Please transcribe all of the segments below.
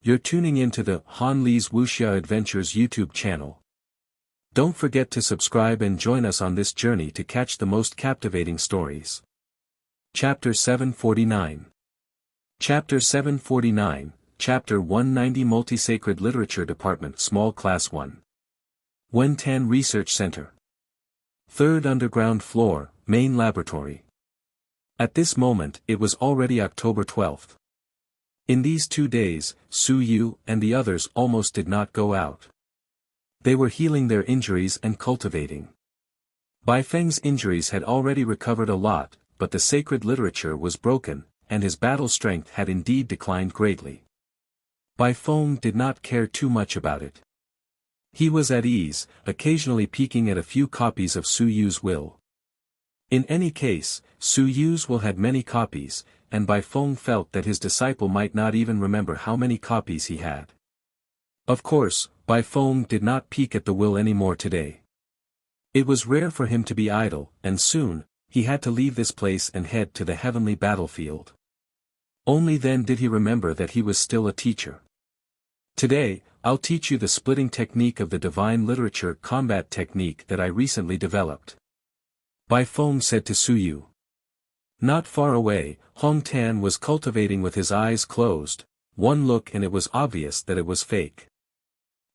You're tuning into the Han Li's Wuxia Adventures YouTube channel. Don't forget to subscribe and join us on this journey to catch the most captivating stories. Chapter 749. Chapter 749, Chapter 190 Multi-Sacred Literature Department Small Class 1. Wentan Research Center. 3rd Underground Floor, Main Laboratory. At this moment it was already October 12th. In these 2 days, Su Yu and the others almost did not go out. They were healing their injuries and cultivating. Bai Feng's injuries had already recovered a lot, but the sacred literature was broken, and his battle strength had indeed declined greatly. Bai Feng did not care too much about it. He was at ease, occasionally peeking at a few copies of Su Yu's will. In any case, Su Yu's will had many copies, and Bai Feng felt that his disciple might not even remember how many copies he had. Of course, Bai Feng did not peek at the will anymore today. It was rare for him to be idle, and soon, he had to leave this place and head to the heavenly battlefield. Only then did he remember that he was still a teacher. Today, I'll teach you the splitting technique of the divine literature combat technique that I recently developed. Bai Feng said to Su Yu. Not far away, Hong Tan was cultivating with his eyes closed. One look and it was obvious that it was fake.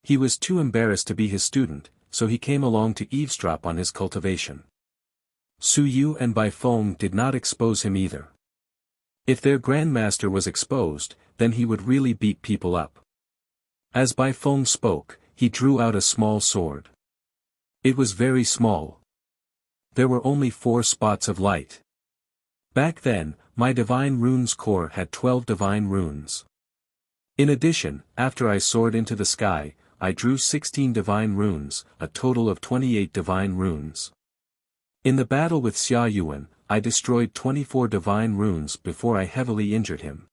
He was too embarrassed to be his student, so he came along to eavesdrop on his cultivation. Su Yu and Bai Feng did not expose him either. If their grandmaster was exposed, then he would really beat people up. As Bai Feng spoke, he drew out a small sword. It was very small. There were only 4 spots of light. Back then, my divine runes core had 12 divine runes. In addition, after I soared into the sky, I drew 16 divine runes, a total of 28 divine runes. In the battle with Xia Yuan, I destroyed 24 divine runes before I heavily injured him.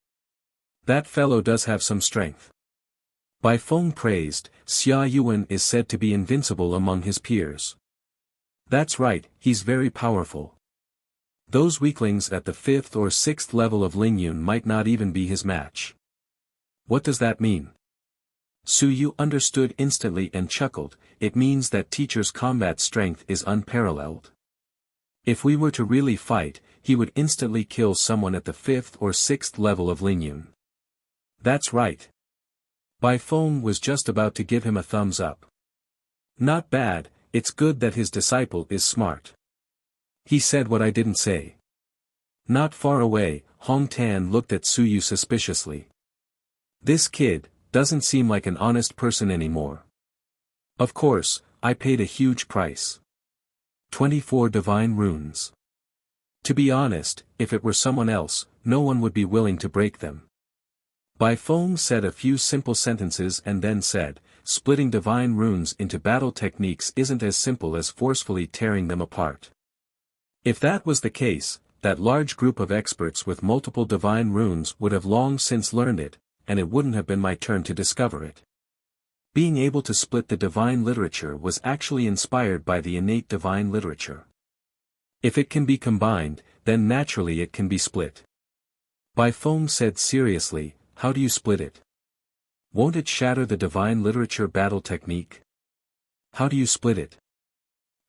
That fellow does have some strength. Bai Feng praised. Xia Yuan is said to be invincible among his peers. That's right, he's very powerful. Those weaklings at the 5th or 6th level of Lingyun might not even be his match. What does that mean? Su Yu understood instantly and chuckled. It means that teacher's combat strength is unparalleled. If we were to really fight, he would instantly kill someone at the 5th or 6th level of Lingyun. That's right. Bai Feng was just about to give him a thumbs up. Not bad, it's good that his disciple is smart. He said what I didn't say. Not far away, Hong Tan looked at Su Yu suspiciously. This kid doesn't seem like an honest person anymore. Of course, I paid a huge price. 24 divine runes. To be honest, if it were someone else, no one would be willing to break them. Bai Feng said a few simple sentences and then said, splitting divine runes into battle techniques isn't as simple as forcefully tearing them apart. If that was the case, that large group of experts with multiple divine runes would have long since learned it, and it wouldn't have been my turn to discover it. Being able to split the divine literature was actually inspired by the innate divine literature. If it can be combined, then naturally it can be split. Bai Feng said seriously, how do you split it? Won't it shatter the divine literature battle technique? How do you split it?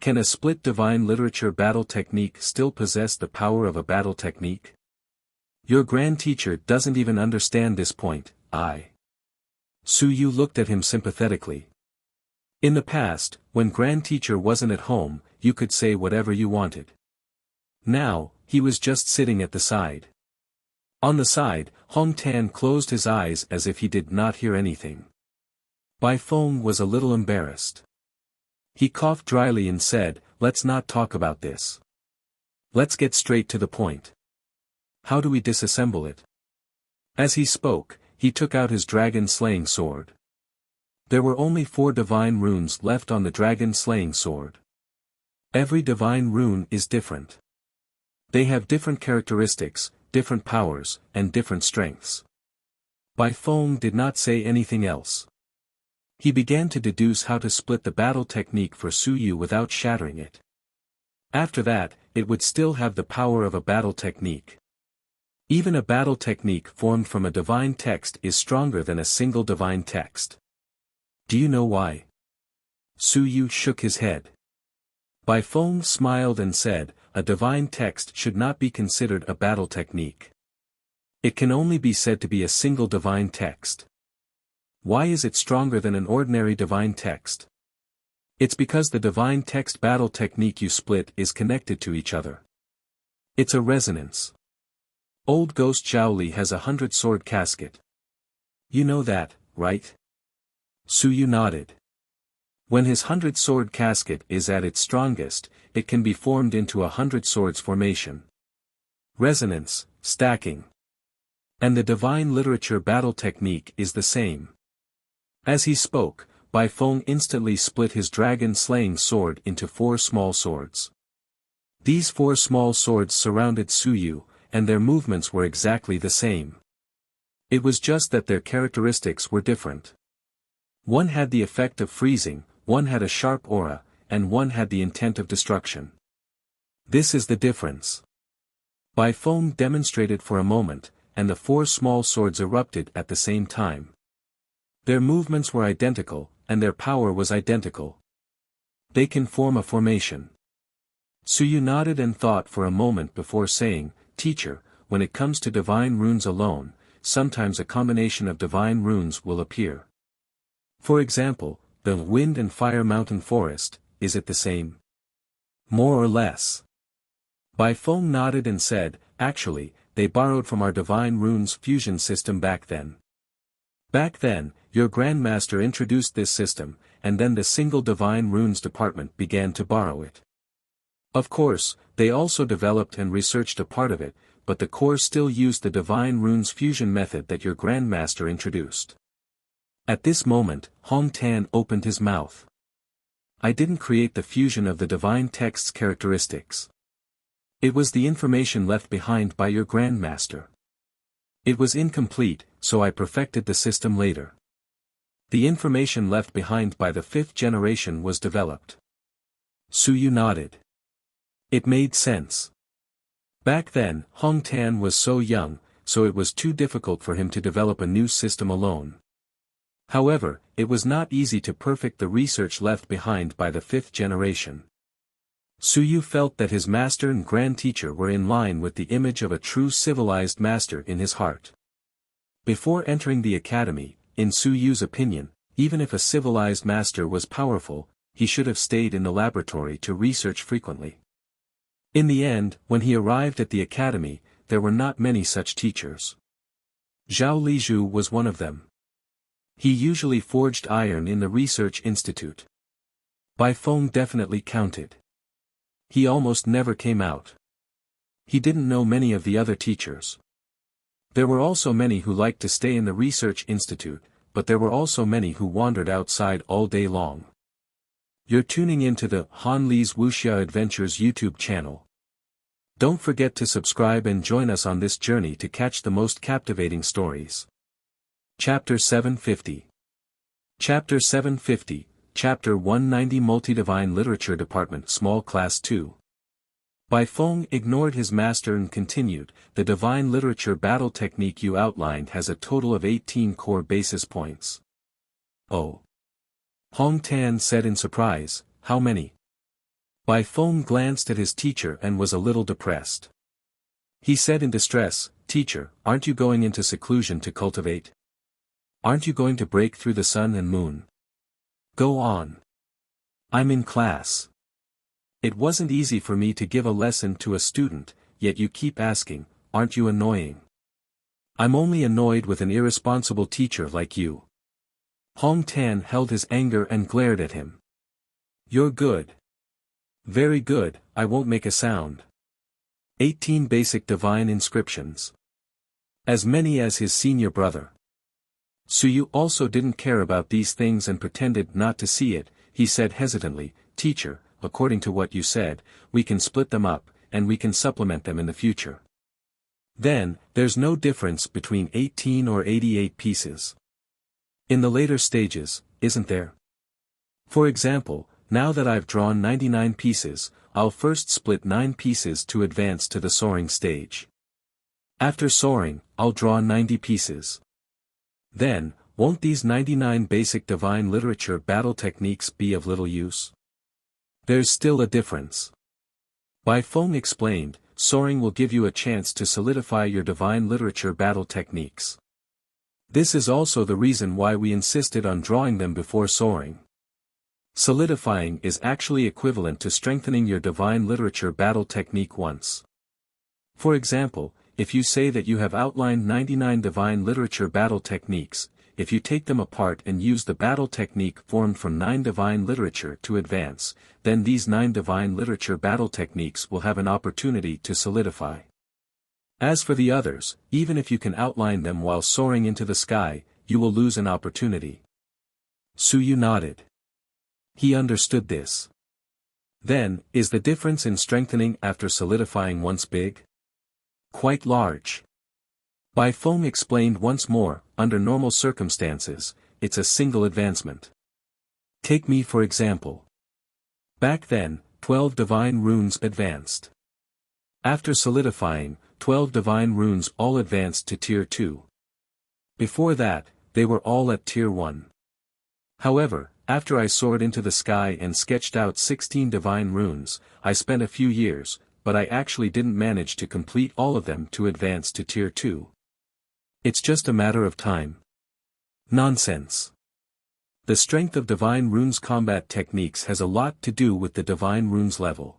Can a split divine literature battle technique still possess the power of a battle technique? Your grand teacher doesn't even understand this point. Su Yu looked at him sympathetically. In the past, when grand teacher wasn't at home, you could say whatever you wanted. Now, he was just sitting at the side. On the side, Hong Tan closed his eyes as if he did not hear anything. Bai Feng was a little embarrassed. He coughed dryly and said, let's not talk about this. Let's get straight to the point. How do we disassemble it? As he spoke, he took out his dragon-slaying sword. There were only 4 divine runes left on the dragon-slaying sword. Every divine rune is different. They have different characteristics, different powers, and different strengths. Bai Feng did not say anything else. He began to deduce how to split the battle technique for Su Yu without shattering it. After that, it would still have the power of a battle technique. Even a battle technique formed from a divine text is stronger than a single divine text. Do you know why? Su Yu shook his head. Bai Feng smiled and said, a divine text should not be considered a battle technique. It can only be said to be a single divine text. Why is it stronger than an ordinary divine text? It's because the divine text battle technique you split is connected to each other. It's a resonance. Old Ghost Zhaoli has 100 sword casket. You know that, right? Su Yu nodded. When his 100 sword casket is at its strongest, it can be formed into 100 swords formation. Resonance, stacking. And the divine literature battle technique is the same. As he spoke, Bai Feng instantly split his dragon-slaying sword into 4 small swords. These 4 small swords surrounded Su Yu, and their movements were exactly the same. It was just that their characteristics were different. One had the effect of freezing, one had a sharp aura, and one had the intent of destruction. This is the difference. Bai Feng demonstrated for a moment, and the 4 small swords erupted at the same time. Their movements were identical, and their power was identical. They can form a formation. Su Yu nodded and thought for a moment before saying, Teacher, when it comes to divine runes alone, sometimes a combination of divine runes will appear. For example, the Wind and Fire Mountain Forest, is it the same? More or less. Bai Feng nodded and said, actually, they borrowed from our divine runes fusion system back then. Back then, your Grandmaster introduced this system, and then the single divine runes department began to borrow it. Of course, they also developed and researched a part of it, but the core still used the divine runes fusion method that your Grandmaster introduced. At this moment, Hong Tan opened his mouth. I didn't create the fusion of the divine text's characteristics. It was the information left behind by your Grandmaster. It was incomplete, so I perfected the system later. The information left behind by the 5th generation was developed. Su Yu nodded. It made sense. Back then, Hong Tan was so young, so it was too difficult for him to develop a new system alone. However, it was not easy to perfect the research left behind by the 5th generation. Su Yu felt that his master and grand teacher were in line with the image of a true civilized master in his heart. Before entering the academy, in Su Yu's opinion, even if a civilized master was powerful, he should have stayed in the laboratory to research frequently. In the end, when he arrived at the academy, there were not many such teachers. Zhao Lizhu was one of them. He usually forged iron in the research institute. Bai Feng definitely counted. He almost never came out. He didn't know many of the other teachers. There were also many who liked to stay in the research institute, but there were also many who wandered outside all day long. You're tuning into the Han Li's Wuxia Adventures YouTube channel. Don't forget to subscribe and join us on this journey to catch the most captivating stories. Chapter 750. Chapter 750, Chapter 190 Multi-Divine Literature Department Small Class 2. Bai Feng ignored his master and continued, the divine literature battle technique you outlined has a total of 18 core basis points. Oh. Hong Tan said in surprise, how many? Bai Feng glanced at his teacher and was a little depressed. He said in distress, Teacher, aren't you going into seclusion to cultivate? Aren't you going to break through the sun and moon? Go on. I'm in class. It wasn't easy for me to give a lesson to a student, yet you keep asking, aren't you annoying? I'm only annoyed with an irresponsible teacher like you. Hong Tan held his anger and glared at him. You're good. Very good, I won't make a sound. 18 basic divine inscriptions. As many as his senior brother. Su Yu also didn't care about these things and pretended not to see it. He said hesitantly, Teacher, according to what you said, we can split them up, and we can supplement them in the future. Then, there's no difference between 18 or 88 pieces. In the later stages, isn't there? For example, now that I've drawn 99 pieces, I'll first split 9 pieces to advance to the soaring stage. After soaring, I'll draw 90 pieces. Then, won't these 99 basic divine literature battle techniques be of little use? There's still a difference. Bai Feng explained, soaring will give you a chance to solidify your divine literature battle techniques. This is also the reason why we insisted on drawing them before soaring. Solidifying is actually equivalent to strengthening your divine literature battle technique once. For example, if you say that you have outlined 99 divine literature battle techniques, if you take them apart and use the battle technique formed from 9 divine literature to advance, then these 9 divine literature battle techniques will have an opportunity to solidify. As for the others, even if you can outline them while soaring into the sky, you will lose an opportunity. Suyu nodded. He understood this. Then, is the difference in strengthening after solidifying once big? Quite large. Bai Feng explained once more, under normal circumstances, it's a single advancement. Take me for example. Back then, 12 divine runes advanced. After solidifying, 12 divine runes all advanced to tier 2. Before that, they were all at tier 1. However, after I soared into the sky and sketched out 16 divine runes, I spent a few years, but I actually didn't manage to complete all of them to advance to tier 2. It's just a matter of time. Nonsense. The strength of divine runes combat techniques has a lot to do with the divine runes level.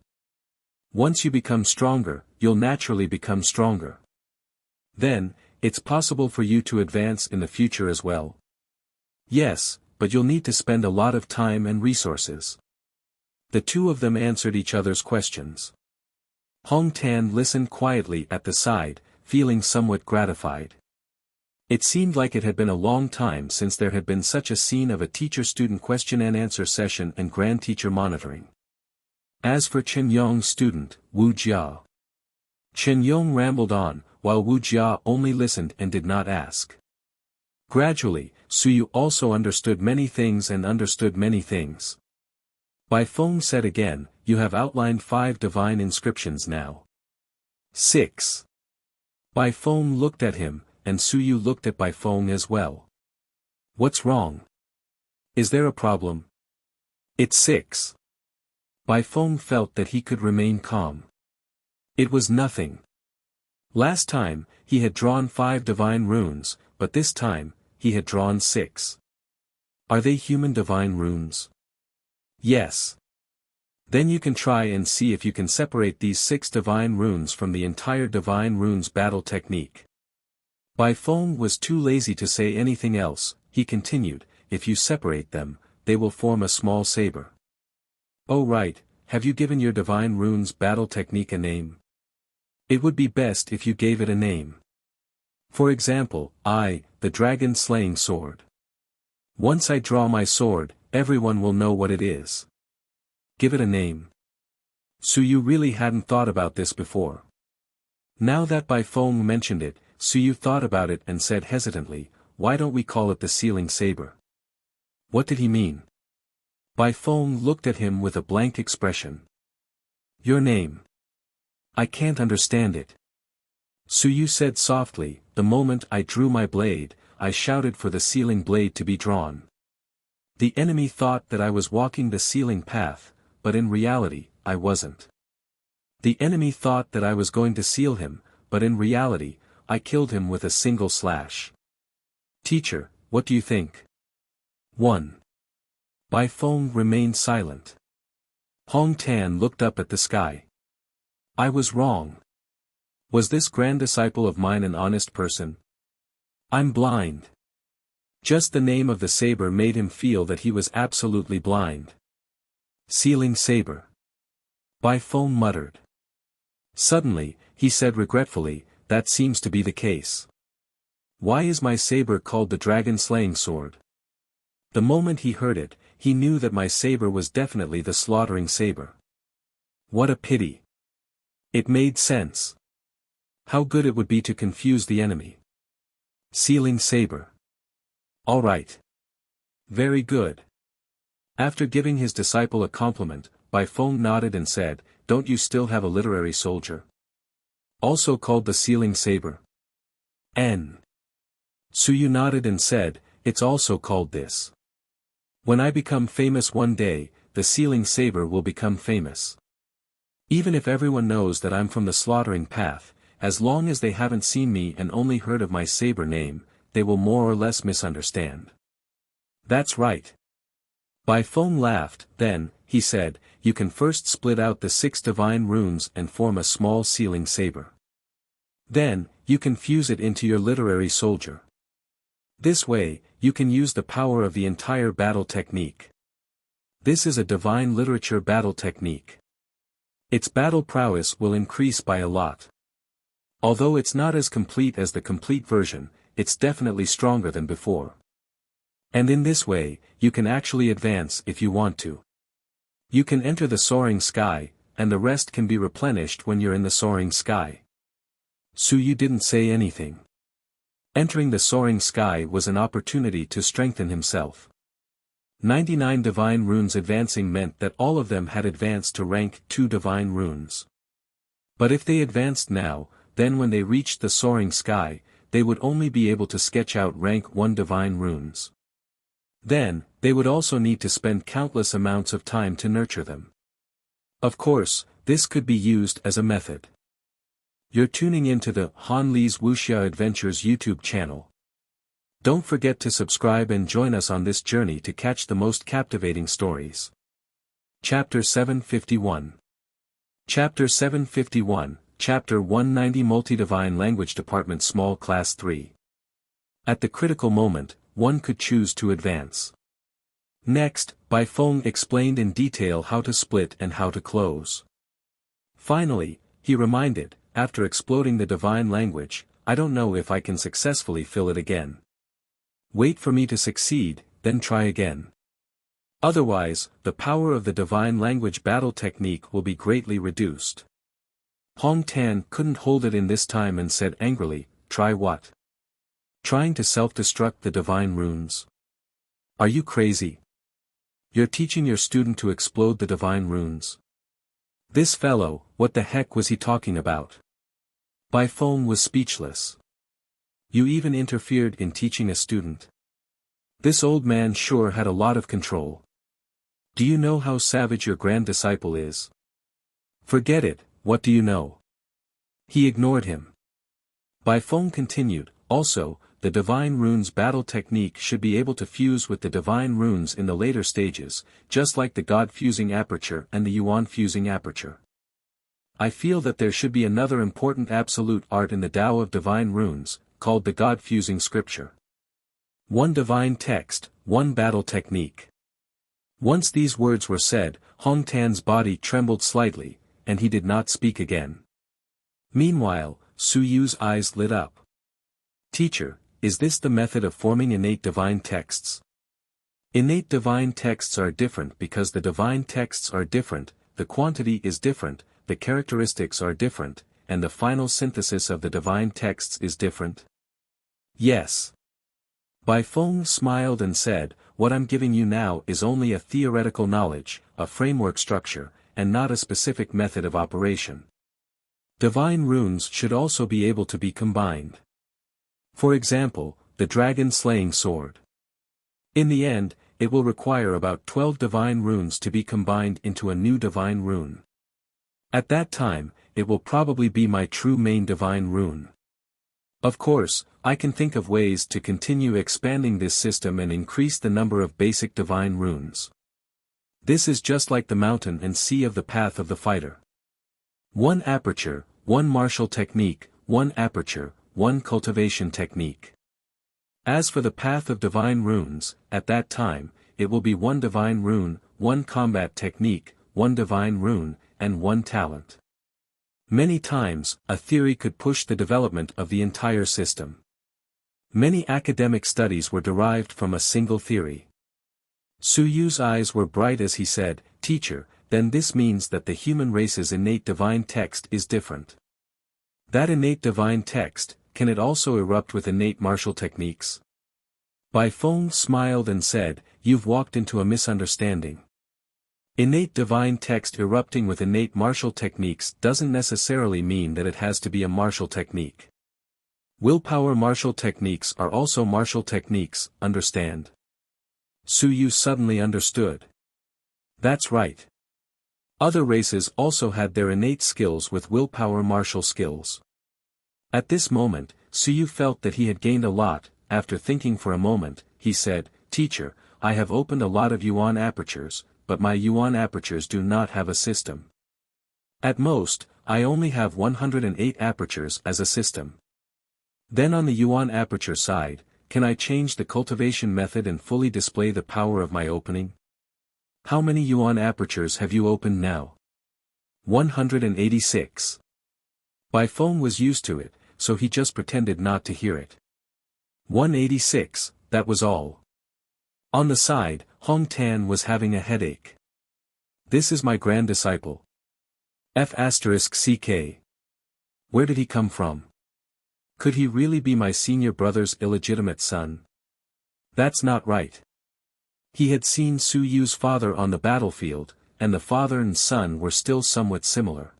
Once you become stronger, you'll naturally become stronger. Then, it's possible for you to advance in the future as well. Yes, but you'll need to spend a lot of time and resources. The two of them answered each other's questions. Hong Tan listened quietly at the side, feeling somewhat gratified. It seemed like it had been a long time since there had been such a scene of a teacher-student question-and-answer session and grand teacher monitoring. As for Chen Yong's student, Wuxia. Chen Yong rambled on, while Wuxia only listened and did not ask. Gradually, Suyu also understood many things and understood many things. Bai Feng said again, you have outlined 5 divine inscriptions now. 6. Bai Feng looked at him, and Suyu looked at Bai Feng as well. What's wrong? Is there a problem? It's 6. Bai Feng felt that he could remain calm. It was nothing. Last time, he had drawn 5 divine runes, but this time, he had drawn 6. Are they human divine runes? Yes. Then you can try and see if you can separate these 6 divine runes from the entire divine runes battle technique. Bai Feng was too lazy to say anything else. He continued, if you separate them, they will form a small saber. Oh right, have you given your divine runes battle technique a name? It would be best if you gave it a name. For example, the dragon slaying sword. Once I draw my sword, everyone will know what it is. Give it a name. Suyu really hadn't thought about this before. Now that Bai Feng mentioned it, Suyu thought about it and said hesitantly, why don't we call it the sealing saber? What did he mean? Bai Feng looked at him with a blank expression. Your name. I can't understand it. Suyu said softly, the moment I drew my blade, I shouted for the sealing blade to be drawn. The enemy thought that I was walking the sealing path, but in reality, I wasn't. The enemy thought that I was going to seal him, but in reality, I killed him with a single slash. Teacher, what do you think? 1. Bai Feng remained silent. Hong Tan looked up at the sky. I was wrong. Was this grand disciple of mine an honest person? I'm blind. Just the name of the saber made him feel that he was absolutely blind. Sealing saber. Bai Feng muttered. Suddenly, he said regretfully, that seems to be the case. Why is my saber called the dragon slaying sword? The moment he heard it, he knew that my saber was definitely the slaughtering saber. What a pity. It made sense. How good it would be to confuse the enemy. Sealing saber. All right. Very good. After giving his disciple a compliment, Bai Feng nodded and said, don't you still have a literary soldier? Also called the sealing saber? N. Suyu nodded and said, it's also called this. When I become famous one day, the sealing saber will become famous. Even if everyone knows that I'm from the slaughtering path, as long as they haven't seen me and only heard of my saber name, they will more or less misunderstand. That's right. Bai Feng laughed. Then, he said, you can first split out the 6 divine runes and form a small sealing saber. Then, you can fuse it into your literary soldier. This way, you can use the power of the entire battle technique. This is a divine literature battle technique. Its battle prowess will increase by a lot. Although it's not as complete as the complete version, it's definitely stronger than before. And in this way, you can actually advance if you want to. You can enter the soaring sky, and the rest can be replenished when you're in the soaring sky. Suyu didn't say anything. Entering the soaring sky was an opportunity to strengthen himself. 99 divine runes advancing meant that all of them had advanced to rank 2 divine runes. But if they advanced now, then when they reached the soaring sky, they would only be able to sketch out rank 1 divine runes. Then, they would also need to spend countless amounts of time to nurture them. Of course, this could be used as a method. You're tuning into the Han Li's Wuxia Adventures YouTube channel. Don't forget to subscribe and join us on this journey to catch the most captivating stories. Chapter 751. Chapter 751, Chapter 190 Multi-Divine Language Department Small Class 3. At the critical moment, one could choose to advance. Next, Bai Feng explained in detail how to split and how to close. Finally, he reminded, after exploding the divine language, I don't know if I can successfully fill it again. Wait for me to succeed, then try again. Otherwise, the power of the divine language battle technique will be greatly reduced. Hong Tan couldn't hold it in this time and said angrily, try what? Trying to self-destruct the divine runes? Are you crazy? You're teaching your student to explode the divine runes. This fellow, what the heck was he talking about? Bai Feng was speechless. You even interfered in teaching a student. This old man sure had a lot of control. Do you know how savage your grand disciple is? Forget it, what do you know? He ignored him. Bai Feng continued, also, the divine runes battle technique should be able to fuse with the divine runes in the later stages, just like the God fusing aperture and the Yuan fusing aperture. I feel that there should be another important absolute art in the Tao of divine runes, called the God fusing scripture. 1 divine text, 1 battle technique. Once these words were said, Hong Tan's body trembled slightly, and he did not speak again. Meanwhile, Suyu's eyes lit up. Teacher, is this the method of forming innate divine texts? Innate divine texts are different because the divine texts are different, the quantity is different, the characteristics are different, and the final synthesis of the divine texts is different? Yes. Bai Feng smiled and said, what I'm giving you now is only a theoretical knowledge, a framework structure, and not a specific method of operation. Divine runes should also be able to be combined. For example, the dragon-slaying sword. In the end, it will require about 12 divine runes to be combined into a new divine rune. At that time, it will probably be my true main divine rune. Of course, I can think of ways to continue expanding this system and increase the number of basic divine runes. This is just like the mountain and sea of the path of the fighter. 1 aperture, 1 martial technique, 1 aperture, 1 cultivation technique. As for the path of divine runes, at that time, it will be 1 divine rune, 1 combat technique, 1 divine rune, and 1 talent. Many times, a theory could push the development of the entire system. Many academic studies were derived from a single theory. Suyu's eyes were bright as he said, Teacher, then this means that the human race's innate divine text is different. That innate divine text, can it also erupt with innate martial techniques? Bai Feng smiled and said, you've walked into a misunderstanding. Innate divine text erupting with innate martial techniques doesn't necessarily mean that it has to be a martial technique. Willpower martial techniques are also martial techniques, understand? Su Yu suddenly understood. That's right. Other races also had their innate skills with willpower martial skills. At this moment, Su Yu felt that he had gained a lot. After thinking for a moment, he said, "Teacher, I have opened a lot of yuan apertures, but my yuan apertures do not have a system. At most, I only have 108 apertures as a system. Then on the yuan aperture side, can I change the cultivation method and fully display the power of my opening? How many yuan apertures have you opened now?" 186. Bai Feng was used to it, so he just pretended not to hear it. 186, that was all. On the side, Hong Tan was having a headache. "This is my grand disciple. F***ck. Where did he come from? Could he really be my senior brother's illegitimate son? That's not right." He had seen Su Yu's father on the battlefield, and the father and son were still somewhat similar.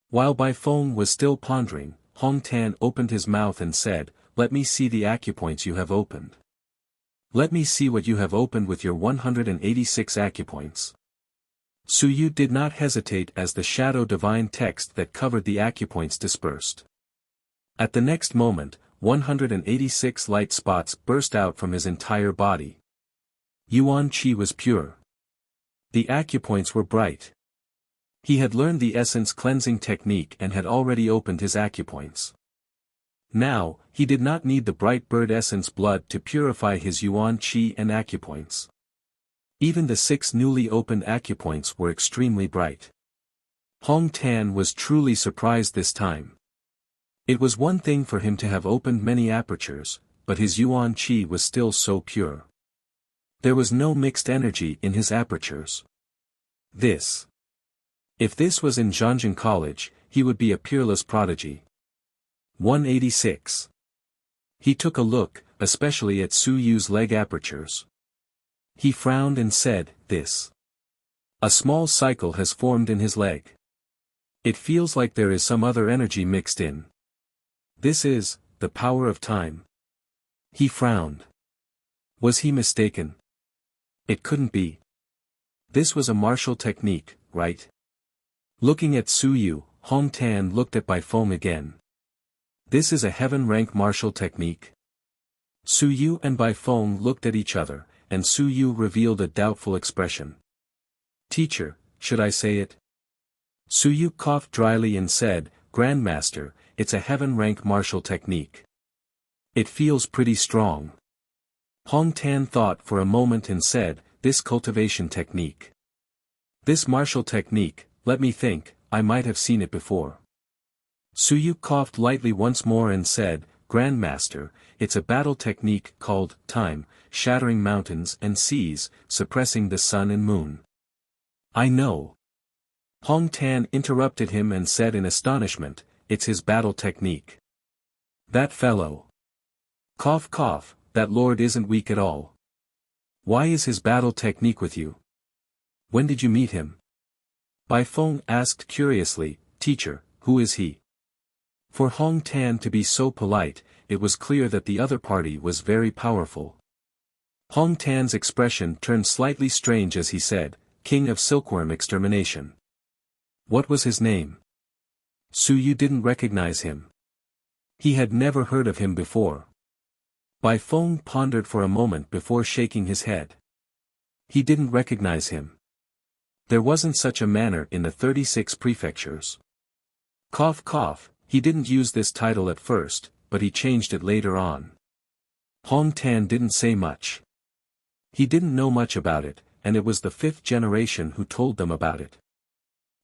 While Bai Feng was still pondering, Hong Tan opened his mouth and said, "Let me see the acupoints you have opened. Let me see what you have opened with your 186 acupoints." Su Yu did not hesitate as the shadow divine text that covered the acupoints dispersed. At the next moment, 186 light spots burst out from his entire body. Yuan Qi was pure. The acupoints were bright. He had learned the essence cleansing technique and had already opened his acupoints. Now, he did not need the bright bird essence blood to purify his Yuan Qi and acupoints. Even the 6 newly opened acupoints were extremely bright. Hong Tan was truly surprised this time. It was one thing for him to have opened many apertures, but his Yuan Qi was still so pure. There was no mixed energy in his apertures. If this was in Zhanjiang College, he would be a peerless prodigy. 186. He took a look, especially at Su Yu's leg apertures. He frowned and said, "This." A small cycle has formed in his leg. It feels like there is some other energy mixed in. This is the power of time. He frowned. Was he mistaken? It couldn't be. This was a martial technique, right? Looking at Su Yu, Hong Tan looked at Bai Feng again. This is a heaven-rank martial technique? Su Yu and Bai Feng looked at each other, and Su Yu revealed a doubtful expression. "Teacher, should I say it?" Su Yu coughed dryly and said, "Grandmaster, it's a heaven-rank martial technique. It feels pretty strong." Hong Tan thought for a moment and said, "This cultivation technique. This martial technique, let me think, I might have seen it before." Su Yu coughed lightly once more and said, "Grandmaster, it's a battle technique called time, shattering mountains and seas, suppressing the sun and moon." "I know." Hong Tan interrupted him and said in astonishment, "It's his battle technique. That fellow. Cough cough, that lord isn't weak at all. Why is his battle technique with you? When did you meet him?" Bai Feng asked curiously, "Teacher, who is he?" For Hong Tan to be so polite, it was clear that the other party was very powerful. Hong Tan's expression turned slightly strange as he said, "King of Silkworm Extermination." What was his name? Su Yu didn't recognize him. He had never heard of him before. Bai Feng pondered for a moment before shaking his head. He didn't recognize him. There wasn't such a manner in the 36 prefectures. Cough cough, he didn't use this title at first, but he changed it later on. Hong Tan didn't say much. He didn't know much about it, and it was the 5th generation who told them about it.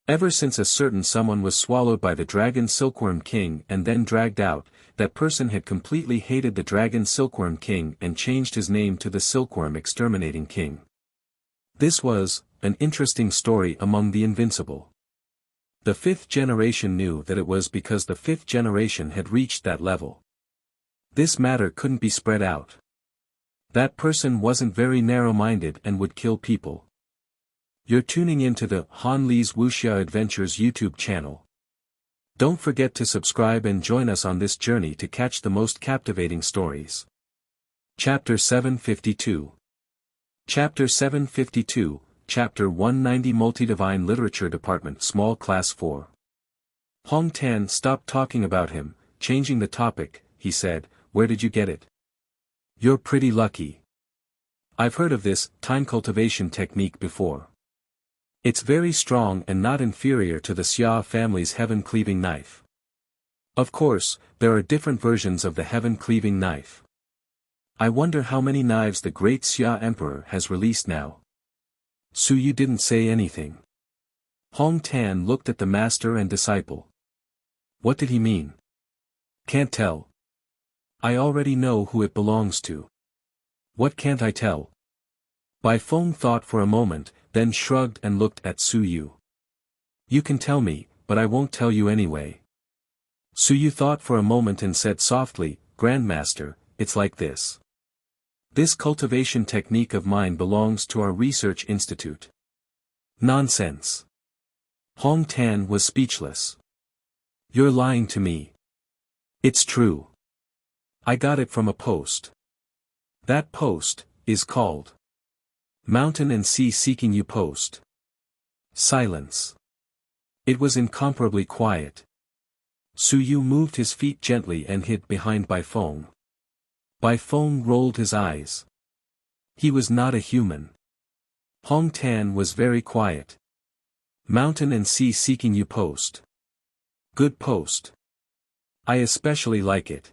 Ever since a certain someone was swallowed by the Dragon Silkworm King and then dragged out, that person had completely hated the Dragon Silkworm King and changed his name to the Silkworm Exterminating King. This was an interesting story among the invincible. The 5th generation knew that it was because the 5th generation had reached that level. This matter couldn't be spread out. That person wasn't very narrow-minded and would kill people. You're tuning into the Han Li's Wuxia Adventures YouTube channel. Don't forget to subscribe and join us on this journey to catch the most captivating stories. Chapter 752. Chapter 752, Chapter 190 Multidivine Literature Department Small Class 4. Hong Tan stopped talking about him, changing the topic. He said, "Where did you get it?" "You're pretty lucky. I've heard of this time cultivation technique before. It's very strong and not inferior to the Xia family's heaven-cleaving knife. Of course, there are different versions of the heaven-cleaving knife. I wonder how many knives the great Xia Emperor has released now." Su Yu didn't say anything. Hong Tan looked at the master and disciple. What did he mean? "Can't tell. I already know who it belongs to." "What can't I tell?" Bai Feng thought for a moment, then shrugged and looked at Su Yu. "You can tell me, but I won't tell you anyway." Su Yu thought for a moment and said softly, "Grandmaster, it's like this. This cultivation technique of mine belongs to our research institute." "Nonsense." Hong Tan was speechless. "You're lying to me." "It's true. I got it from a post. That post is called Mountain and Sea Seeking You Post." Silence. It was incomparably quiet. Su Yu moved his feet gently and hid behind Bai Feng. Bai Feng rolled his eyes. He was not a human. Hong Tan was very quiet. Mountain and Sea Seeking You Post. Good post. I especially like it.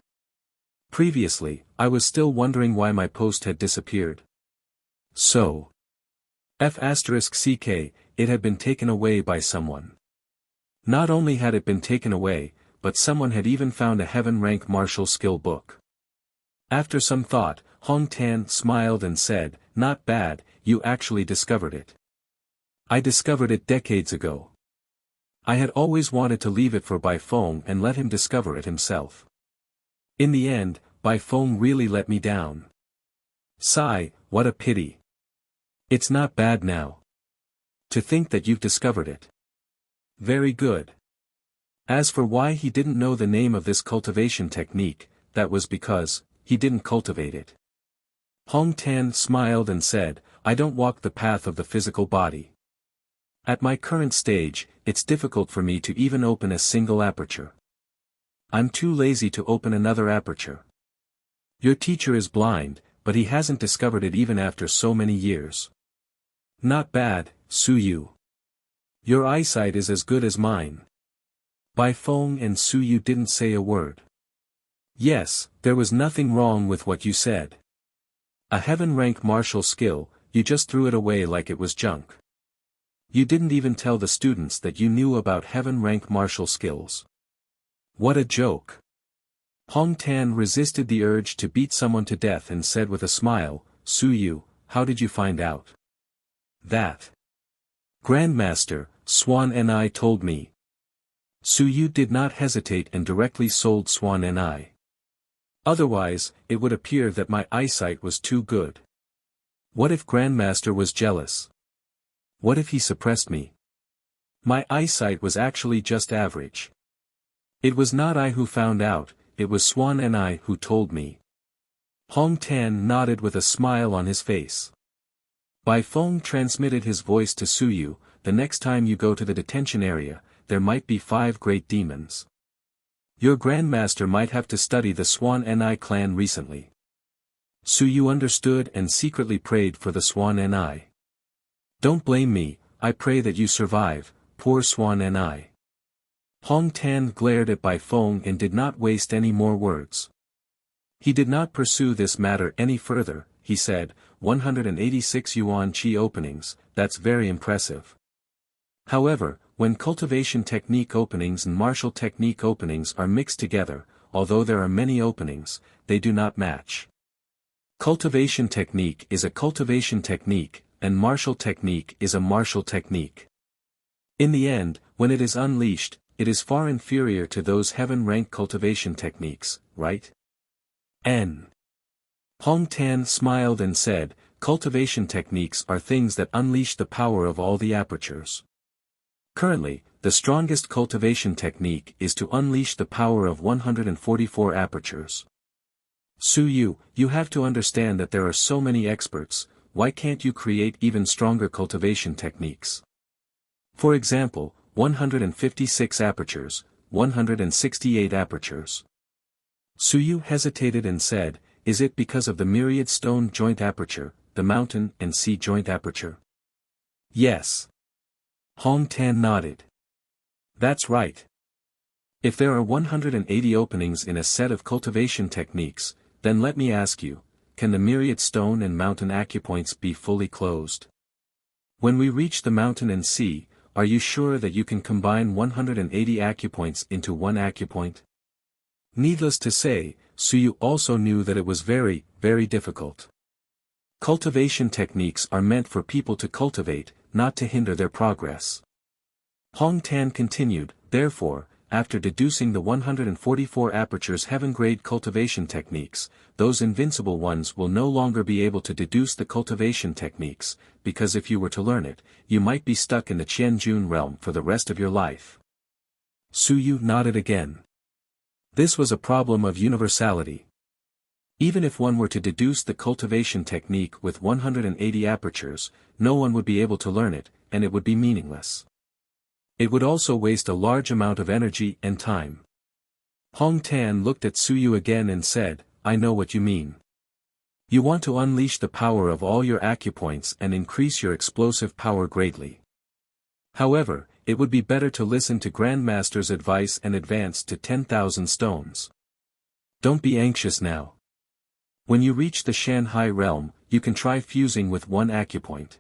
Previously, I was still wondering why my post had disappeared. So. *CK, it had been taken away by someone. Not only had it been taken away, but someone had even found a heaven-rank martial skill book. After some thought, Hong Tan smiled and said, "Not bad, you actually discovered it." "I discovered it decades ago. I had always wanted to leave it for Bai Feng and let him discover it himself. In the end, Bai Feng really let me down. Sigh, what a pity. It's not bad now. To think that you've discovered it. Very good." As for why he didn't know the name of this cultivation technique, that was because he didn't cultivate it. Hong Tan smiled and said, "I don't walk the path of the physical body. At my current stage, it's difficult for me to even open a single aperture. I'm too lazy to open another aperture. Your teacher is blind, but he hasn't discovered it even after so many years." "Not bad, Su Yu. Your eyesight is as good as mine." Bai Feng and Su Yu didn't say a word. "Yes, there was nothing wrong with what you said. A heaven-rank martial skill, you just threw it away like it was junk. You didn't even tell the students that you knew about heaven-rank martial skills. What a joke." Hong Tan resisted the urge to beat someone to death and said with a smile, "Su Yu, how did you find out?" "That. Grandmaster, Swan and I told me." Su Yu did not hesitate and directly sold Swan and I. "Otherwise, it would appear that my eyesight was too good. What if Grandmaster was jealous? What if he suppressed me? My eyesight was actually just average. It was not I who found out, it was Swan and I who told me." Hong Tan nodded with a smile on his face. Bai Feng transmitted his voice to Su Yu, "The next time you go to the detention area, there might be 5 great demons. Your grandmaster might have to study the Swan and I clan recently." Su Yu understood and secretly prayed for the Swan and I. "Don't blame me, I pray that you survive, poor Swan and I." Hong Tan glared at Bai Feng and did not waste any more words. He did not pursue this matter any further. He said, 186 yuan chi openings, that's very impressive. However, when cultivation technique openings and martial technique openings are mixed together, although there are many openings, they do not match. Cultivation technique is a cultivation technique, and martial technique is a martial technique. In the end, when it is unleashed, it is far inferior to those heaven-rank cultivation techniques, right? Hong Tan smiled and said, "Cultivation techniques are things that unleash the power of all the apertures. Currently, the strongest cultivation technique is to unleash the power of 144 apertures. Suyu, you have to understand that there are so many experts, why can't you create even stronger cultivation techniques? For example, 156 apertures, 168 apertures. Suyu hesitated and said, is it because of the myriad stone joint aperture, the mountain and sea joint aperture? Yes. Hong Tan nodded. That's right. If there are 180 openings in a set of cultivation techniques, then let me ask you, can the myriad stone and mountain acupoints be fully closed? When we reach the mountain and sea, are you sure that you can combine 180 acupoints into one acupoint? Needless to say, Suyu also knew that it was very, very difficult. Cultivation techniques are meant for people to cultivate, not to hinder their progress. Hong Tan continued, therefore, after deducing the 144 apertures heaven-grade cultivation techniques, those invincible ones will no longer be able to deduce the cultivation techniques, because if you were to learn it, you might be stuck in the Qianjun realm for the rest of your life. Suyu nodded again. This was a problem of universality. Even if one were to deduce the cultivation technique with 180 apertures, no one would be able to learn it, and it would be meaningless. It would also waste a large amount of energy and time. Hong Tan looked at Suyu again and said, I know what you mean. You want to unleash the power of all your acupoints and increase your explosive power greatly. However, it would be better to listen to Grandmaster's advice and advance to 10,000 stones. Don't be anxious now. When you reach the Shanhai realm, you can try fusing with one acupoint.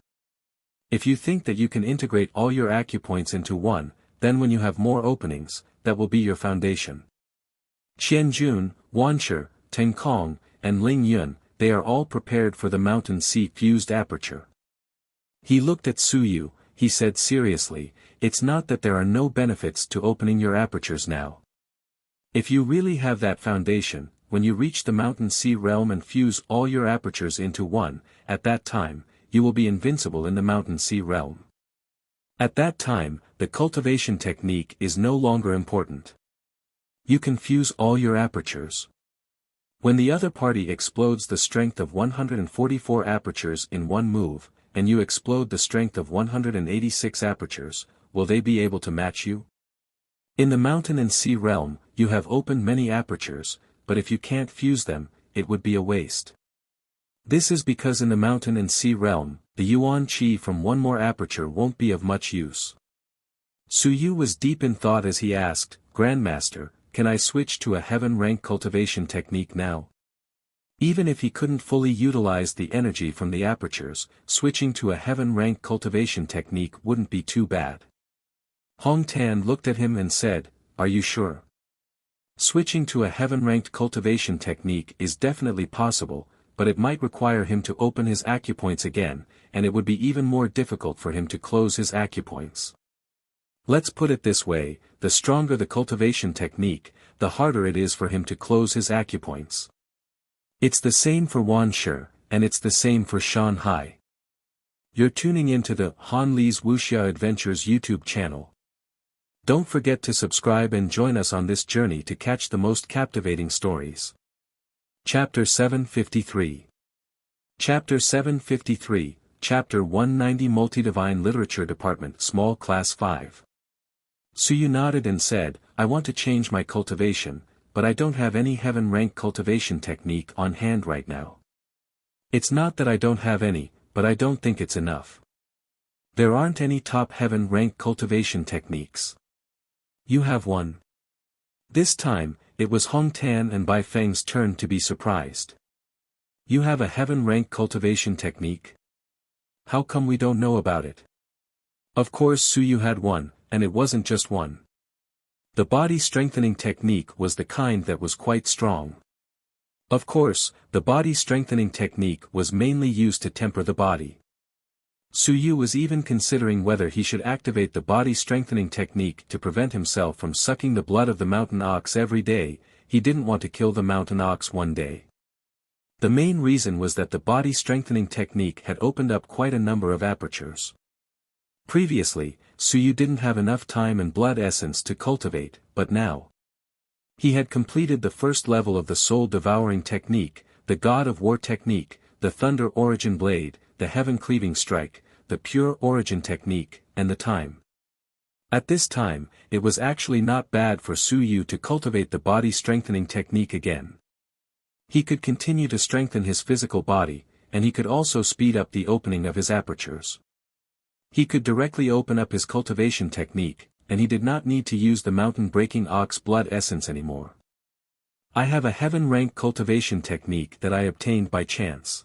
If you think that you can integrate all your acupoints into one, then when you have more openings, that will be your foundation. Qianjun, Wanshi, Tengkong, and Ling Yun, they are all prepared for the mountain sea fused aperture. He looked at Suyu, he said seriously, it's not that there are no benefits to opening your apertures now. If you really have that foundation, when you reach the mountain sea realm and fuse all your apertures into one, at that time, you will be invincible in the mountain sea realm. At that time, the cultivation technique is no longer important. You can fuse all your apertures. When the other party explodes the strength of 144 apertures in one move, and you explode the strength of 186 apertures, will they be able to match you? In the mountain and sea realm, you have opened many apertures, but if you can't fuse them, it would be a waste. This is because in the mountain and sea realm, the yuan qi from one more aperture won't be of much use. Suyu was deep in thought as he asked, Grandmaster, can I switch to a heaven-rank cultivation technique now? Even if he couldn't fully utilize the energy from the apertures, switching to a heaven-rank cultivation technique wouldn't be too bad. Hong Tan looked at him and said, are you sure? Switching to a heaven-ranked cultivation technique is definitely possible, but it might require him to open his acupoints again, and it would be even more difficult for him to close his acupoints. Let's put it this way, the stronger the cultivation technique, the harder it is for him to close his acupoints. It's the same for Wanshi, and it's the same for Shanhai. You're tuning into the Han Li's Wuxia Adventures YouTube channel. Don't forget to subscribe and join us on this journey to catch the most captivating stories. Chapter 753. Chapter 753, Chapter 190 Multidivine Literature Department Small Class 5. Suyu nodded and said, I want to change my cultivation, but I don't have any heaven-rank cultivation technique on hand right now. It's not that I don't have any, but I don't think it's enough. There aren't any top heaven-rank cultivation techniques. You have one. This time, it was Hong Tan and Bai Feng's turn to be surprised. You have a heaven-rank cultivation technique? How come we don't know about it? Of course Suyu had one, and it wasn't just one. The body strengthening technique was the kind that was quite strong. Of course, the body strengthening technique was mainly used to temper the body. Suyu was even considering whether he should activate the body strengthening technique to prevent himself from sucking the blood of the mountain ox every day. He didn't want to kill the mountain ox one day. The main reason was that the body strengthening technique had opened up quite a number of apertures. Previously, Suyu didn't have enough time and blood essence to cultivate, but now he had completed the first level of the soul-devouring technique, the God of War technique, the Thunder Origin Blade, the Heaven-Cleaving Strike, the Pure Origin technique, and the time. At this time, it was actually not bad for Suyu to cultivate the body-strengthening technique again. He could continue to strengthen his physical body, and he could also speed up the opening of his apertures. He could directly open up his cultivation technique, and he did not need to use the mountain-breaking ox blood essence anymore. I have a heaven-rank cultivation technique that I obtained by chance.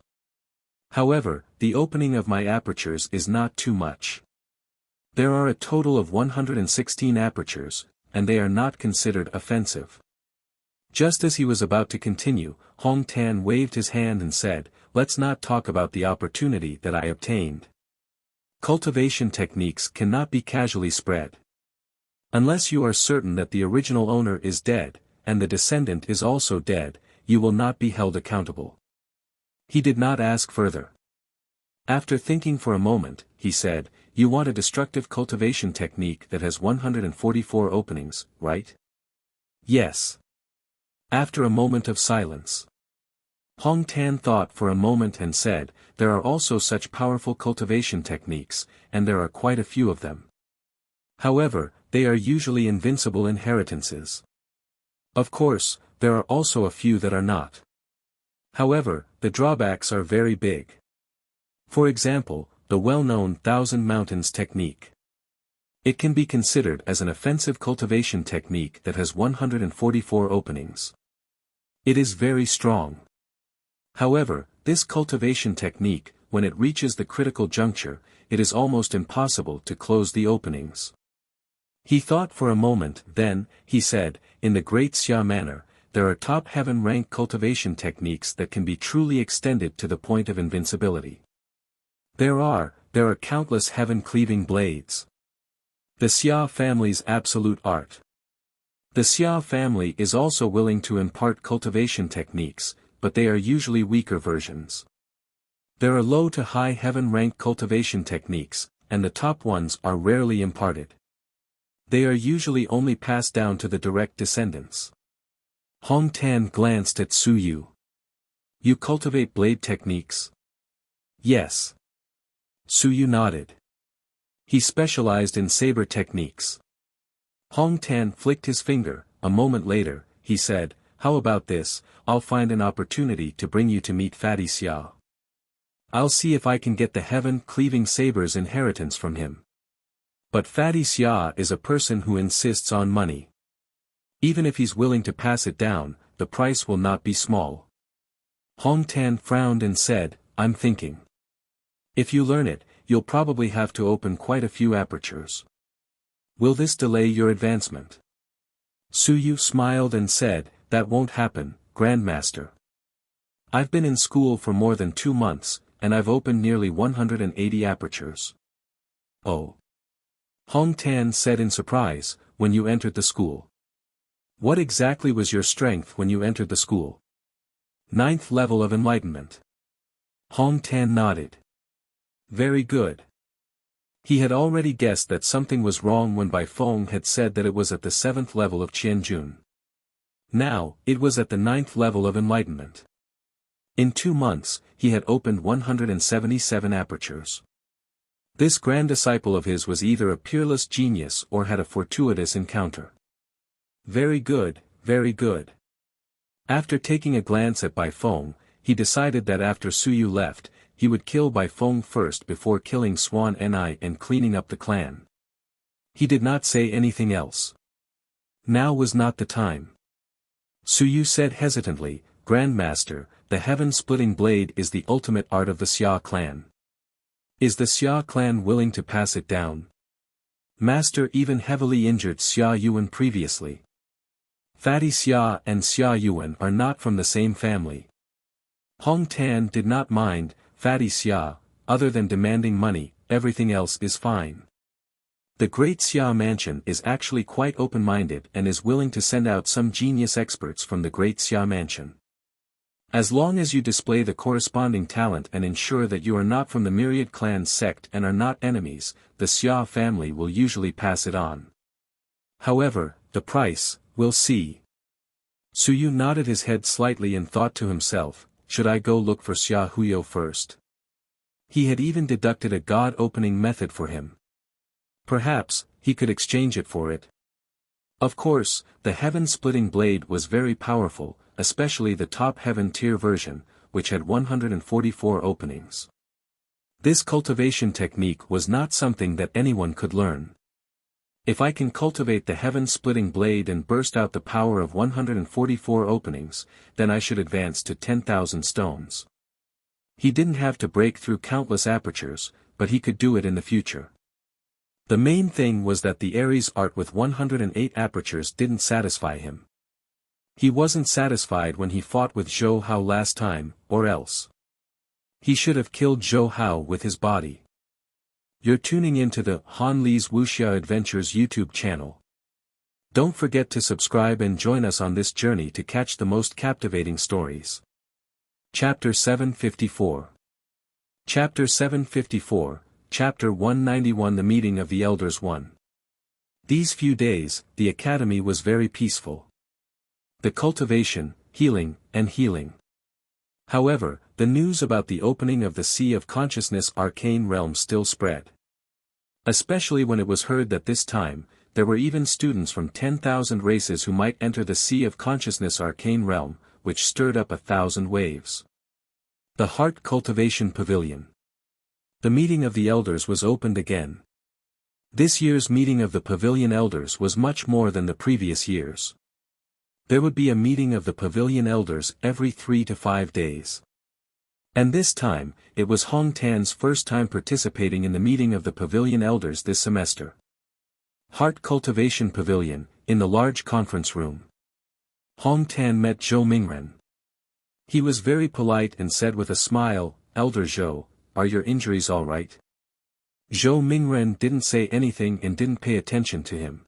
However, the opening of my apertures is not too much. There are a total of 116 apertures, and they are not considered offensive. Just as he was about to continue, Hong Tan waved his hand and said, "Let's not talk about the opportunity that I obtained. Cultivation techniques cannot be casually spread. Unless you are certain that the original owner is dead, and the descendant is also dead, you will not be held accountable." He did not ask further. After thinking for a moment, he said, "You want a destructive cultivation technique that has 144 openings, right?" "Yes." After a moment of silence, Hong Tan thought for a moment and said, "There are also such powerful cultivation techniques, and there are quite a few of them. However, they are usually invincible inheritances. Of course, there are also a few that are not. However, the drawbacks are very big. For example, the well-known Thousand Mountains technique. It can be considered as an offensive cultivation technique that has 144 openings. It is very strong. However, this cultivation technique, when it reaches the critical juncture, it is almost impossible to close the openings." He thought for a moment, then, he said, "In the Great Xia manner, there are top heaven-rank cultivation techniques that can be truly extended to the point of invincibility. There are countless heaven-cleaving blades. The Xia family's absolute art. The Xia family is also willing to impart cultivation techniques, but they are usually weaker versions. There are low to high heaven-rank cultivation techniques, and the top ones are rarely imparted. They are usually only passed down to the direct descendants." Hong Tan glanced at Suyu. "You cultivate blade techniques?" "Yes." Suyu nodded. He specialized in saber techniques. Hong Tan flicked his finger. A moment later, he said, "How about this? I'll find an opportunity to bring you to meet Fatty Xia. I'll see if I can get the heaven-cleaving saber's inheritance from him. But Fatty Xia is a person who insists on money. Even if he's willing to pass it down, the price will not be small." Hong Tan frowned and said, "I'm thinking. If you learn it, you'll probably have to open quite a few apertures. Will this delay your advancement?" Suyu smiled and said, "That won't happen, Grandmaster. I've been in school for more than 2 months, and I've opened nearly 180 apertures." "Oh." Hong Tan said in surprise, "When you entered the school. What exactly was your strength when you entered the school?" "9th level of enlightenment." Hong Tan nodded. "Very good." He had already guessed that something was wrong when Bai Feng had said that it was at the 7th level of Qianjun. Now, it was at the 9th level of enlightenment. In 2 months, he had opened 177 apertures. This grand disciple of his was either a peerless genius or had a fortuitous encounter. Very good, very good. After taking a glance at Bai Feng, he decided that after Suyu left, he would kill Bai Feng first before killing Swan Ni and cleaning up the clan. He did not say anything else. Now was not the time. Suyu said hesitantly, "Grandmaster, the heaven-splitting blade is the ultimate art of the Xia clan. Is the Xia clan willing to pass it down? Master even heavily injured Xia Yuan previously. Fatty Xia and Xia Yuan are not from the same family." Hong Tan did not mind, Fatty Xia, other than demanding money, everything else is fine. The Great Xia Mansion is actually quite open-minded and is willing to send out some genius experts from the Great Xia Mansion. As long as you display the corresponding talent and ensure that you are not from the myriad clan sect and are not enemies, the Xia family will usually pass it on. However, the price, we'll see. Su Yu nodded his head slightly and thought to himself, should I go look for Xia Huyo first? He had even deducted a god-opening method for him. Perhaps, he could exchange it for it. Of course, the heaven-splitting blade was very powerful, especially the top heaven-tier version, which had 144 openings. This cultivation technique was not something that anyone could learn. If I can cultivate the heaven-splitting blade and burst out the power of 144 openings, then I should advance to 10,000 stones. He didn't have to break through countless apertures, but he could do it in the future. The main thing was that the Ares art with 108 apertures didn't satisfy him. He wasn't satisfied when he fought with Zhou Hao last time, or else he should have killed Zhou Hao with his body. You're tuning into the Han Li's Wuxia Adventures YouTube channel. Don't forget to subscribe and join us on this journey to catch the most captivating stories. Chapter 754. Chapter 754, Chapter 191 The Meeting of the Elders 1. These few days, the academy was very peaceful. The cultivation, healing. However, the news about the opening of the Sea of Consciousness arcane realm still spread. Especially when it was heard that this time, there were even students from 10,000 races who might enter the Sea of Consciousness arcane realm, which stirred up 1,000 waves. The Heart Cultivation Pavilion. The meeting of the elders was opened again. This year's meeting of the Pavilion Elders was much more than the previous years. There would be a meeting of the Pavilion Elders every 3 to 5 days. And this time, it was Hong Tan's first time participating in the meeting of the Pavilion Elders this semester. Heart Cultivation Pavilion, in the large conference room. Hong Tan met Zhou Mingren. He was very polite and said with a smile, Elder Zhou, are your injuries all right? Zhou Mingren didn't say anything and didn't pay attention to him.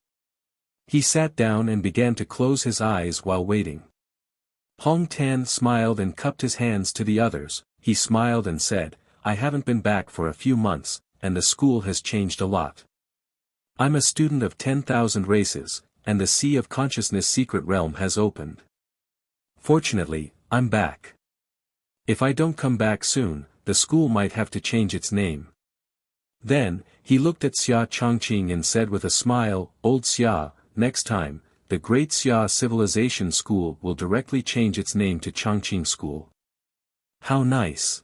He sat down and began to close his eyes while waiting. Hong Tan smiled and cupped his hands to the others. He smiled and said, I haven't been back for a few months, and the school has changed a lot. I'm a student of 10,000 races, and the Sea of Consciousness secret realm has opened. Fortunately, I'm back. If I don't come back soon, the school might have to change its name. Then, he looked at Xia Chongqing and said with a smile, Old Xia, next time, the Great Xia Civilization School will directly change its name to Chongqing School. How nice.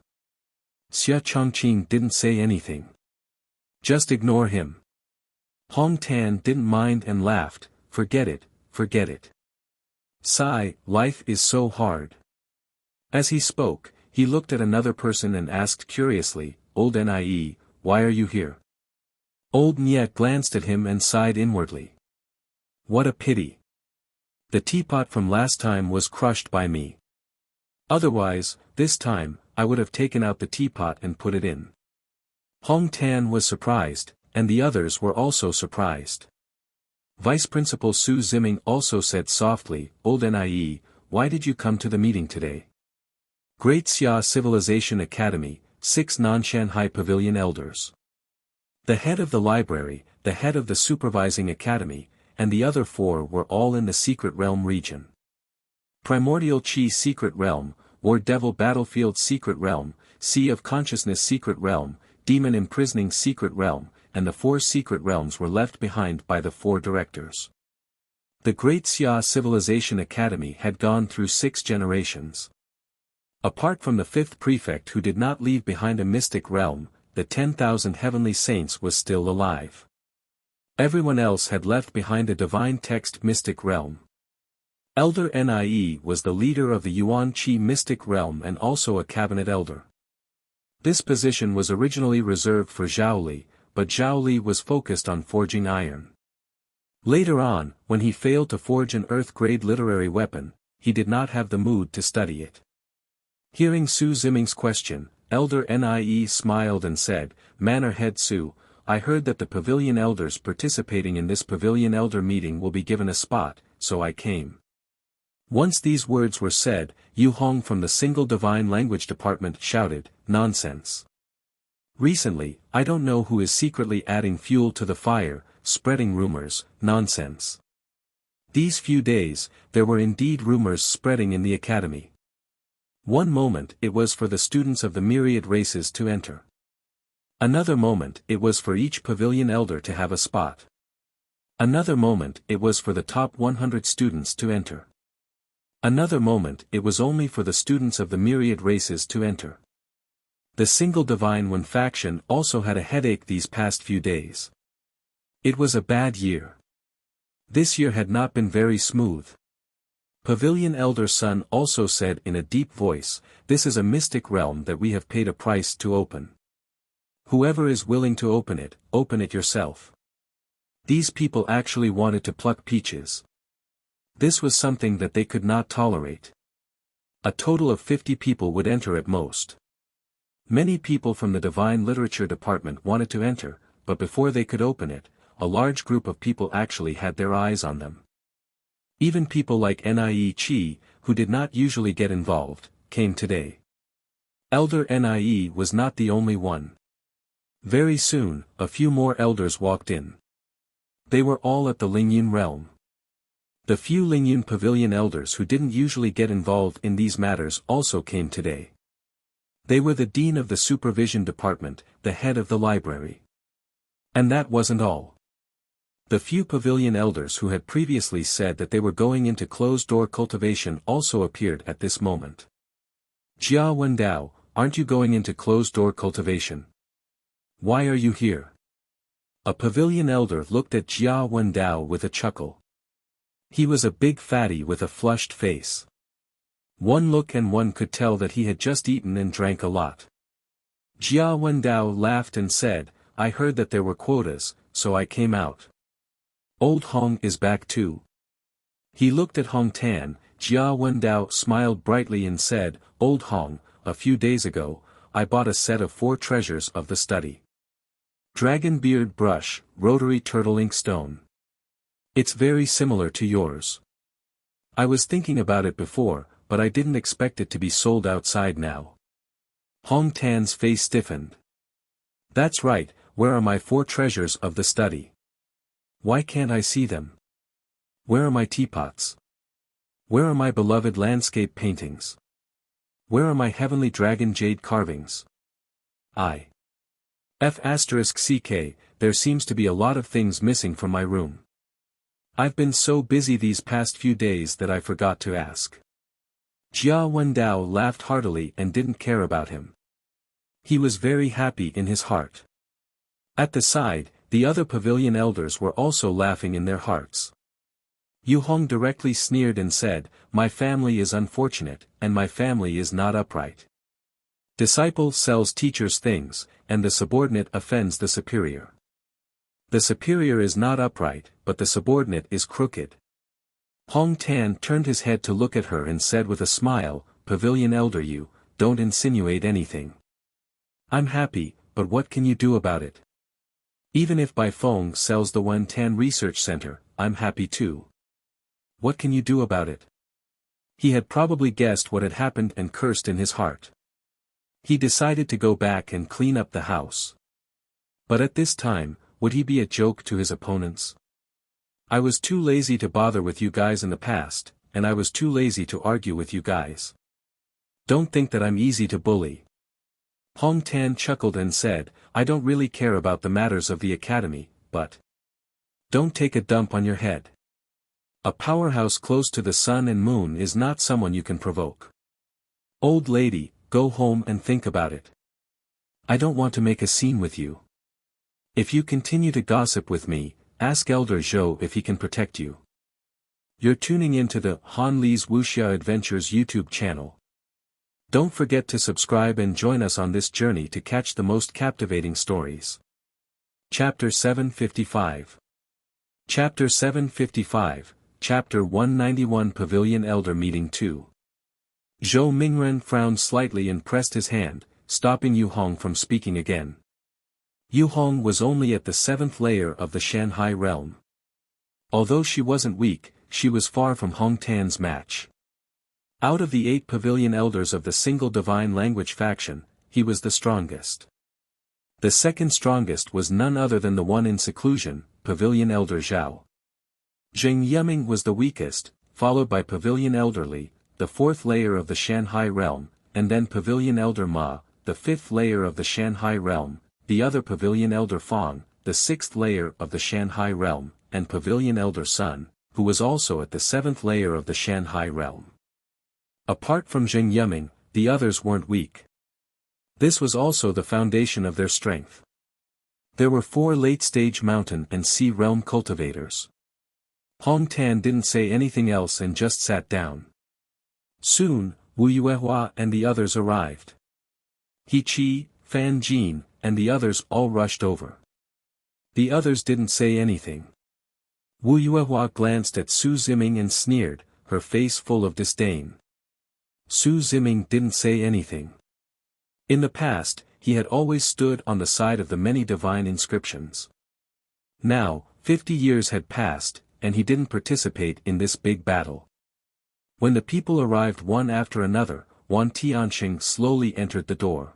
Xia Chongqing didn't say anything. Just ignore him. Hong Tan didn't mind and laughed, forget it. Sigh, life is so hard. As he spoke, he looked at another person and asked curiously, Old Nie, why are you here? Old Nie glanced at him and sighed inwardly. What a pity. The teapot from last time was crushed by me. Otherwise, this time, I would have taken out the teapot and put it in. Hong Tan was surprised, and the others were also surprised. Vice Principal Su Ziming also said softly, Old Nie, why did you come to the meeting today? Great Xia Civilization Academy, 6 Non-Shanghai Pavilion Elders. The head of the library, the head of the supervising academy, and the other 4 were all in the Secret Realm region. Primordial Qi Secret Realm, War Devil Battlefield Secret Realm, Sea of Consciousness Secret Realm, Demon Imprisoning Secret Realm, and the 4 secret realms were left behind by the 4 directors. The Great Xia Civilization Academy had gone through 6 generations. Apart from the 5th prefect who did not leave behind a mystic realm, the 10,000 heavenly saints was still alive. Everyone else had left behind a divine text mystic realm. Elder Nie was the leader of the Yuan Qi mystic realm and also a cabinet elder. This position was originally reserved for Zhao Li, but Zhao Li was focused on forging iron. Later on, when he failed to forge an Earth-grade literary weapon, he did not have the mood to study it. Hearing Su Ziming's question, Elder Nie smiled and said, Manor Head Su, I heard that the Pavilion Elders participating in this Pavilion Elder meeting will be given a spot, so I came. Once these words were said, Yu Hong from the Single Divine Language Department shouted, "Nonsense. Recently, I don't know who is secretly adding fuel to the fire, spreading rumors, nonsense." These few days, there were indeed rumors spreading in the academy. One moment it was for the students of the myriad races to enter. Another moment it was for each pavilion elder to have a spot. Another moment it was for the top 100 students to enter. Another moment it was only for the students of the myriad races to enter. The Single Divine One faction also had a headache these past few days. It was a bad year. This year had not been very smooth. Pavilion Elder Sun also said in a deep voice, "This is a mystic realm that we have paid a price to open. Whoever is willing to open it yourself." These people actually wanted to pluck peaches. This was something that they could not tolerate. A total of 50 people would enter at most. Many people from the Divine Literature Department wanted to enter, but before they could open it, a large group of people actually had their eyes on them. Even people like Nie Chi, who did not usually get involved, came today. Elder Nie was not the only one. Very soon, a few more elders walked in. They were all at the Lingyun realm. The few Lingyun Pavilion elders who didn't usually get involved in these matters also came today. They were the dean of the supervision department, the head of the library. And that wasn't all. The few pavilion elders who had previously said that they were going into closed-door cultivation also appeared at this moment. "Jia Wendao, aren't you going into closed-door cultivation? Why are you here?" A pavilion elder looked at Jia Wendao with a chuckle. He was a big fatty with a flushed face. One look and one could tell that he had just eaten and drank a lot. Jia Wendao laughed and said, "I heard that there were quotas, so I came out." "Old Hong is back too." He looked at Hong Tan. Jia Wendao smiled brightly and said, "Old Hong, a few days ago, I bought a set of 4 treasures of the study. Dragon beard brush, rotary turtle ink stone. It's very similar to yours. I was thinking about it before, but I didn't expect it to be sold outside now." Hong Tan's face stiffened. "That's right, where are my 4 treasures of the study? Why can't I see them? Where are my teapots? Where are my beloved landscape paintings? Where are my heavenly dragon jade carvings? F***ck, there seems to be a lot of things missing from my room. I've been so busy these past few days that I forgot to ask." Jia Wendao laughed heartily and didn't care about him. He was very happy in his heart. At the side, the other pavilion elders were also laughing in their hearts. Yu Hong directly sneered and said, "My family is unfortunate, and my family is not upright. Disciple sells teacher's things, and the subordinate offends the superior. The superior is not upright, but the subordinate is crooked." Hong Tan turned his head to look at her and said with a smile, "Pavilion elder, you don't insinuate anything. I'm happy, but what can you do about it? Even if Bai Feng sells the Wen Tan Research Center, I'm happy too. What can you do about it?" He had probably guessed what had happened and cursed in his heart. He decided to go back and clean up the house. But at this time, would he be a joke to his opponents? "I was too lazy to bother with you guys in the past, and I was too lazy to argue with you guys. Don't think that I'm easy to bully." Hong Tan chuckled and said, "I don't really care about the matters of the academy, but don't take a dump on your head. A powerhouse close to the sun and moon is not someone you can provoke. Old lady, go home and think about it. I don't want to make a scene with you. If you continue to gossip with me, ask Elder Zhou if he can protect you." You're tuning into the Han Li's Wuxia Adventures YouTube channel. Don't forget to subscribe and join us on this journey to catch the most captivating stories. Chapter 755. Chapter 755, Chapter 191 Pavilion Elder Meeting 2. Zhou Mingren frowned slightly and pressed his hand, stopping Yu Hong from speaking again. Yu Hong was only at the 7th layer of the Shanghai realm. Although she wasn't weak, she was far from Hong Tan's match. Out of the 8 pavilion elders of the single divine language faction, he was the strongest. The second strongest was none other than the one in seclusion, Pavilion Elder Zhao. Zheng Yiming was the weakest, followed by Pavilion Elder Li, the 4th layer of the Shanhai realm, and then Pavilion Elder Ma, the 5th layer of the Shanhai realm, the other Pavilion Elder Fong, the 6th layer of the Shanhai realm, and Pavilion Elder Sun, who was also at the 7th layer of the Shanhai realm. Apart from Zheng Yiming, the others weren't weak. This was also the foundation of their strength. There were 4 late-stage mountain and sea realm cultivators. Hong Tan didn't say anything else and just sat down. Soon, Wu Yuehua and the others arrived. He Qi, Fan Jin, and the others all rushed over. The others didn't say anything. Wu Yuehua glanced at Su Ziming and sneered, her face full of disdain. Su Ziming didn't say anything. In the past, he had always stood on the side of the many divine inscriptions. Now, 50 years had passed, and he didn't participate in this big battle. When the people arrived one after another, Wan Tianxing slowly entered the door.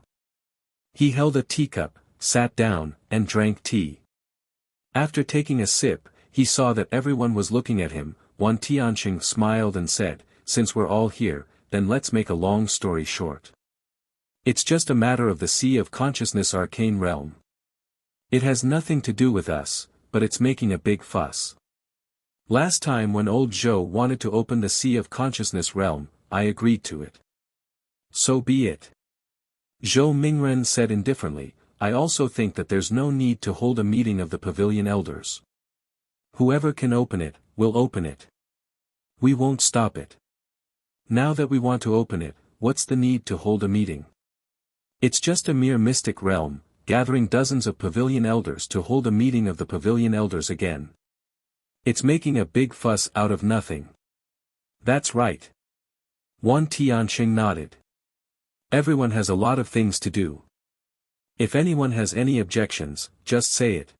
He held a teacup, sat down, and drank tea. After taking a sip, he saw that everyone was looking at him. Wan Tianxing smiled and said, "Since we're all here, then let's make a long story short. It's just a matter of the Sea of Consciousness arcane realm. It has nothing to do with us, but it's making a big fuss. Last time when old Zhou wanted to open the Sea of Consciousness realm, I agreed to it. So be it." Zhou Mingren said indifferently, "I also think that there's no need to hold a meeting of the Pavilion Elders. Whoever can open it, will open it. We won't stop it. Now that we want to open it, what's the need to hold a meeting? It's just a mere mystic realm, gathering dozens of Pavilion Elders to hold a meeting of the Pavilion Elders again. It's making a big fuss out of nothing." "That's right." Wan Tianxing nodded. "Everyone has a lot of things to do. If anyone has any objections, just say it."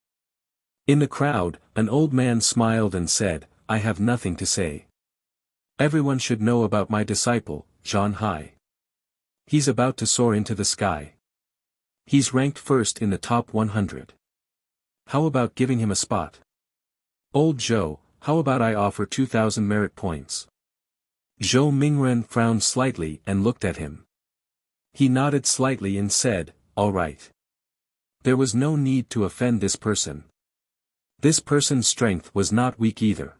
In the crowd, an old man smiled and said, "I have nothing to say. Everyone should know about my disciple, Zhan Hai. He's about to soar into the sky. He's ranked first in the top 100. How about giving him a spot? Old Zhou, how about I offer 2,000 merit points?" Zhou Mingren frowned slightly and looked at him. He nodded slightly and said, "All right." There was no need to offend this person. This person's strength was not weak either.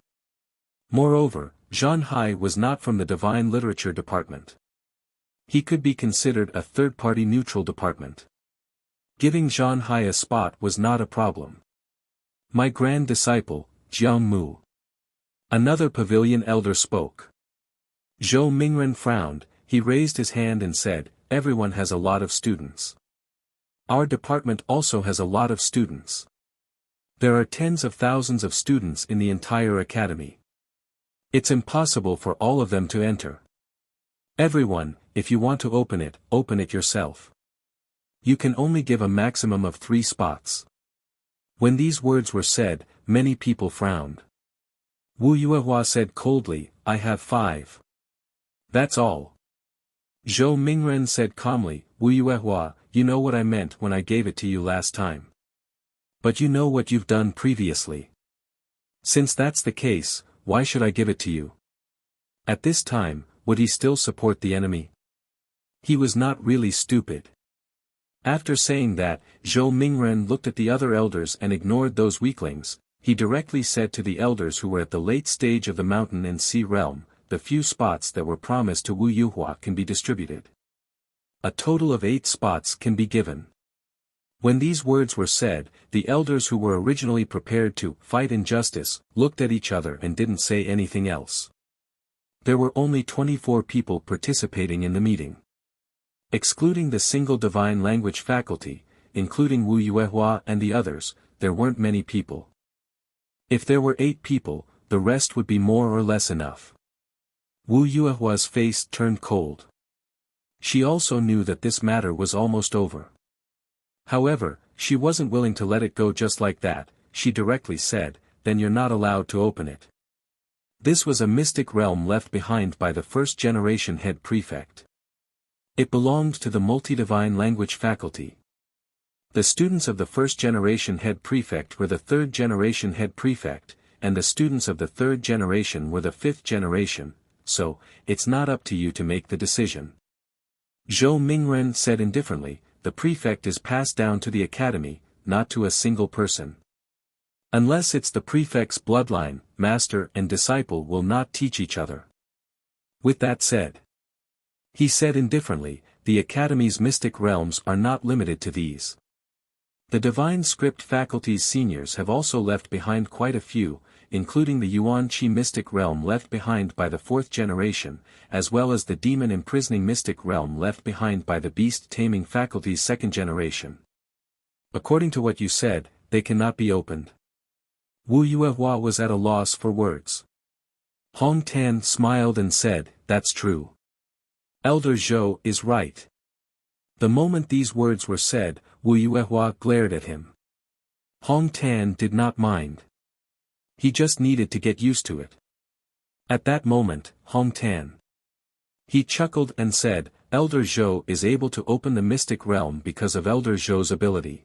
Moreover, Zhan Hai was not from the Divine Literature Department. He could be considered a third-party neutral department. Giving Zhan Hai a spot was not a problem. "My grand disciple, Jiang Mu." Another Pavilion Elder spoke. Zhou Mingren frowned, he raised his hand and said, "Everyone has a lot of students. Our department also has a lot of students. There are tens of thousands of students in the entire academy. It's impossible for all of them to enter. Everyone, if you want to open it yourself. You can only give a maximum of 3 spots." When these words were said, many people frowned. Wu Yuehua said coldly, "I have 5. That's all." Zhou Mingren said calmly, "Wu Yuehua, you know what I meant when I gave it to you last time. But you know what you've done previously. Since that's the case, why should I give it to you?" At this time, would he still support the enemy? He was not really stupid. After saying that, Zhou Mingren looked at the other elders and ignored those weaklings. He directly said to the elders who were at the late stage of the mountain and sea realm, "The few spots that were promised to Wu Yuehua can be distributed. A total of 8 spots can be given." When these words were said, the elders who were originally prepared to fight injustice, looked at each other and didn't say anything else. There were only 24 people participating in the meeting. Excluding the single divine language faculty, including Wu Yuehua and the others, there weren't many people. If there were 8 people, the rest would be more or less enough. Wu Yuehua's face turned cold. She also knew that this matter was almost over. However, she wasn't willing to let it go just like that. She directly said, "Then you're not allowed to open it." This was a mystic realm left behind by the first-generation head prefect. It belonged to the multi-divine language faculty. The students of the first-generation head prefect were the third-generation head prefect, and the students of the third generation were the fifth generation, so, it's not up to you to make the decision. Zhou Mingren said indifferently, the prefect is passed down to the academy, not to a single person. Unless it's the prefect's bloodline, master and disciple will not teach each other. With that said, he said indifferently, the academy's mystic realms are not limited to these. The divine script faculty's seniors have also left behind quite a few, including the Yuan Qi mystic realm left behind by the fourth generation, as well as the demon imprisoning mystic realm left behind by the beast taming faculty's second generation. According to what you said, they cannot be opened. Wu Yuehua was at a loss for words. Hong Tan smiled and said, that's true. Elder Zhou is right. The moment these words were said, Wu Yuehua glared at him. Hong Tan did not mind. He just needed to get used to it. At that moment, Hong Tan. He chuckled and said, Elder Zhou is able to open the mystic realm because of Elder Zhou's ability.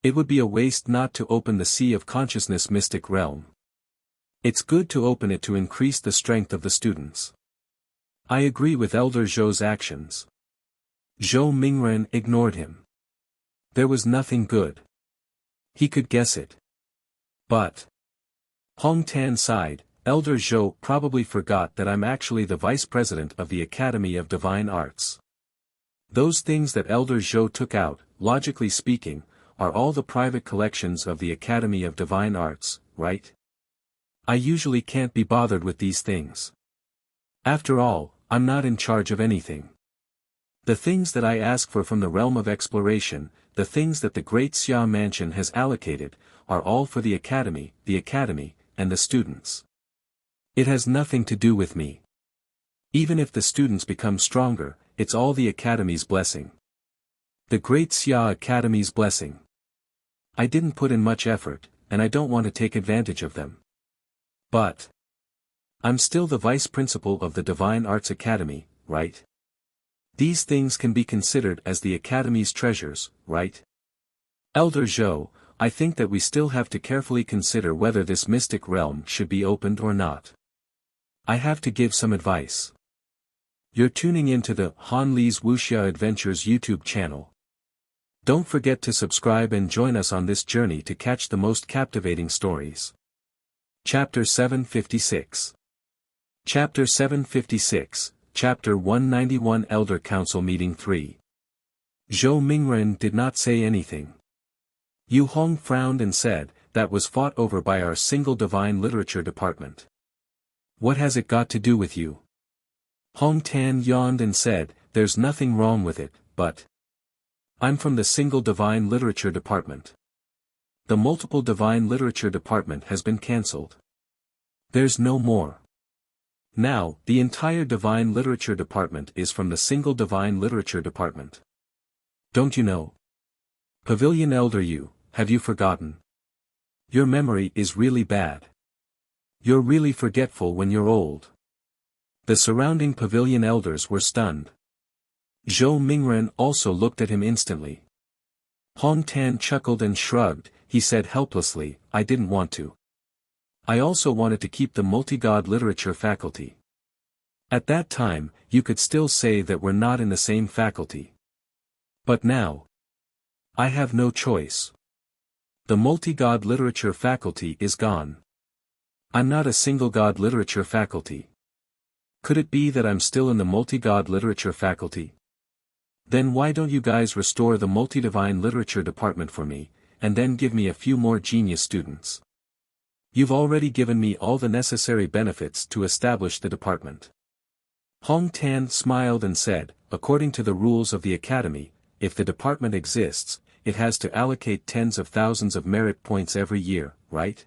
It would be a waste not to open the Sea of Consciousness mystic realm. It's good to open it to increase the strength of the students. I agree with Elder Zhou's actions. Zhou Mingren ignored him. There was nothing good. He could guess it. But Hong Tan sighed, Elder Zhou probably forgot that I'm actually the vice president of the Academy of Divine Arts. Those things that Elder Zhou took out, logically speaking, are all the private collections of the Academy of Divine Arts, right? I usually can't be bothered with these things. After all, I'm not in charge of anything. The things that I ask for from the realm of exploration, the things that the Great Xia Mansion has allocated, are all for the Academy, and the students. It has nothing to do with me. Even if the students become stronger, it's all the Academy's blessing. The Great Xia Academy's blessing. I didn't put in much effort, and I don't want to take advantage of them. But I'm still the vice principal of the Divine Arts Academy, right? These things can be considered as the Academy's treasures, right? Elder Zhou, I think that we still have to carefully consider whether this mystic realm should be opened or not. I have to give some advice. You're tuning into the Han Li's Wuxia Adventures YouTube channel. Don't forget to subscribe and join us on this journey to catch the most captivating stories. Chapter 756. Chapter 756, Chapter 191 Elder Council Meeting 3. Zhou Mingren did not say anything. Yu Hong frowned and said, that was fought over by our single divine literature department. What has it got to do with you? Hong Tan yawned and said, there's nothing wrong with it, but I'm from the single divine literature department. The multiple divine literature department has been cancelled. There's no more. Now, the entire divine literature department is from the single divine literature department. Don't you know? Pavilion Elder Yu, have you forgotten? Your memory is really bad. You're really forgetful when you're old. The surrounding pavilion elders were stunned. Zhou Mingren also looked at him instantly. Hong Tan chuckled and shrugged, he said helplessly, I didn't want to. I also wanted to keep the multi-god literature faculty. At that time, you could still say that we're not in the same faculty. But now, I have no choice. The multi-god literature faculty is gone. I'm not a single-god literature faculty. Could it be that I'm still in the multi-god literature faculty? Then why don't you guys restore the multi-divine literature department for me, and then give me a few more genius students? You've already given me all the necessary benefits to establish the department. Hong Tan smiled and said, according to the rules of the academy, if the department exists, it has to allocate tens of thousands of merit points every year, right?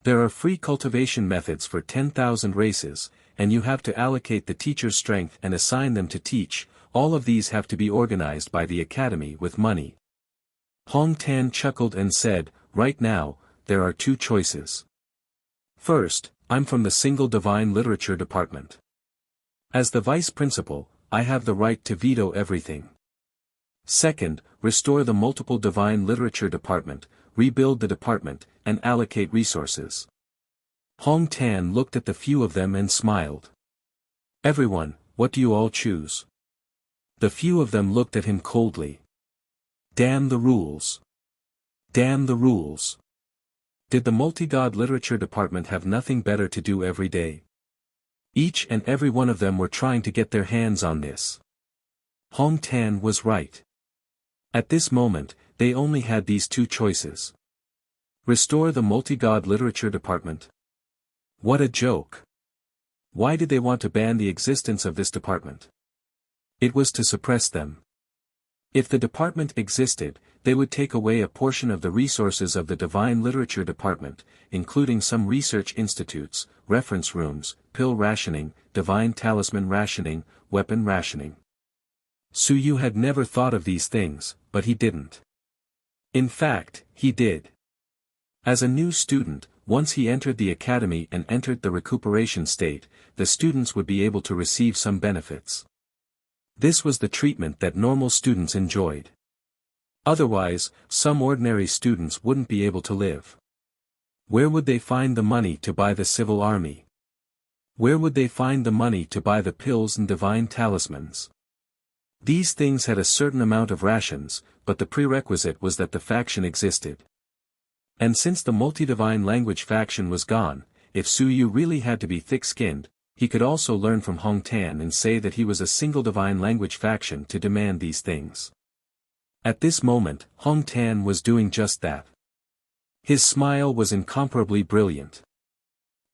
There are free cultivation methods for 10,000 races, and you have to allocate the teacher's strength and assign them to teach. All of these have to be organized by the academy with money. Hong Tan chuckled and said, right now, there are two choices. First, I'm from the Single Divine Literature Department. As the vice principal, I have the right to veto everything. Second, restore the Multiple Divine Literature Department, rebuild the department, and allocate resources. Hong Tan looked at the few of them and smiled. Everyone, what do you all choose? The few of them looked at him coldly. Damn the rules. Damn the rules. Did the Multi-God Literature Department have nothing better to do every day? Each and every one of them were trying to get their hands on this. Hong Tan was right. At this moment, they only had these two choices. Restore the Multi-God Literature Department. What a joke. Why did they want to ban the existence of this department? It was to suppress them. If the department existed, they would take away a portion of the resources of the Divine Literature Department, including some research institutes, reference rooms, pill rationing, divine talisman rationing, weapon rationing. Su Yu had never thought of these things, but he didn't. In fact, he did. As a new student, once he entered the academy and entered the recuperation state, the students would be able to receive some benefits. This was the treatment that normal students enjoyed. Otherwise, some ordinary students wouldn't be able to live. Where would they find the money to buy the civil army? Where would they find the money to buy the pills and divine talismans? These things had a certain amount of rations, but the prerequisite was that the faction existed. And since the multi-divine language faction was gone, if Su Yu really had to be thick-skinned, he could also learn from Hong Tan and say that he was a single divine language faction to demand these things. At this moment, Hong Tan was doing just that. His smile was incomparably brilliant.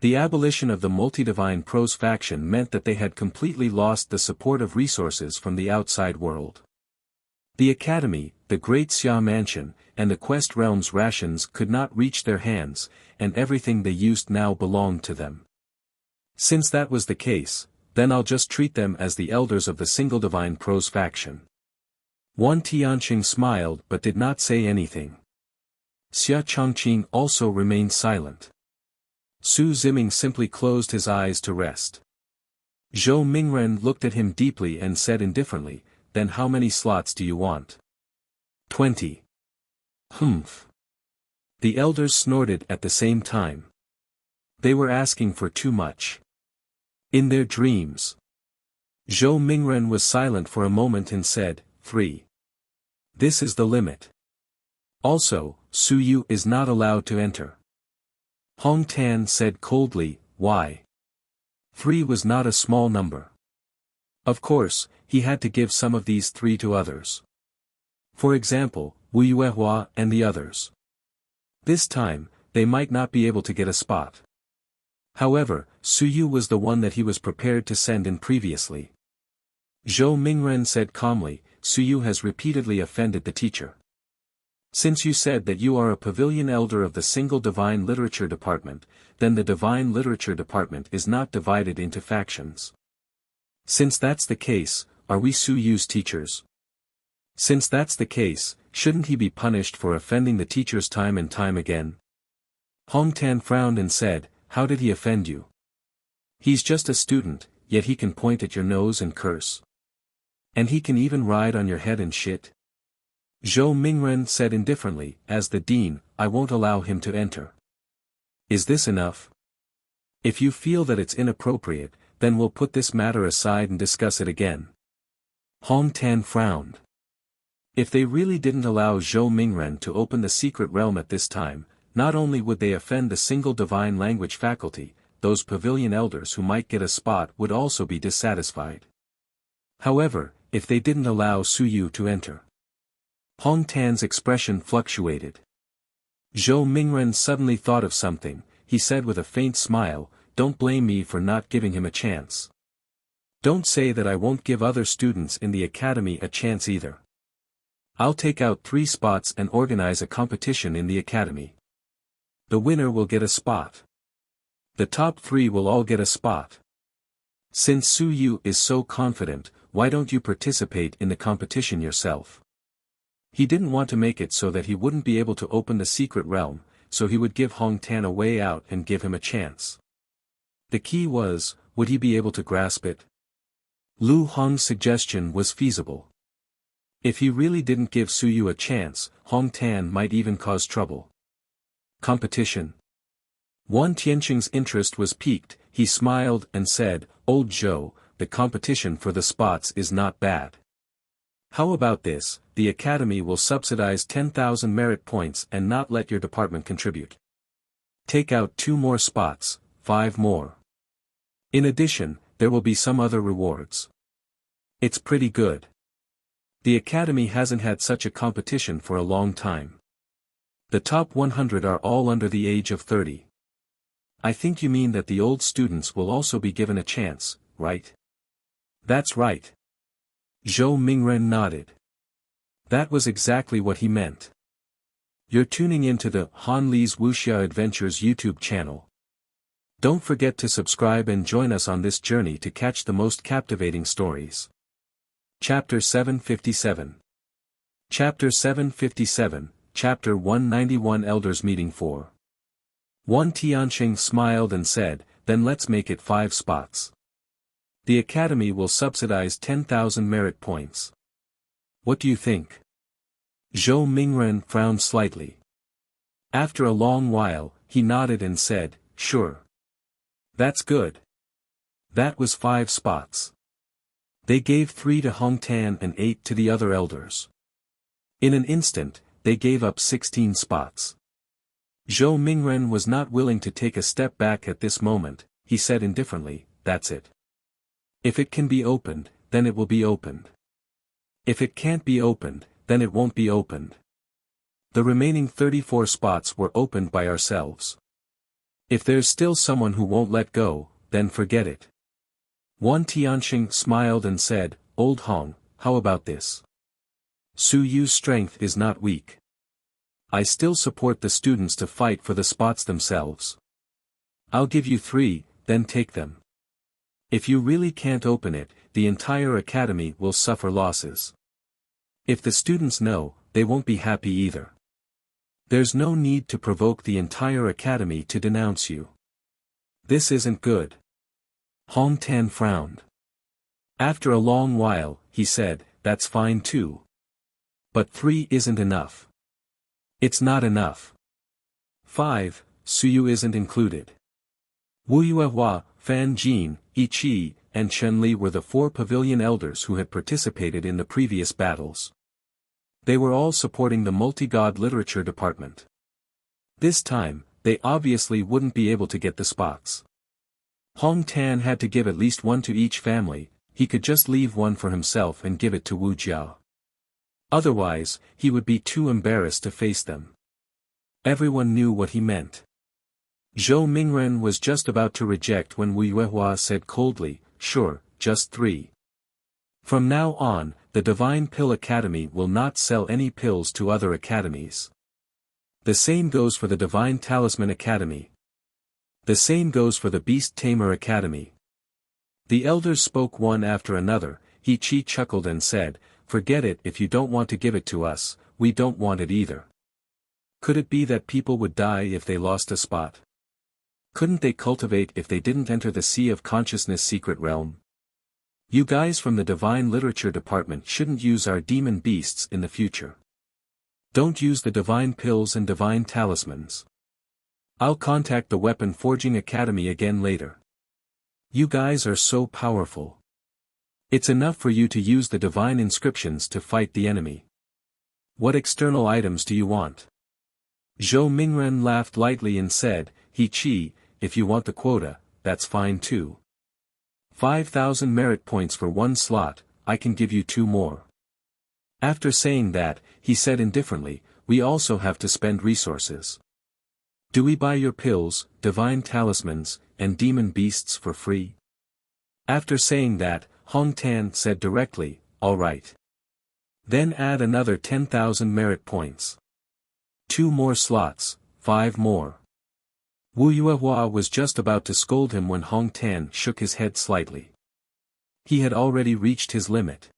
The abolition of the multi-divine prose faction meant that they had completely lost the support of resources from the outside world. The academy, the Great Xia Mansion, and the Quest Realm's rations could not reach their hands, and everything they used now belonged to them. Since that was the case, then I'll just treat them as the elders of the single divine prose faction. Wan Tianqing smiled but did not say anything. Xia Chongqing also remained silent. Su Ziming simply closed his eyes to rest. Zhou Mingren looked at him deeply and said indifferently, "Then how many slots do you want?" 20. Humph. The elders snorted at the same time. They were asking for too much. In their dreams. Zhou Mingren was silent for a moment and said, 3. This is the limit. Also, Su Yu is not allowed to enter. Hong Tan said coldly, "Why?" 3 was not a small number. Of course, he had to give some of these 3 to others. For example, Wu Yuehua and the others. This time, they might not be able to get a spot. However, Su Yu was the one that he was prepared to send in previously. Zhou Mingren said calmly, "Su Yu has repeatedly offended the teacher. Since you said that you are a pavilion elder of the single divine literature department, then the divine literature department is not divided into factions. Since that's the case, are we Su Yu's teachers? Since that's the case, shouldn't he be punished for offending the teachers time and time again?" Hong Tan frowned and said, "How did he offend you? He's just a student, yet he can point at your nose and curse. And he can even ride on your head and shit." Zhou Mingren said indifferently, "As the dean, I won't allow him to enter. Is this enough? If you feel that it's inappropriate, then we'll put this matter aside and discuss it again." Hong Tan frowned. If they really didn't allow Zhou Mingren to open the secret realm at this time, not only would they offend the single divine language faculty, those pavilion elders who might get a spot would also be dissatisfied. However, if they didn't allow Su Yu to enter. Hong Tan's expression fluctuated. Zhou Mingren suddenly thought of something. He said with a faint smile, "Don't blame me for not giving him a chance. Don't say that I won't give other students in the academy a chance either. I'll take out 3 spots and organize a competition in the academy. The winner will get a spot. The top 3 will all get a spot. Since Su Yu is so confident, why don't you participate in the competition yourself?" He didn't want to make it so that he wouldn't be able to open the secret realm, so he would give Hong Tan a way out and give him a chance. The key was, would he be able to grasp it? Lu Hong's suggestion was feasible. If he really didn't give Su Yu a chance, Hong Tan might even cause trouble. Competition. Wan Tianqing's interest was piqued. He smiled and said, "Old Zhou, the competition for the spots is not bad. How about this, the academy will subsidize 10,000 merit points and not let your department contribute. Take out 2 more spots, 5 more. In addition, there will be some other rewards. It's pretty good. The academy hasn't had such a competition for a long time. The top 100 are all under the age of 30. I think you mean that the old students will also be given a chance, right?" "That's right." Zhou Mingren nodded. That was exactly what he meant. You're tuning into the Han Li's Wuxia Adventures YouTube channel. Don't forget to subscribe and join us on this journey to catch the most captivating stories. Chapter 757. Chapter 757, Chapter 191 Elders Meeting 4. Wan Tianqing smiled and said, "Then let's make it 5 spots. The academy will subsidize 10,000 merit points. What do you think?" Zhou Mingren frowned slightly. After a long while, he nodded and said, "Sure. That's good." That was 5 spots. They gave 3 to Hong Tan and 8 to the other elders. In an instant, they gave up 16 spots. Zhou Mingren was not willing to take a step back at this moment. He said indifferently, "That's it. If it can be opened, then it will be opened. If it can't be opened, then it won't be opened. The remaining 34 spots were opened by ourselves. If there's still someone who won't let go, then forget it." Wan Tianqing smiled and said, "Old Hong, how about this? Su Yu's strength is not weak. I still support the students to fight for the spots themselves. I'll give you 3, then take them. If you really can't open it, the entire academy will suffer losses. If the students know, they won't be happy either. There's no need to provoke the entire academy to denounce you. This isn't good." Hong Tan frowned. After a long while, he said, "That's fine too. But 3 isn't enough. It's not enough. 5, Su Yu isn't included." Wu Yuehua, Fan Jin, Yi Qi, and Chen Li were the 4 pavilion elders who had participated in the previous battles. They were all supporting the multi-god literature department. This time, they obviously wouldn't be able to get the spots. Hong Tan had to give at least 1 to each family. He could just leave 1 for himself and give it to Wu Jiao. Otherwise, he would be too embarrassed to face them. Everyone knew what he meant. Zhou Mingren was just about to reject when Wu Yuehua said coldly, "Sure, just 3. From now on, the Divine Pill Academy will not sell any pills to other academies. The same goes for the Divine Talisman Academy. The same goes for the Beast Tamer Academy." The elders spoke one after another. Yi Qi chuckled and said, "Forget it. If you don't want to give it to us, we don't want it either. Could it be that people would die if they lost a spot? Couldn't they cultivate if they didn't enter the Sea of Consciousness secret realm? You guys from the Divine Literature Department shouldn't use our demon beasts in the future. Don't use the divine pills and divine talismans. I'll contact the Weapon Forging Academy again later. You guys are so powerful. It's enough for you to use the divine inscriptions to fight the enemy. What external items do you want?" Zhou Mingren laughed lightly and said, "Yi Qi, if you want the quota, that's fine too. 5,000 merit points for 1 slot, I can give you 2 more." After saying that, he said indifferently, "We also have to spend resources. Do we buy your pills, divine talismans, and demon beasts for free?" After saying that, Hong Tan said directly, "All right. Then add another 10,000 merit points. 2 more slots, 5 more." Wu Yuehua was just about to scold him when Hong Tan shook his head slightly. He had already reached his limit.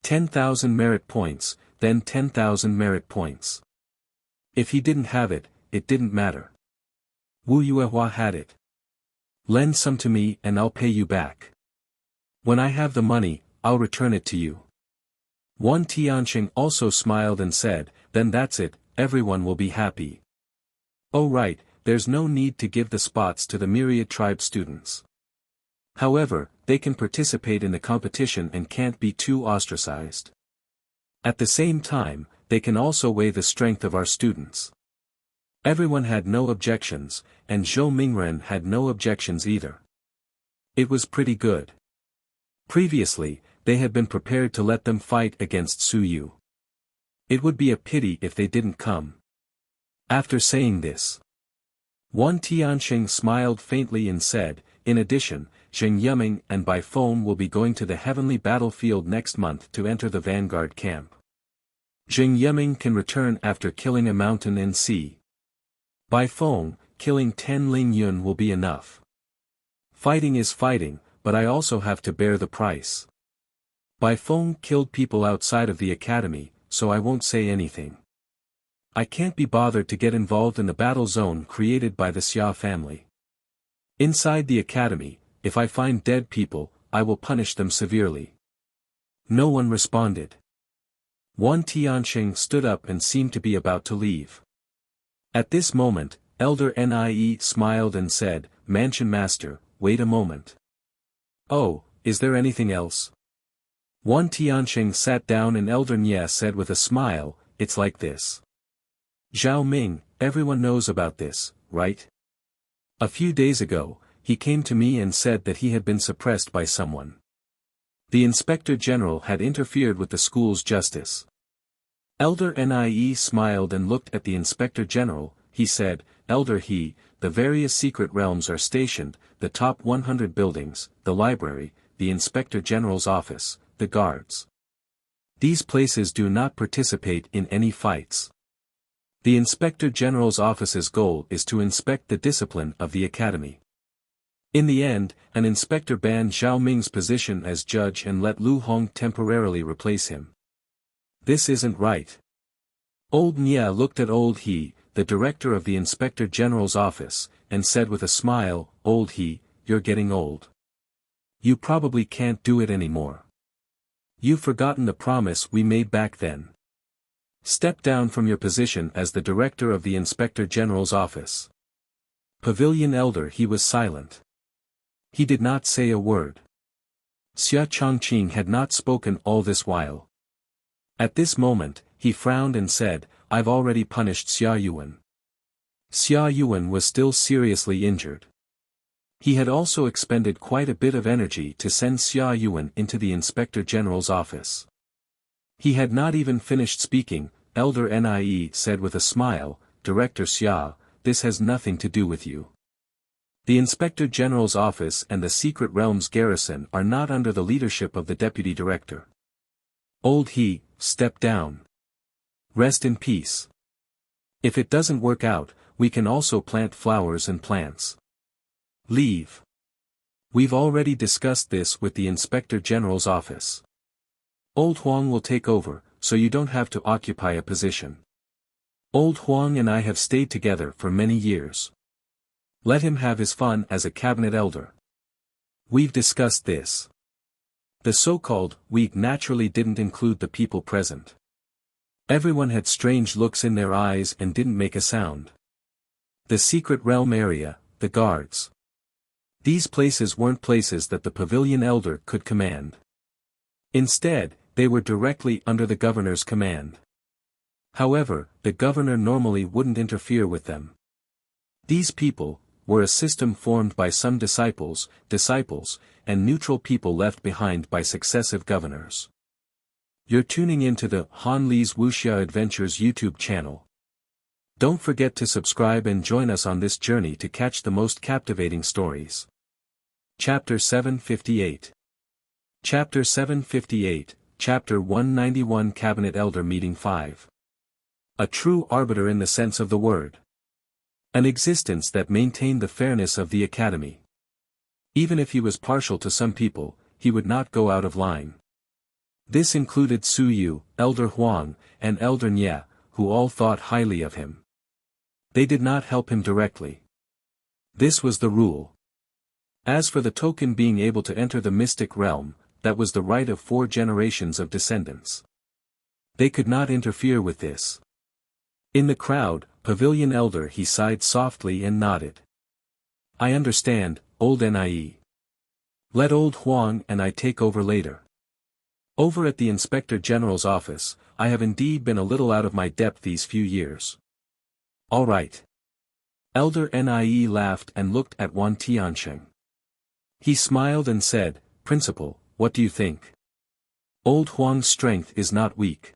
10,000 merit points, then 10,000 merit points. If he didn't have it, it didn't matter. Wu Yuehua had it. Lend some to me and I'll pay you back. When I have the money, I'll return it to you. Wan Tianxing also smiled and said, then that's it, everyone will be happy. Oh right, there's no need to give the spots to the myriad tribe students. However, they can participate in the competition and can't be too ostracized. At the same time, they can also weigh the strength of our students. Everyone had no objections, and Zhou Mingren had no objections either. It was pretty good. Previously, they had been prepared to let them fight against Su Yu. It would be a pity if they didn't come. After saying this, Wan Tianxing smiled faintly and said, in addition, Zheng Yuming and Bai Feng will be going to the heavenly battlefield next month to enter the vanguard camp. Zheng Yuming can return after killing a mountain and sea. Bai Feng, killing 10 Ling Yun will be enough. Fighting is fighting, but I also have to bear the price. Bai Feng killed people outside of the academy, so I won't say anything. I can't be bothered to get involved in the battle zone created by the Xia family. Inside the academy, if I find dead people, I will punish them severely. No one responded. Wan Tianxing stood up and seemed to be about to leave. At this moment, Elder Nie smiled and said, Mansion Master, wait a moment. Oh, is there anything else? Wan Tianxing sat down and Elder Nie said with a smile, it's like this. Zhao Ming, everyone knows about this, right? A few days ago, he came to me and said that he had been suppressed by someone. The Inspector General had interfered with the school's justice. Elder Nie smiled and looked at the Inspector General. He said, Elder He, the various secret realms are stationed, the top 100 buildings, the library, the Inspector General's office, the guards. These places do not participate in any fights. The Inspector General's office's goal is to inspect the discipline of the academy. In the end, an inspector banned Zhao Ming's position as judge and let Lu Hong temporarily replace him. This isn't right. Old Nie looked at Old He, the director of the Inspector General's office, and said with a smile, Old He, you're getting old. You probably can't do it anymore. You've forgotten the promise we made back then. Step down from your position as the director of the Inspector General's office. Pavilion Elder He was silent. He did not say a word. Xia Chongqing had not spoken all this while. At this moment, he frowned and said, I've already punished Xia Yuan. Xia Yuan was still seriously injured. He had also expended quite a bit of energy to send Xia Yuan into the Inspector General's office. He had not even finished speaking. Elder Nie said with a smile, Director Xia, this has nothing to do with you. The Inspector General's office and the Secret Realms garrison are not under the leadership of the Deputy Director. Old He, step down. Rest in peace. If it doesn't work out, we can also plant flowers and plants. Leave. We've already discussed this with the Inspector General's office. Old Huang will take over, so you don't have to occupy a position. Old Huang and I have stayed together for many years. Let him have his fun as a cabinet elder. We've discussed this. The so-called we naturally didn't include the people present. Everyone had strange looks in their eyes and didn't make a sound. The secret realm area, the guards. These places weren't places that the pavilion elder could command. Instead, they were directly under the governor's command. However, the governor normally wouldn't interfere with them. These people were a system formed by some disciples, and neutral people left behind by successive governors. You're tuning into the Han Li's Wuxia Adventures YouTube channel. Don't forget to subscribe and join us on this journey to catch the most captivating stories. Chapter 758. Chapter 758, Chapter 191 Cabinet Elder Meeting 5. A true arbiter in the sense of the word. An existence that maintained the fairness of the academy. Even if he was partial to some people, he would not go out of line. This included Su Yu, Elder Huang, and Elder Nie, who all thought highly of him. They did not help him directly. This was the rule. As for the token being able to enter the mystic realm, that was the right of 4 generations of descendants. They could not interfere with this. In the crowd, Pavilion Elder he sighed softly and nodded. I understand, old Nie. Let old Huang and I take over later. Over at the Inspector General's office, I have indeed been a little out of my depth these few years. All right. Elder Nie laughed and looked at Wan Tiansheng. He smiled and said, Principal, what do you think? Old Huang's strength is not weak.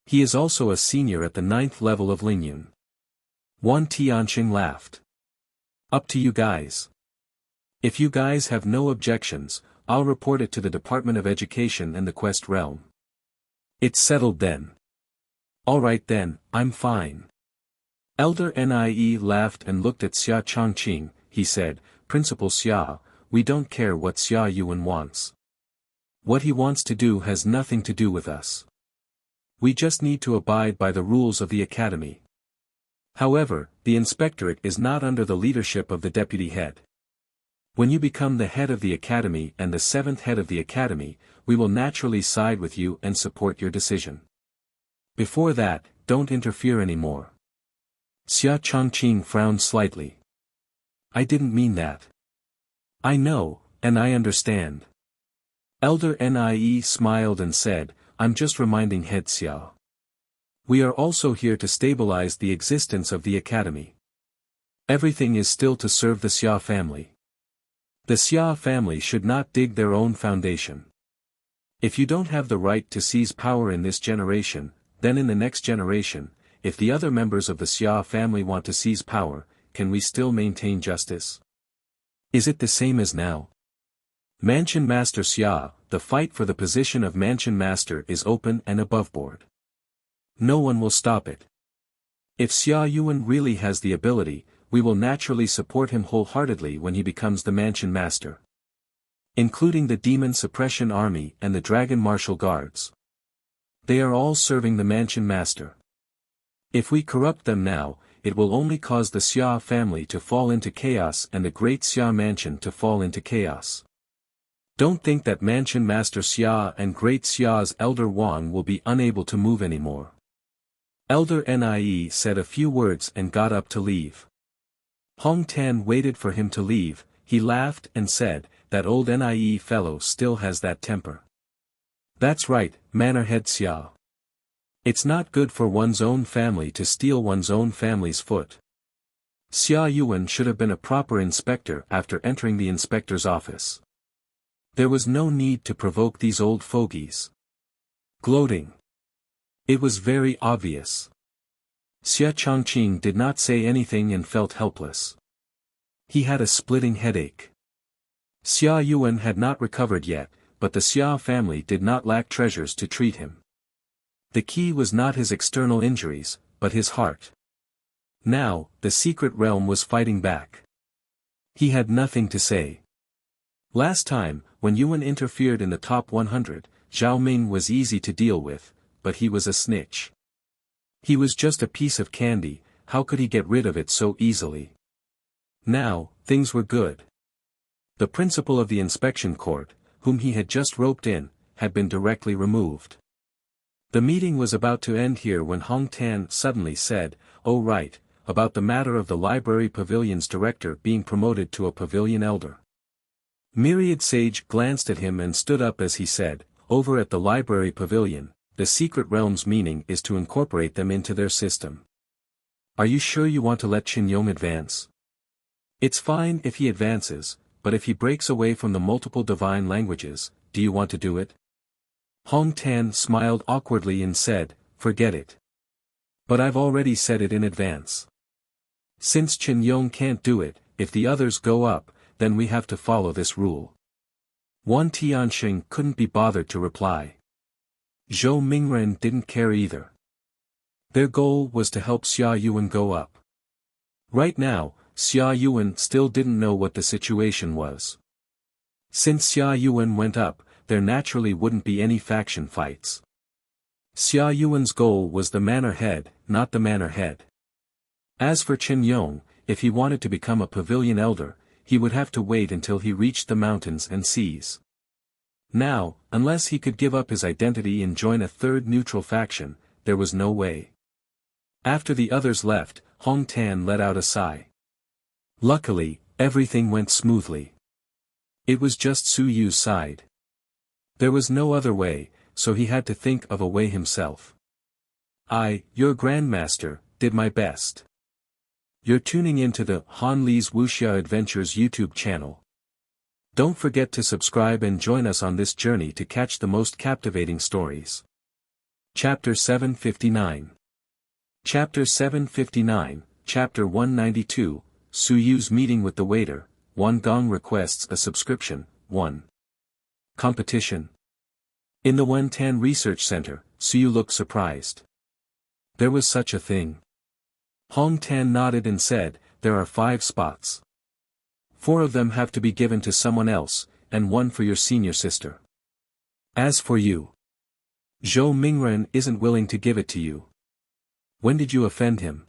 He is also a senior at the 9th level of Lingyun. Wan Tiansheng laughed. Up to you guys. If you guys have no objections, I'll report it to the Department of Education and the Quest Realm. It's settled then. Alright then, I'm fine. Elder Nie laughed and looked at Xia Changqing. He said, Principal Xia, we don't care what Xia Yuan wants. What he wants to do has nothing to do with us. We just need to abide by the rules of the academy. However, the inspectorate is not under the leadership of the deputy head. When you become the head of the academy and the 7th head of the academy, we will naturally side with you and support your decision. Before that, don't interfere anymore. Xia Changqing frowned slightly. I didn't mean that. I know, and I understand. Elder Nie smiled and said, I'm just reminding Head Xia. We are also here to stabilize the existence of the academy. Everything is still to serve the Xia family. The Xia family should not dig their own foundation. If you don't have the right to seize power in this generation, then in the next generation, if the other members of the Xia family want to seize power, can we still maintain justice? Is it the same as now? Mansion Master Xia, the fight for the position of Mansion Master is open and aboveboard. No one will stop it. If Xia Yuan really has the ability, we will naturally support him wholeheartedly when he becomes the Mansion Master. Including the Demon Suppression Army and the Dragon Martial Guards. They are all serving the Mansion Master. If we corrupt them now, it will only cause the Xia family to fall into chaos and the great Xia mansion to fall into chaos. Don't think that Mansion Master Xia and Great Xia's Elder Wang will be unable to move anymore. Elder Nie said a few words and got up to leave. Hong Tan waited for him to leave. He laughed and said, that old Nie fellow still has that temper. That's right, Manor Head Xia. It's not good for one's own family to steal one's own family's foot. Xia Yuan should have been a proper inspector after entering the inspector's office. There was no need to provoke these old fogies. Gloating. It was very obvious. Xia Changqing did not say anything and felt helpless. He had a splitting headache. Xia Yuan had not recovered yet, but the Xia family did not lack treasures to treat him. The key was not his external injuries, but his heart. Now, the secret realm was fighting back. He had nothing to say. Last time, when Yuan interfered in the top 100, Zhao Ming was easy to deal with, but he was a snitch. He was just a piece of candy, how could he get rid of it so easily? Now, things were good. The principal of the inspection court, whom he had just roped in, had been directly removed. The meeting was about to end here when Hong Tan suddenly said, "Oh right, about the matter of the library pavilion's director being promoted to a pavilion elder." Myriad Sage glanced at him and stood up as he said, "Over at the library pavilion, the secret realm's meaning is to incorporate them into their system. Are you sure you want to let Qin Yong advance? It's fine if he advances, but if he breaks away from the multiple divine languages, do you want to do it?" Hong Tan smiled awkwardly and said, "Forget it. But I've already said it in advance. Since Qin Yong can't do it, if the others go up, then we have to follow this rule." Wan Tianxing couldn't be bothered to reply. Zhou Mingren didn't care either. Their goal was to help Xia Yuan go up. Right now, Xia Yuan still didn't know what the situation was. Since Xia Yuan went up, there naturally wouldn't be any faction fights. Xia Yuan's goal was the manor head, not the manor head. As for Qin Yong, if he wanted to become a pavilion elder, he would have to wait until he reached the mountains and seas. Now, unless he could give up his identity and join a third neutral faction, there was no way. After the others left, Hong Tan let out a sigh. Luckily, everything went smoothly. It was just Su Yu's side. There was no other way, so he had to think of a way himself. I, your Grandmaster, did my best. You're tuning into the Han Li's Wuxia Adventures YouTube channel. Don't forget to subscribe and join us on this journey to catch the most captivating stories. Chapter 759. Chapter 759, Chapter 192, Su Yu's meeting with the waiter, Wan Gong requests a subscription, 1. Competition. In the Wentan Research Center, Su Yu looked surprised. There was such a thing. Hong Tan nodded and said, there are 5 spots. 4 of them have to be given to someone else, and 1 for your senior sister. As for you, Zhou Mingren isn't willing to give it to you. When did you offend him?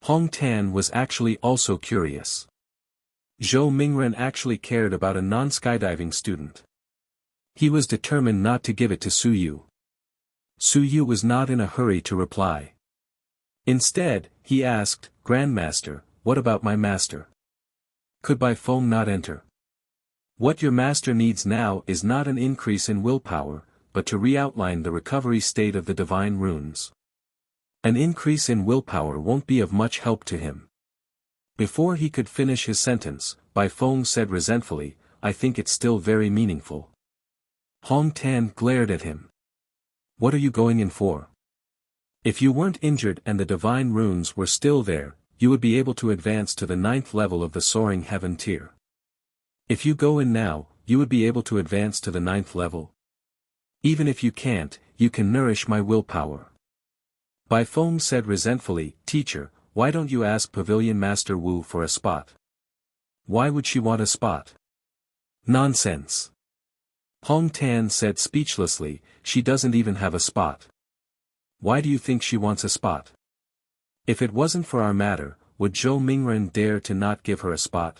Hong Tan was actually also curious. Zhou Mingren actually cared about a non-skydiving student. He was determined not to give it to Su Yu. Su Yu was not in a hurry to reply. Instead, he asked, Grandmaster, what about my master? Could Bai Feng not enter? What your master needs now is not an increase in willpower, but to re-outline the recovery state of the divine runes. An increase in willpower won't be of much help to him. Before he could finish his sentence, Bai Feng said resentfully, I think it's still very meaningful. Hong Tan glared at him. What are you going in for? If you weren't injured and the divine runes were still there, you would be able to advance to the 9th level of the soaring heaven tier. If you go in now, you would be able to advance to the 9th level. Even if you can't, you can nourish my willpower. Bai Feng said resentfully, Teacher, why don't you ask Pavilion Master Wu for a spot? Why would she want a spot? Nonsense. Hong Tan said speechlessly, she doesn't even have a spot. Why do you think she wants a spot? If it wasn't for our matter, would Zhou Mingren dare to not give her a spot?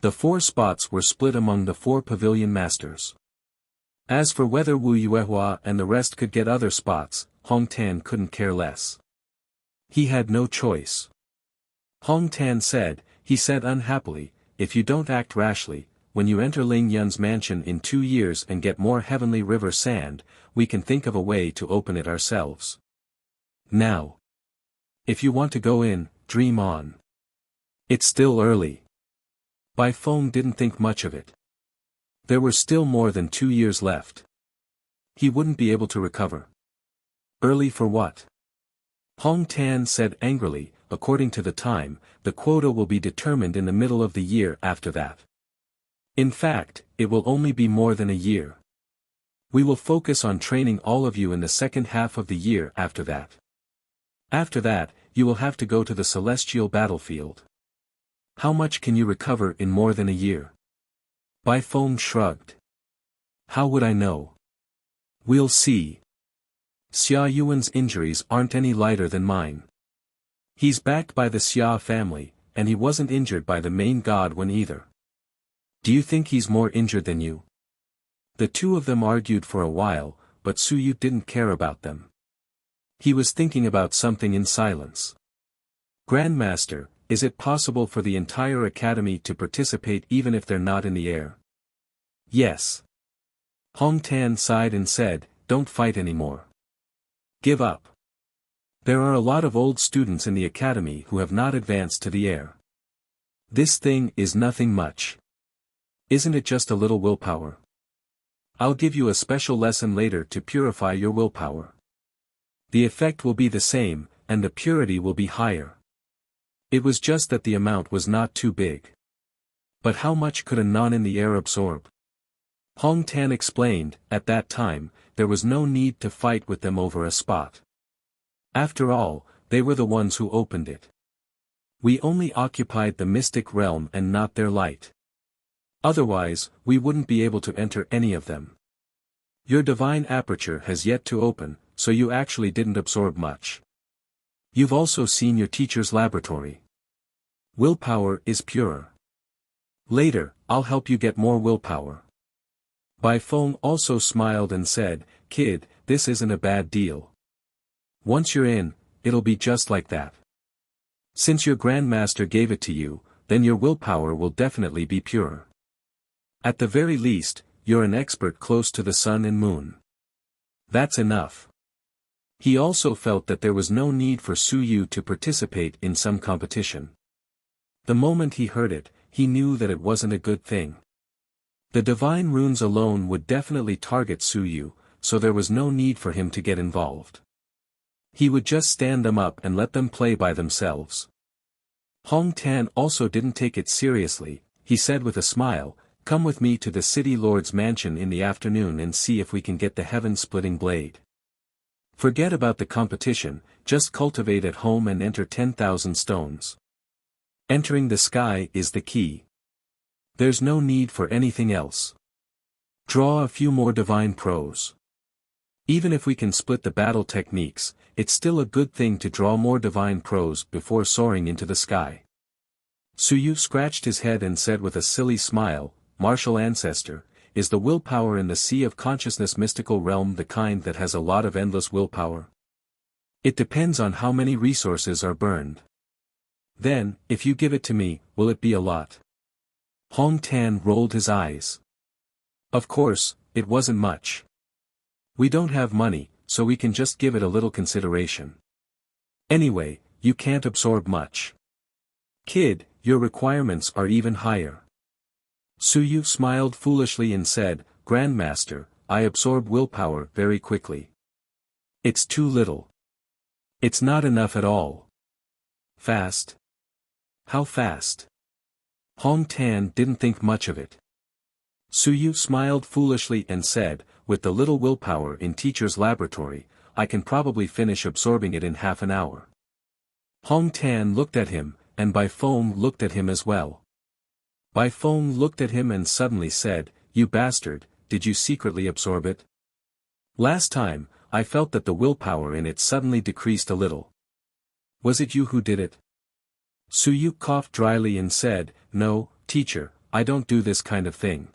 The 4 spots were split among the 4 pavilion masters. As for whether Wu Yuehua and the rest could get other spots, Hong Tan couldn't care less. He had no choice. Hong Tan said, he said unhappily, if you don't act rashly, when you enter Ling Yun's mansion in 2 years and get more heavenly river sand, we can think of a way to open it ourselves. Now. If you want to go in, dream on. It's still early. Bai Feng didn't think much of it. There were still more than 2 years left. He wouldn't be able to recover. Early for what? Hong Tan said angrily, according to the time, the quota will be determined in the middle of the year after that. In fact, it will only be more than a year. We will focus on training all of you in the second half of the year after that. After that, you will have to go to the celestial battlefield. How much can you recover in more than a year? Bai Feng shrugged. How would I know? We'll see. Xia Yuan's injuries aren't any lighter than mine. He's backed by the Xia family, and he wasn't injured by the main god when either. Do you think he's more injured than you? The 2 of them argued for a while, but Su Yu didn't care about them. He was thinking about something in silence. Grandmaster, is it possible for the entire academy to participate even if they're not in the air? Yes. Hong Tan sighed and said, don't fight anymore. Give up. There are a lot of old students in the academy who have not advanced to the air. This thing is nothing much. Isn't it just a little willpower? I'll give you a special lesson later to purify your willpower. The effect will be the same, and the purity will be higher. It was just that the amount was not too big. But how much could a non in the air absorb? Hong Tan explained, at that time, there was no need to fight with them over a spot. After all, they were the ones who opened it. We only occupied the mystic realm and not their light. Otherwise, we wouldn't be able to enter any of them. Your divine aperture has yet to open, so you actually didn't absorb much. You've also seen your teacher's laboratory. Willpower is pure. Later, I'll help you get more willpower. Bai Feng also smiled and said, Kid, this isn't a bad deal. Once you're in, it'll be just like that. Since your grandmaster gave it to you, then your willpower will definitely be pure. At the very least, you're an expert close to the sun and moon. That's enough. He also felt that there was no need for Su Yu to participate in some competition. The moment he heard it, he knew that it wasn't a good thing. The divine runes alone would definitely target Su Yu, so there was no need for him to get involved. He would just stand them up and let them play by themselves. Hong Tan also didn't take it seriously. He said with a smile, Come with me to the city lord's mansion in the afternoon and see if we can get the heaven-splitting blade. Forget about the competition, just cultivate at home and enter 10,000 stones. Entering the sky is the key. There's no need for anything else. Draw a few more divine prose. Even if we can split the battle techniques, it's still a good thing to draw more divine prose before soaring into the sky. Su Yu scratched his head and said with a silly smile, Martial ancestor, is the willpower in the sea of consciousness mystical realm the kind that has a lot of endless willpower? It depends on how many resources are burned. Then, if you give it to me, will it be a lot? Hong Tan rolled his eyes. Of course, it wasn't much. We don't have money, so we can just give it a little consideration. Anyway, you can't absorb much. Kid, your requirements are even higher. Su Yu smiled foolishly and said, Grandmaster, I absorb willpower very quickly. It's too little. It's not enough at all. Fast? How fast? Hong Tan didn't think much of it. Su Yu smiled foolishly and said, with the little willpower in teacher's laboratory, I can probably finish absorbing it in half an hour. Hong Tan looked at him, and Bai Feng looked at him as well. Bai Feng looked at him and suddenly said, You bastard, did you secretly absorb it? Last time, I felt that the willpower in it suddenly decreased a little. Was it you who did it? Su Yu coughed dryly and said, No, teacher, I don't do this kind of thing.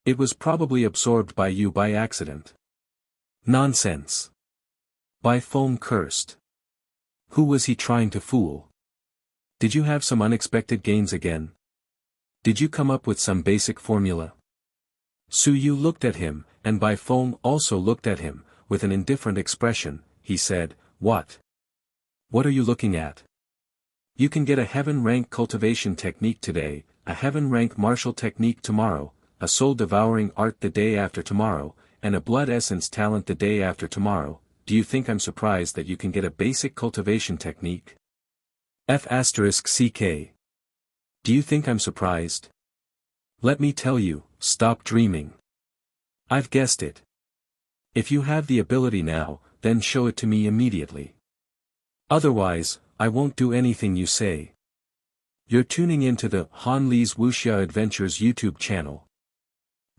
It was probably absorbed by you by accident. Nonsense. Bai Feng cursed. Who was he trying to fool? Did you have some unexpected gains again? Did you come up with some basic formula? Su Yu looked at him, and Bai Feng also looked at him, with an indifferent expression. He said, What? What are you looking at? You can get a heaven-rank cultivation technique today, a heaven-rank martial technique tomorrow, a soul-devouring art the day after tomorrow, and a blood essence talent the day after tomorrow. Do you think I'm surprised that you can get a basic cultivation technique? F***CK. Do you think I'm surprised? Let me tell you, stop dreaming. I've guessed it. If you have the ability now, then show it to me immediately. Otherwise, I won't do anything you say. You're tuning into the Han Li's Wuxia Adventures YouTube channel.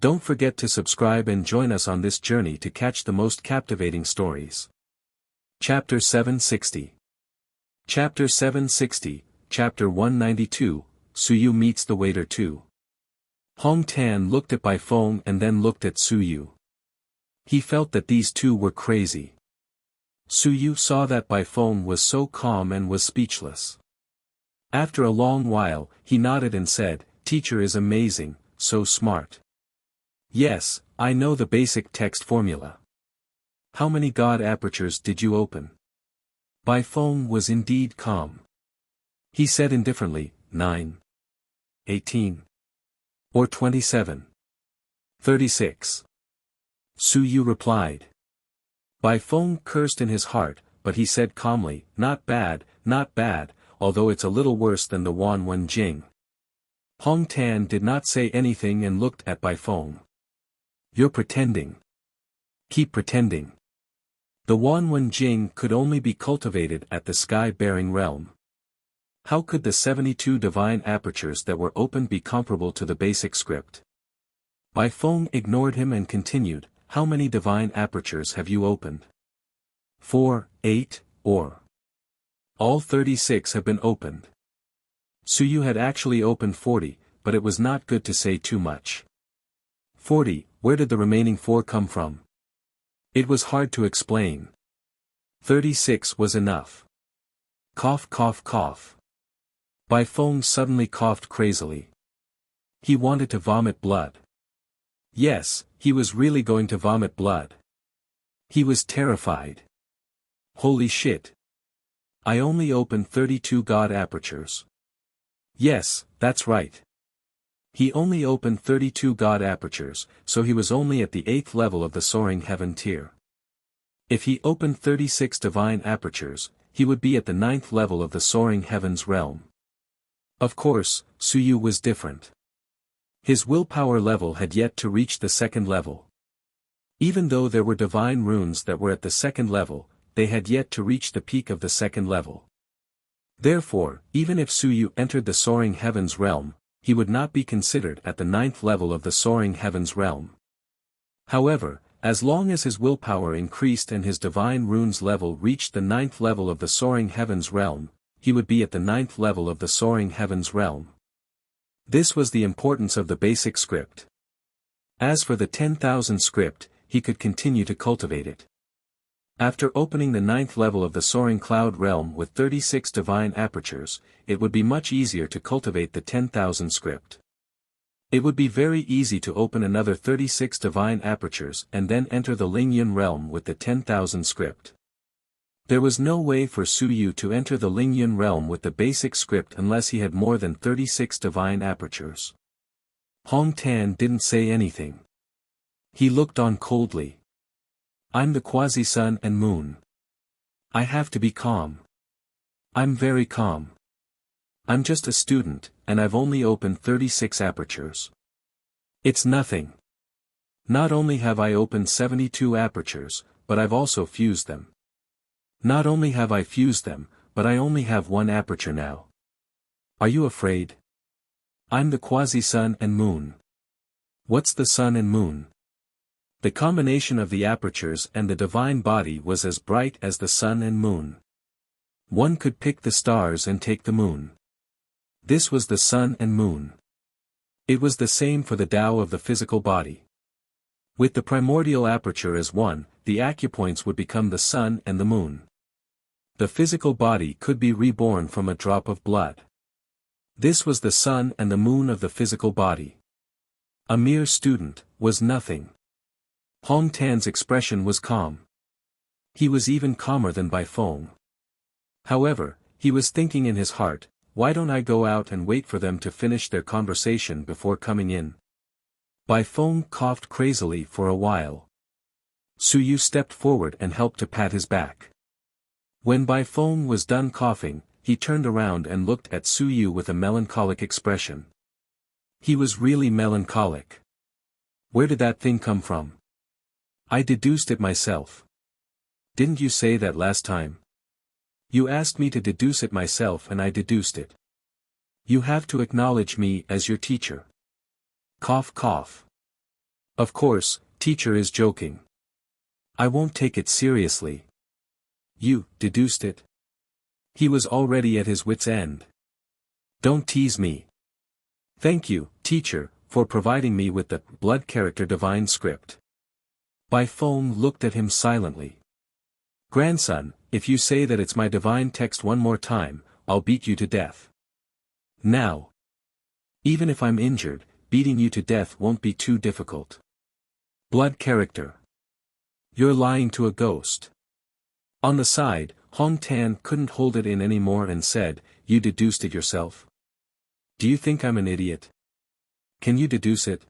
Don't forget to subscribe and join us on this journey to catch the most captivating stories. Chapter 760. Chapter 760, Chapter 192, Su Yu meets the waiter 2. Hong Tan looked at Bai Feng and then looked at Su Yu. He felt that these two were crazy. Su Yu saw that Bai Feng was so calm and was speechless. After a long while, he nodded and said, Teacher is amazing, so smart. Yes, I know the basic text formula. How many God apertures did you open? Bai Feng was indeed calm. He said indifferently, 9. 18. Or 27. 36. Su Yu replied. Bai Feng cursed in his heart, but he said calmly, not bad, although it's a little worse than the Wan Jing. Hong Tan did not say anything and looked at Bai Feng. You're pretending. Keep pretending. The Wan Jing could only be cultivated at the sky-bearing realm. How could the 72 divine apertures that were opened be comparable to the basic script? Bai Feng ignored him and continued, How many divine apertures have you opened? 4, 8, or? All 36 have been opened. Su Yu had actually opened 40, but it was not good to say too much. 40, where did the remaining 4 come from? It was hard to explain. 36 was enough. Cough cough cough. Bai Feng suddenly coughed crazily. He wanted to vomit blood. Yes, he was really going to vomit blood. He was terrified. Holy shit. I only opened 32 God apertures. Yes, that's right. He only opened 32 God apertures, so he was only at the 8th level of the soaring heaven tier. If he opened 36 divine apertures, he would be at the 9th level of the soaring heavens realm. Of course, Suyu was different. His willpower level had yet to reach the 2nd level. Even though there were divine runes that were at the 2nd level, they had yet to reach the peak of the 2nd level. Therefore, even if Suyu entered the soaring heavens realm, he would not be considered at the 9th level of the soaring heavens realm. However, as long as his willpower increased and his divine runes level reached the 9th level of the soaring heavens realm, he would be at the 9th level of the soaring heavens realm. This was the importance of the basic script. As for the 10,000 script, he could continue to cultivate it. After opening the 9th level of the soaring cloud realm with 36 divine apertures, it would be much easier to cultivate the 10,000 script. It would be very easy to open another 36 divine apertures and then enter the Lingyun realm with the 10,000 script. There was no way for Suyu to enter the Lingyun realm with the basic script unless he had more than 36 divine apertures. Hong Tan didn't say anything. He looked on coldly. I'm the quasi-sun and moon. I have to be calm. I'm very calm. I'm just a student, and I've only opened 36 apertures. It's nothing. Not only have I opened 72 apertures, but I've also fused them. Not only have I fused them, but I only have 1 aperture now. Are you afraid? I'm the quasi-sun and moon. What's the sun and moon? The combination of the apertures and the divine body was as bright as the sun and moon. One could pick the stars and take the moon. This was the sun and moon. It was the same for the Tao of the physical body. With the primordial aperture as one, the acupoints would become the sun and the moon. The physical body could be reborn from a drop of blood. This was the sun and the moon of the physical body. A mere student was nothing. Hong Tan's expression was calm. He was even calmer than Bai Feng. However, he was thinking in his heart, why don't I go out and wait for them to finish their conversation before coming in? Bai Feng coughed crazily for a while. Suyu stepped forward and helped to pat his back. When Bai Feng was done coughing, he turned around and looked at Suyu with a melancholic expression. He was really melancholic. Where did that thing come from? I deduced it myself. Didn't you say that last time? You asked me to deduce it myself and I deduced it. You have to acknowledge me as your teacher. Cough cough. Of course, teacher is joking. I won't take it seriously. You deduced it? He was already at his wit's end. Don't tease me. Thank you, teacher, for providing me with the blood character divine script. Bai Feng looked at him silently. Grandson, if you say that it's my divine text one more time, I'll beat you to death. Now. Even if I'm injured, beating you to death won't be too difficult. Blood character. You're lying to a ghost. On the side, Hong Tan couldn't hold it in anymore and said, you deduced it yourself? Do you think I'm an idiot? Can you deduce it?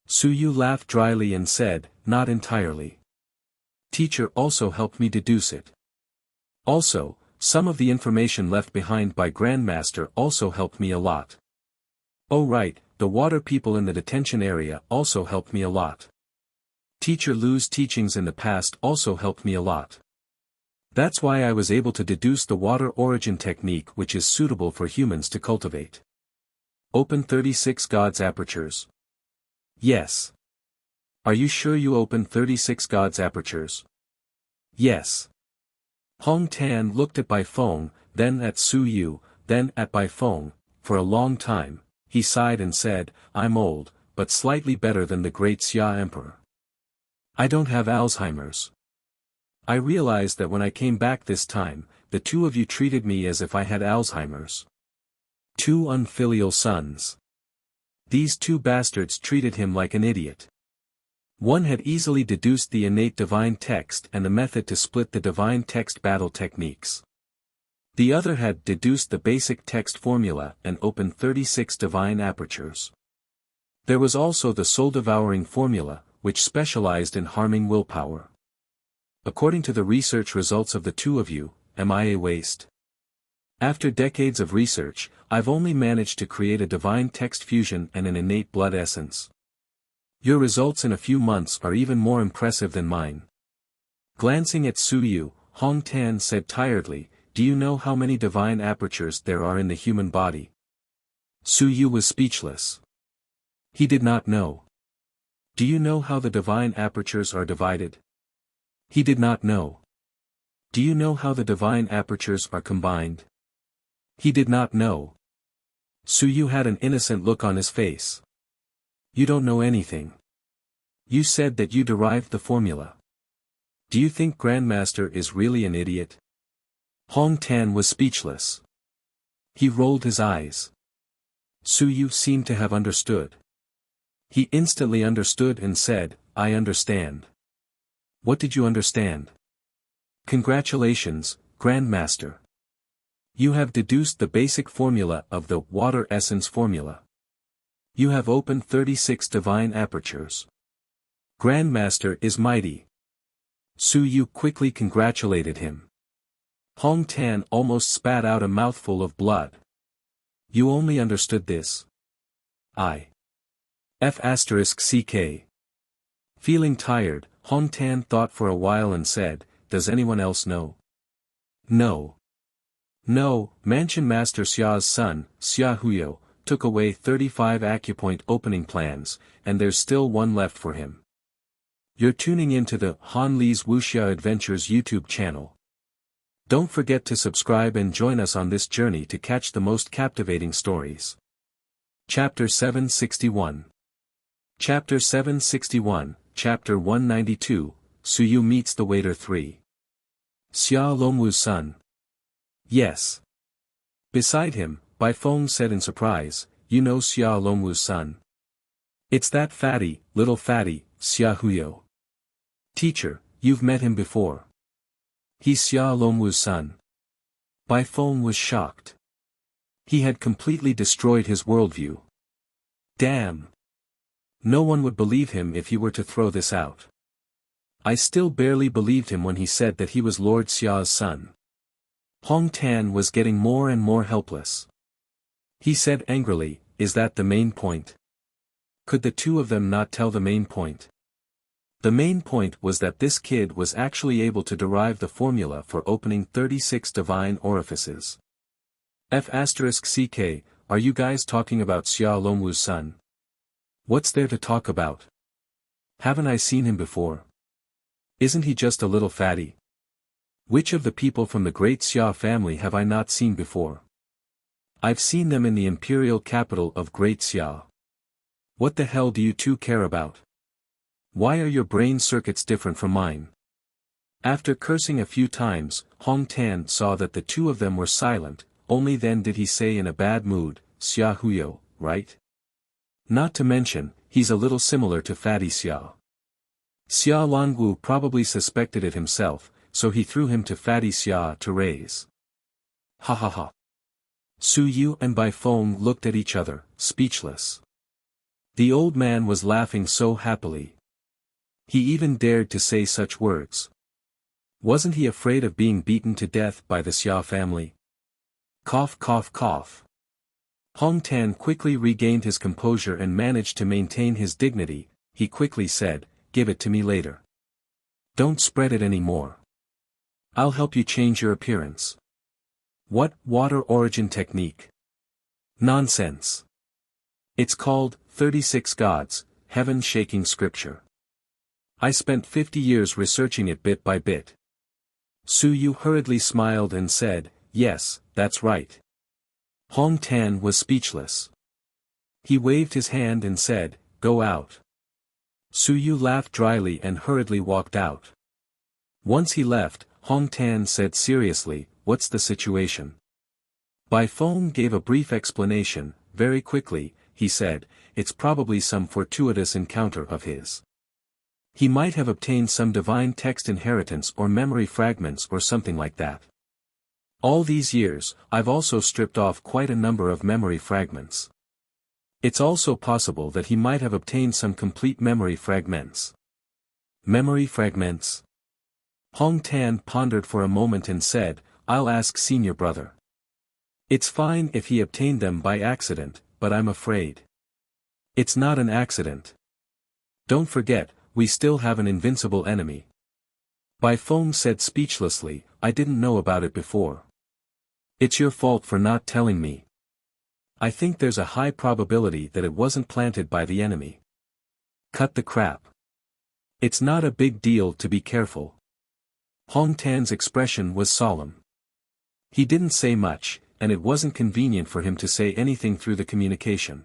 Suyu laughed dryly and said, not entirely. Teacher also helped me deduce it. Also, some of the information left behind by Grandmaster also helped me a lot. Oh right, the water people in the detention area also helped me a lot. Teacher Lu's teachings in the past also helped me a lot. That's why I was able to deduce the water origin technique which is suitable for humans to cultivate. Open 36 God's apertures. Yes. Are you sure you opened 36 God's apertures? Yes. Hong Tan looked at Bai Feng, then at Suyu, then at Bai Feng, for a long time, He sighed and said, I'm old, but slightly better than the great Xia Emperor. I don't have Alzheimer's. I realized that when I came back this time, the two of you treated me as if I had Alzheimer's. Two unfilial sons. These two bastards treated him like an idiot. One had easily deduced the innate divine text and the method to split the divine text battle techniques. The other had deduced the basic text formula and opened 36 divine apertures. There was also the soul-devouring formula, which specialized in harming willpower. According to the research results of the two of you, am I a waste? After decades of research, I've only managed to create a divine text fusion and an innate blood essence. Your results in a few months are even more impressive than mine. Glancing at Su Yu, Hong Tan said tiredly, do you know how many divine apertures there are in the human body? Su Yu was speechless. He did not know. Do you know how the divine apertures are divided? He did not know. Do you know how the divine apertures are combined? He did not know. Su Yu had an innocent look on his face. You don't know anything. You said that you derived the formula. Do you think Grandmaster is really an idiot? Hong Tan was speechless. He rolled his eyes. Su Yu seemed to have understood. He instantly understood and said, I understand. What did you understand? Congratulations, Grandmaster. You have deduced the basic formula of the water essence formula. You have opened 36 divine apertures. Grandmaster is mighty. Su Yu quickly congratulated him. Hong Tan almost spat out a mouthful of blood. You only understood this? F***ck. Feeling tired, Hong Tan thought for a while and said, does anyone else know? No. No, Mansion Master Xia's son, Xia Huyo, took away 35 acupoint opening plans, and there's still one left for him. You're tuning into the Han Li's Wuxia Adventures YouTube channel. Don't forget to subscribe and join us on this journey to catch the most captivating stories. Chapter 761. Chapter 761, Chapter 192, Su Yu meets the waiter 3. Xia Longwu's son. Yes. Beside him, Bai Feng said in surprise, you know Xia Longwu's son. It's that fatty, little fatty, Xia Huyo. Teacher, you've met him before. He's Xia Longwu's son. Bai Feng was shocked. He had completely destroyed his worldview. Damn. No one would believe him if he were to throw this out. I still barely believed him when he said that he was Lord Xia's son. Hong Tan was getting more and more helpless. He said angrily, is that the main point? Could the two of them not tell the main point? The main point was that this kid was actually able to derive the formula for opening 36 divine orifices. F***ck, are you guys talking about Xia Longwu's son? What's there to talk about? Haven't I seen him before? Isn't he just a little fatty? Which of the people from the great Xia family have I not seen before? I've seen them in the imperial capital of Great Xia. What the hell do you two care about? Why are your brain circuits different from mine? After cursing a few times, Hong Tan saw that the two of them were silent, only then did he say in a bad mood, Xia Huyo, right? Not to mention, he's a little similar to Fatty Xia. Xia Longwu probably suspected it himself, so he threw him to Fatty Xia to raise. Ha ha ha. Su Yu and Bai Feng looked at each other, speechless. The old man was laughing so happily. He even dared to say such words. Wasn't he afraid of being beaten to death by the Xia family? Cough cough cough. Hong Tan quickly regained his composure and managed to maintain his dignity. He quickly said, give it to me later. Don't spread it anymore. I'll help you change your appearance. What water origin technique? Nonsense. It's called 36 Gods, heaven-shaking scripture. I spent 50 years researching it bit by bit. Su Yu hurriedly smiled and said, yes, that's right. Hong Tan was speechless. He waved his hand and said, "Go out." Su Yu laughed dryly and hurriedly walked out. Once he left, Hong Tan said seriously, "What's the situation?" Bai Feng gave a brief explanation. Very quickly, he said, "It's probably some fortuitous encounter of his. He might have obtained some divine text inheritance or memory fragments or something like that. All these years, I've also stripped off quite a number of memory fragments. It's also possible that he might have obtained some complete memory fragments." Memory fragments? Hong Tan pondered for a moment and said, "I'll ask senior brother. It's fine if he obtained them by accident, but I'm afraid it's not an accident. Don't forget, we still have an invincible enemy." Bai Feng said speechlessly, "I didn't know about it before. It's your fault for not telling me. I think there's a high probability that it wasn't planted by the enemy." Cut the crap. It's not a big deal to be careful. Hong Tan's expression was solemn. He didn't say much, and it wasn't convenient for him to say anything through the communication.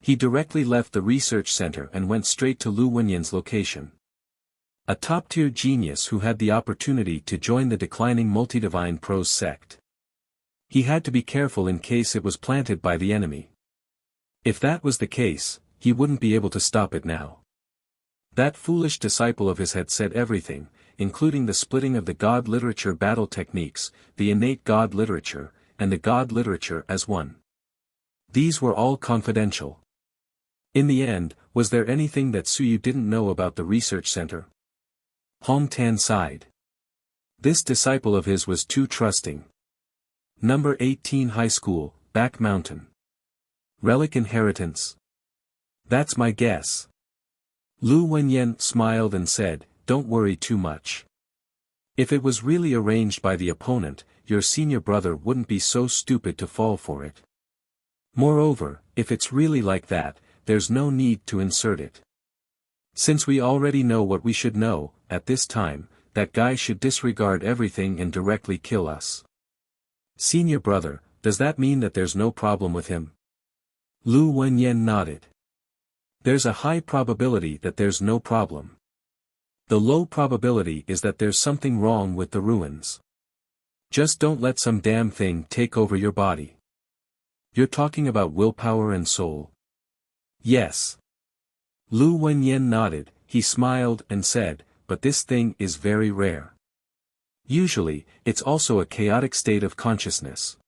He directly left the research center and went straight to Lu Wenyan's location. A top-tier genius who had the opportunity to join the declining multi-divine prose sect. He had to be careful in case it was planted by the enemy. If that was the case, he wouldn't be able to stop it now. That foolish disciple of his had said everything, including the splitting of the God literature battle techniques, the innate God literature, and the God literature as one. These were all confidential. In the end, was there anything that Su Yu didn't know about the research center? Hong Tan sighed. This disciple of his was too trusting. Number 18 High School, Back Mountain. Relic inheritance. That's my guess. Lu Wenyan smiled and said, "Don't worry too much. If it was really arranged by the opponent, your senior brother wouldn't be so stupid to fall for it. Moreover, if it's really like that, there's no need to insert it. Since we already know what we should know, at this time, that guy should disregard everything and directly kill us." "Senior brother, does that mean that there's no problem with him?" Lu Wenyan nodded. "There's a high probability that there's no problem. The low probability is that there's something wrong with the ruins. Just don't let some damn thing take over your body." "You're talking about willpower and soul?" "Yes." Lu Wenyan nodded. He smiled and said, "But this thing is very rare. Usually, it's also a chaotic state of consciousness.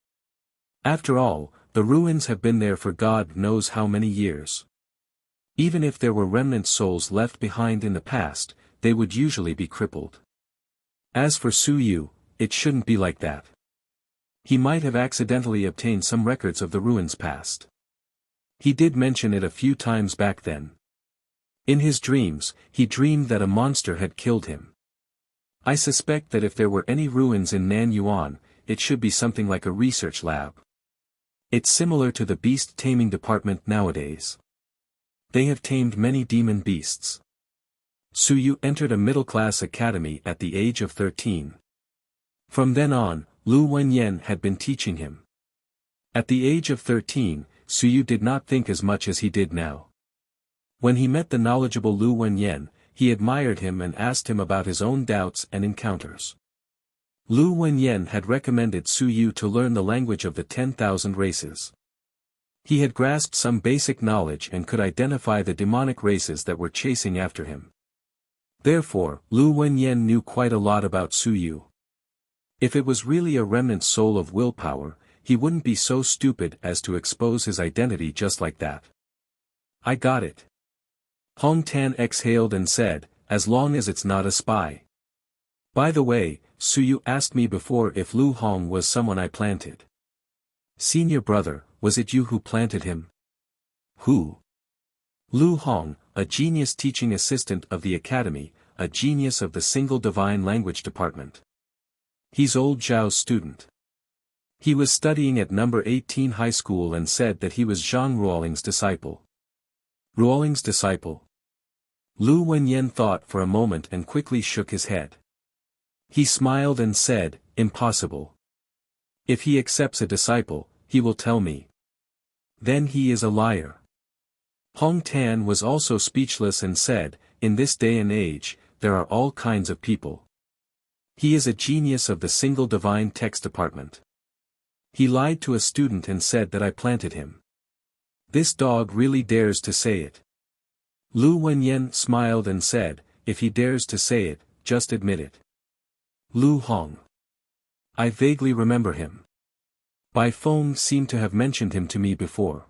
After all, the ruins have been there for God knows how many years. Even if there were remnant souls left behind in the past, they would usually be crippled. As for Su Yu, it shouldn't be like that. He might have accidentally obtained some records of the ruins past. He did mention it a few times back then. In his dreams, he dreamed that a monster had killed him. I suspect that if there were any ruins in Nanyuan, it should be something like a research lab. It's similar to the beast taming department nowadays. They have tamed many demon beasts." Su Yu entered a middle-class academy at the age of 13. From then on, Lu Wenyan had been teaching him. At the age of 13, Su Yu did not think as much as he did now. When he met the knowledgeable Lu Wenyan, he admired him and asked him about his own doubts and encounters. Lu Wenyan had recommended Su Yu to learn the language of the 10,000 races. He had grasped some basic knowledge and could identify the demonic races that were chasing after him. Therefore, Lu Wenyan knew quite a lot about Su Yu. If it was really a remnant soul of willpower, he wouldn't be so stupid as to expose his identity just like that. "I got it." Hong Tan exhaled and said, "As long as it's not a spy. By the way, Su Yu asked me before if Lu Hong was someone I planted. Senior brother, was it you who planted him?" "Who?" "Lu Hong, a genius teaching assistant of the academy, a genius of the single divine language department. He's old Zhao's student. He was studying at number 18 high school and said that he was Zhang Ruoling's disciple." "Ruoling's disciple?" Lu Wenyan thought for a moment and quickly shook his head. He smiled and said, "Impossible. If he accepts a disciple, he will tell me." Then he is a liar. Hong Tan was also speechless and said, in this day and age, there are all kinds of people. He is a genius of the single divine text department. He lied to a student and said that I planted him. This dog really dares to say it. Lu Wenyan smiled and said, if he dares to say it, just admit it. Lu Hong. I vaguely remember him. Bai Feng seemed to have mentioned him to me before.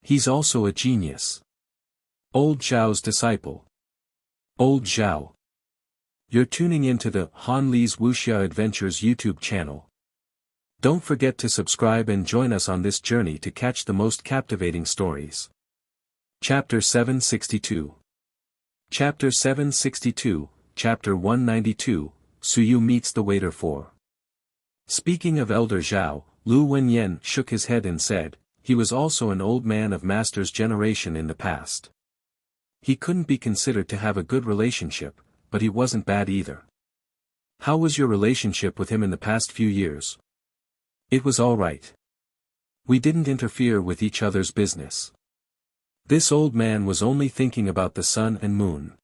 He's also a genius. Old Zhao's disciple. Old Zhao. You're tuning into the Han Li's Wuxia Adventures YouTube channel. Don't forget to subscribe and join us on this journey to catch the most captivating stories. Chapter 762. Chapter 762, Chapter 192, Suyu meets the waiter for. Speaking of Elder Zhao, Lu Wenyan shook his head and said, he was also an old man of master's generation in the past. He couldn't be considered to have a good relationship, but he wasn't bad either. How was your relationship with him in the past few years? It was all right. We didn't interfere with each other's business. This old man was only thinking about the sun and moon.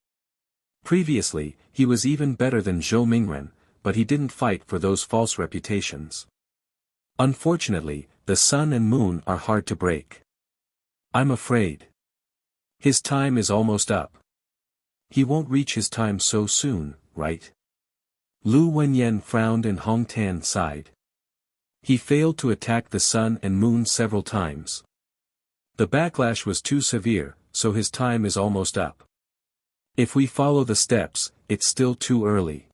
Previously, he was even better than Zhou Mingren, but he didn't fight for those false reputations. Unfortunately, the sun and moon are hard to break. I'm afraid. His time is almost up. He won't reach his time so soon, right? Lu Wenyan frowned and Hong Tan sighed. He failed to attack the sun and moon several times. The backlash was too severe, so his time is almost up. If we follow the steps, it's still too early.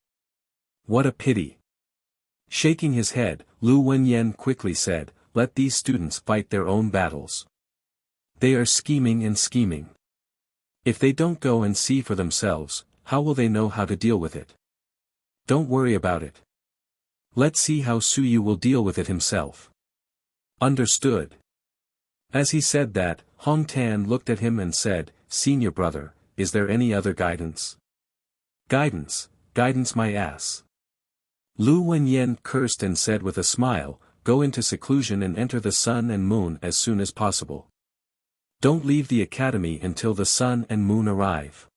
What a pity. Shaking his head, Lu Wenyan quickly said, let these students fight their own battles. They are scheming and scheming. If they don't go and see for themselves, how will they know how to deal with it? Don't worry about it. Let's see how Suyu will deal with it himself. Understood. As he said that, Hong Tan looked at him and said, Senior brother, is there any other guidance? Guidance my ass. Lu Wenyan cursed and said with a smile, go into seclusion and enter the sun and moon as soon as possible. Don't leave the academy until the sun and moon arrive.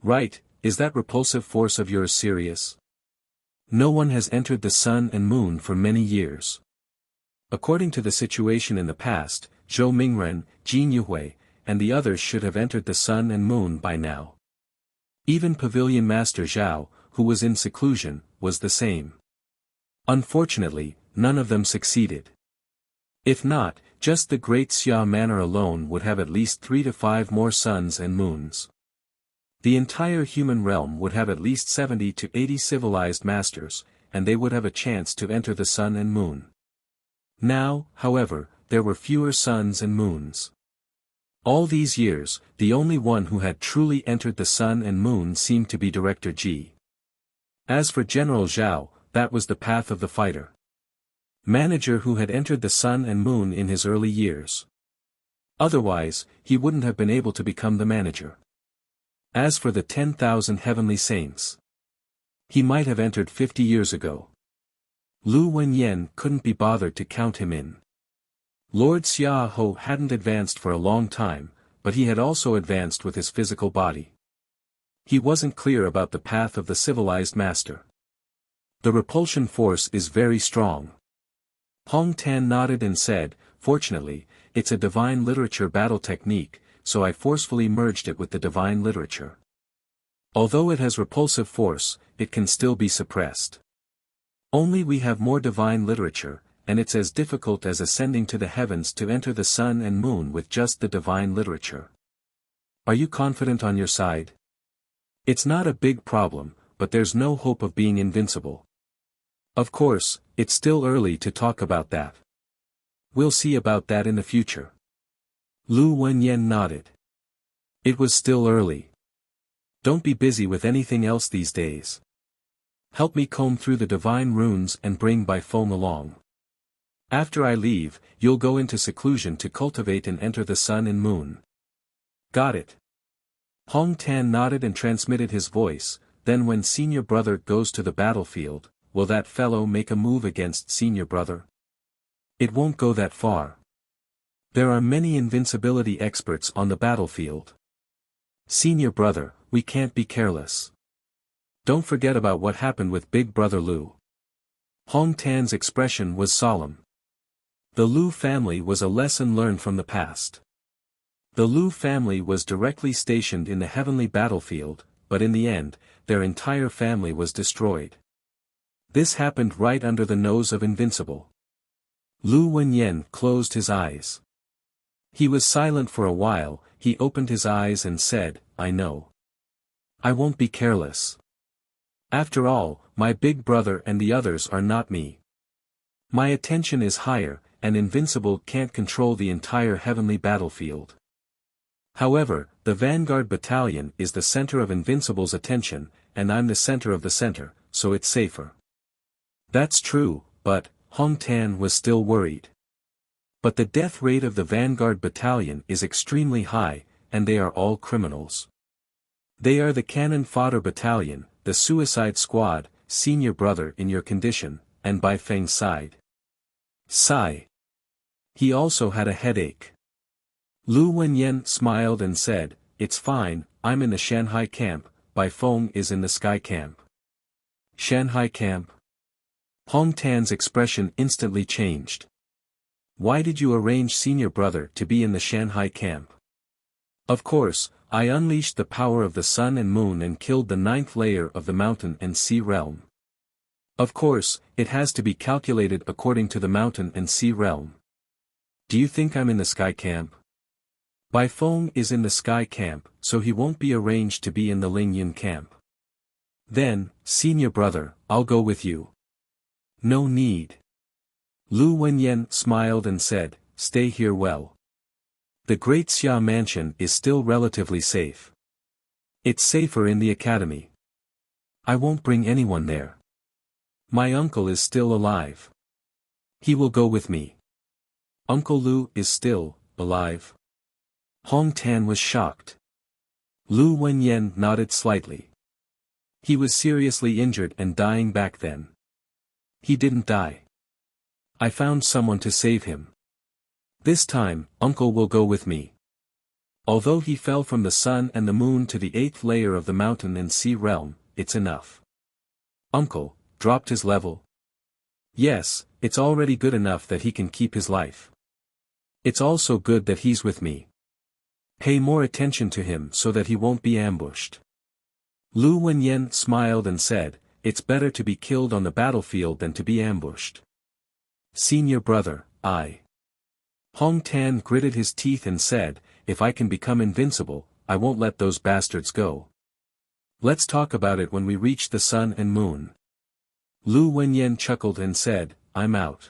Right, is that repulsive force of yours serious? No one has entered the sun and moon for many years. According to the situation in the past, Zhou Mingren, Jin Yuhui, and the others should have entered the sun and moon by now. Even Pavilion Master Zhao, who was in seclusion, was the same. Unfortunately, none of them succeeded. If not, just the Great Xia Manor alone would have at least 3 to 5 more suns and moons. The entire human realm would have at least 70 to 80 civilized masters, and they would have a chance to enter the sun and moon. Now, however, there were fewer suns and moons. All these years, the only one who had truly entered the sun and moon seemed to be Director Ji. As for General Zhao, that was the path of the fighter. Manager who had entered the sun and moon in his early years. Otherwise, he wouldn't have been able to become the manager. As for the 10,000 heavenly saints, he might have entered 50 years ago. Lu Wenyan couldn't be bothered to count him in. Lord Xia Ho hadn't advanced for a long time, but he had also advanced with his physical body. He wasn't clear about the path of the civilized master. The repulsion force is very strong. Hong Tan nodded and said, fortunately, it's a divine literature battle technique, so I forcefully merged it with the divine literature. Although it has repulsive force, it can still be suppressed. Only we have more divine literature, and it's as difficult as ascending to the heavens to enter the sun and moon with just the divine literature. Are you confident on your side? It's not a big problem, but there's no hope of being invincible. Of course, it's still early to talk about that. We'll see about that in the future. Lu Wenyan nodded. It was still early. Don't be busy with anything else these days. Help me comb through the divine runes and bring Bai Feng along. After I leave, you'll go into seclusion to cultivate and enter the sun and moon. Got it. Hong Tan nodded and transmitted his voice, then when senior brother goes to the battlefield, will that fellow make a move against senior brother? It won't go that far. There are many invincibility experts on the battlefield. Senior brother, we can't be careless. Don't forget about what happened with Big Brother Lu. Hong Tan's expression was solemn. The Lu family was a lesson learned from the past. The Lu family was directly stationed in the heavenly battlefield, but in the end, their entire family was destroyed. This happened right under the nose of Invincible. Lu Wenyan closed his eyes. He was silent for a while. He opened his eyes and said, I know. I won't be careless. After all, my big brother and the others are not me. My attention is higher, and Invincible can't control the entire heavenly battlefield. However, the Vanguard Battalion is the center of Invincible's attention, and I'm the center of the center, so it's safer. That's true, but, Hong Tan was still worried. But the death rate of the Vanguard Battalion is extremely high, and they are all criminals. They are the Cannon Fodder Battalion, the Suicide Squad, senior brother in your condition, and by Feng's side. Sigh. He also had a headache. Lu Wenyan smiled and said, It's fine, I'm in the Shanghai camp, Bai Feng is in the Sky camp. Shanghai camp? Hong Tan's expression instantly changed. Why did you arrange senior brother to be in the Shanghai camp? Of course, I unleashed the power of the sun and moon and killed the 9th layer of the mountain and sea realm. Of course, it has to be calculated according to the mountain and sea realm. Do you think I'm in the Sky camp? Bai Feng is in the Sky camp, so he won't be arranged to be in the Ling Yun camp. Then, senior brother, I'll go with you. No need. Lu Wenyan smiled and said, Stay here well. The Great Xia Mansion is still relatively safe. It's safer in the academy. I won't bring anyone there. My uncle is still alive. He will go with me. Uncle Lu is still alive? Hong Tan was shocked. Lu Wenyan nodded slightly. He was seriously injured and dying back then. He didn't die. I found someone to save him. This time, Uncle will go with me. Although he fell from the sun and the moon to the 8th layer of the mountain and sea realm, it's enough. Uncle, dropped his level? Yes, it's already good enough that he can keep his life. It's also good that he's with me. Pay more attention to him so that he won't be ambushed. Lu Wenyan smiled and said, It's better to be killed on the battlefield than to be ambushed. Senior brother, I. Hong Tan gritted his teeth and said, If I can become invincible, I won't let those bastards go. Let's talk about it when we reach the sun and moon. Lu Wenyan chuckled and said, I'm out.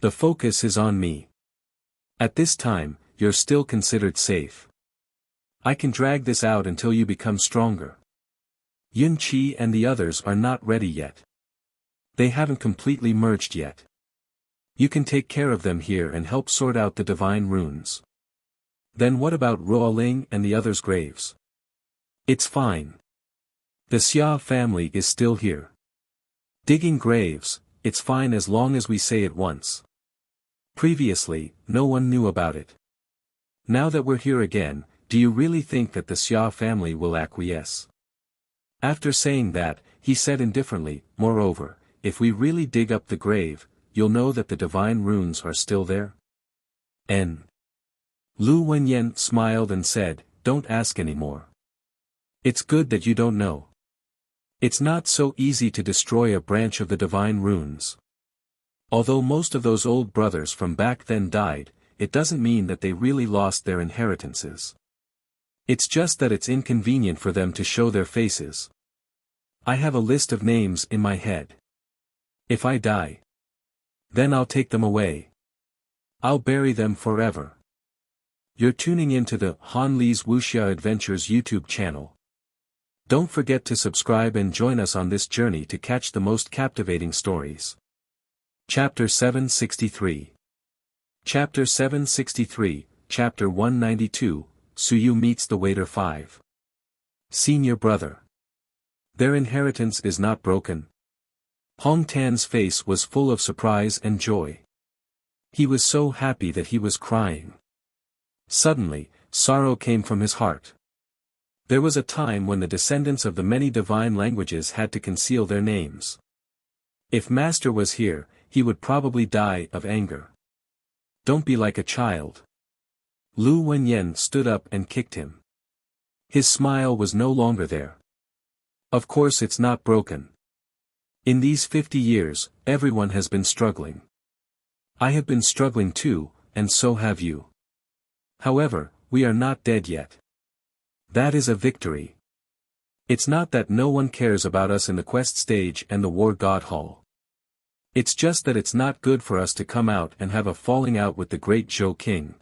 The focus is on me. At this time, you're still considered safe. I can drag this out until you become stronger. Yun Qi and the others are not ready yet. They haven't completely merged yet. You can take care of them here and help sort out the divine runes. Then what about Ruoling and the others' graves? It's fine. The Xia family is still here. Digging graves, it's fine as long as we say it once. Previously, no one knew about it. Now that we're here again, do you really think that the Xia family will acquiesce? After saying that, he said indifferently, Moreover, if we really dig up the grave, you'll know that the divine runes are still there? Lu Wenyan smiled and said, Don't ask anymore. It's good that you don't know. It's not so easy to destroy a branch of the divine runes. Although most of those old brothers from back then died, it doesn't mean that they really lost their inheritances. It's just that it's inconvenient for them to show their faces. I have a list of names in my head. If I die, then I'll take them away. I'll bury them forever. You're tuning into the Han Li's Wuxia Adventures YouTube channel. Don't forget to subscribe and join us on this journey to catch the most captivating stories. Chapter 763. Chapter 763, Chapter 192, Suyu meets the waiter 5. Senior brother. Their inheritance is not broken. Hong Tan's face was full of surprise and joy. He was so happy that he was crying. Suddenly, sorrow came from his heart. There was a time when the descendants of the many divine languages had to conceal their names. If Master was here, he would probably die of anger. Don't be like a child. Lu Wenyan stood up and kicked him. His smile was no longer there. Of course it's not broken. In these 50 years, everyone has been struggling. I have been struggling too, and so have you. However, we are not dead yet. That is a victory. It's not that no one cares about us in the quest stage and the war god hall. It's just that it's not good for us to come out and have a falling out with the great Zhou King.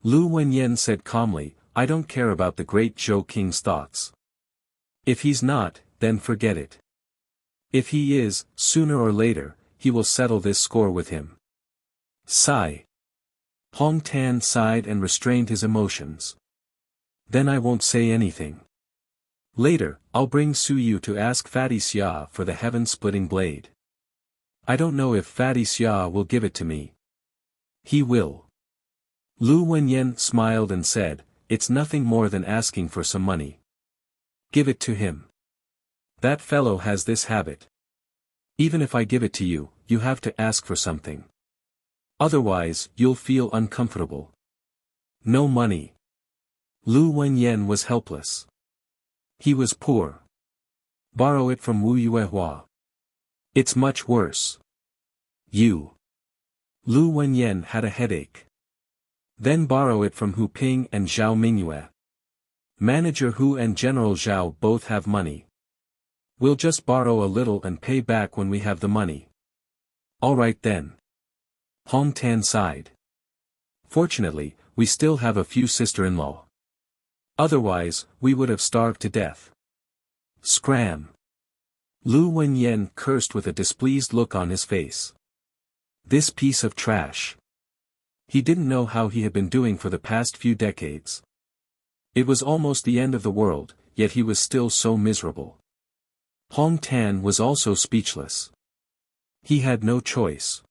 Lu Wenyan said calmly, I don't care about the great Zhou King's thoughts. If he's not, then forget it. If he is, sooner or later, he will settle this score with him. Sigh. Hong Tan sighed and restrained his emotions. Then I won't say anything. Later, I'll bring Su Yu to ask Fatty Xia for the heaven-splitting blade. I don't know if Fatty Xia will give it to me. He will. Lu Wenyan smiled and said, it's nothing more than asking for some money. Give it to him. That fellow has this habit. Even if I give it to you, you have to ask for something. Otherwise, you'll feel uncomfortable. No money. Lu Wenyan was helpless. He was poor. Borrow it from Wu Yuehua. It's much worse. You. Lu Wenyan had a headache. Then borrow it from Hu Ping and Zhao Mingyue. Manager Hu and General Zhao both have money. We'll just borrow a little and pay back when we have the money. All right then. Hong Tan sighed. Fortunately, we still have a few sister-in-law. Otherwise, we would have starved to death. Scram. Lu Wenyan cursed with a displeased look on his face. This piece of trash. He didn't know how he had been doing for the past few decades. It was almost the end of the world, yet he was still so miserable. Hong Tan was also speechless. He had no choice.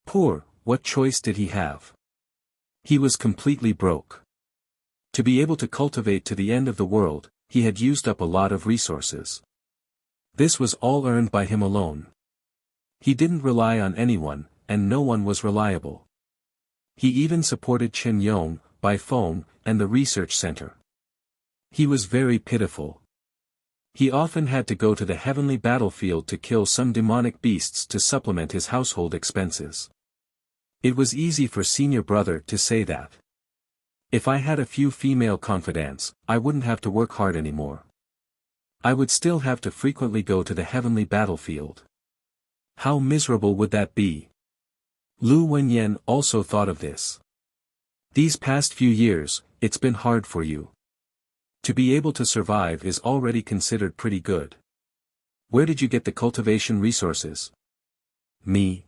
Poor, what choice did he have? He was completely broke. To be able to cultivate to the end of the world, he had used up a lot of resources. This was all earned by him alone. He didn't rely on anyone, and no one was reliable. He even supported Chen Yong, Bai Feng, and the research center. He was very pitiful. He often had to go to the heavenly battlefield to kill some demonic beasts to supplement his household expenses. It was easy for senior brother to say that. If I had a few female confidants, I wouldn't have to work hard anymore. I would still have to frequently go to the heavenly battlefield. How miserable would that be? Lu Wenyan also thought of this. These past few years, it's been hard for you. To be able to survive is already considered pretty good. Where did you get the cultivation resources? Me.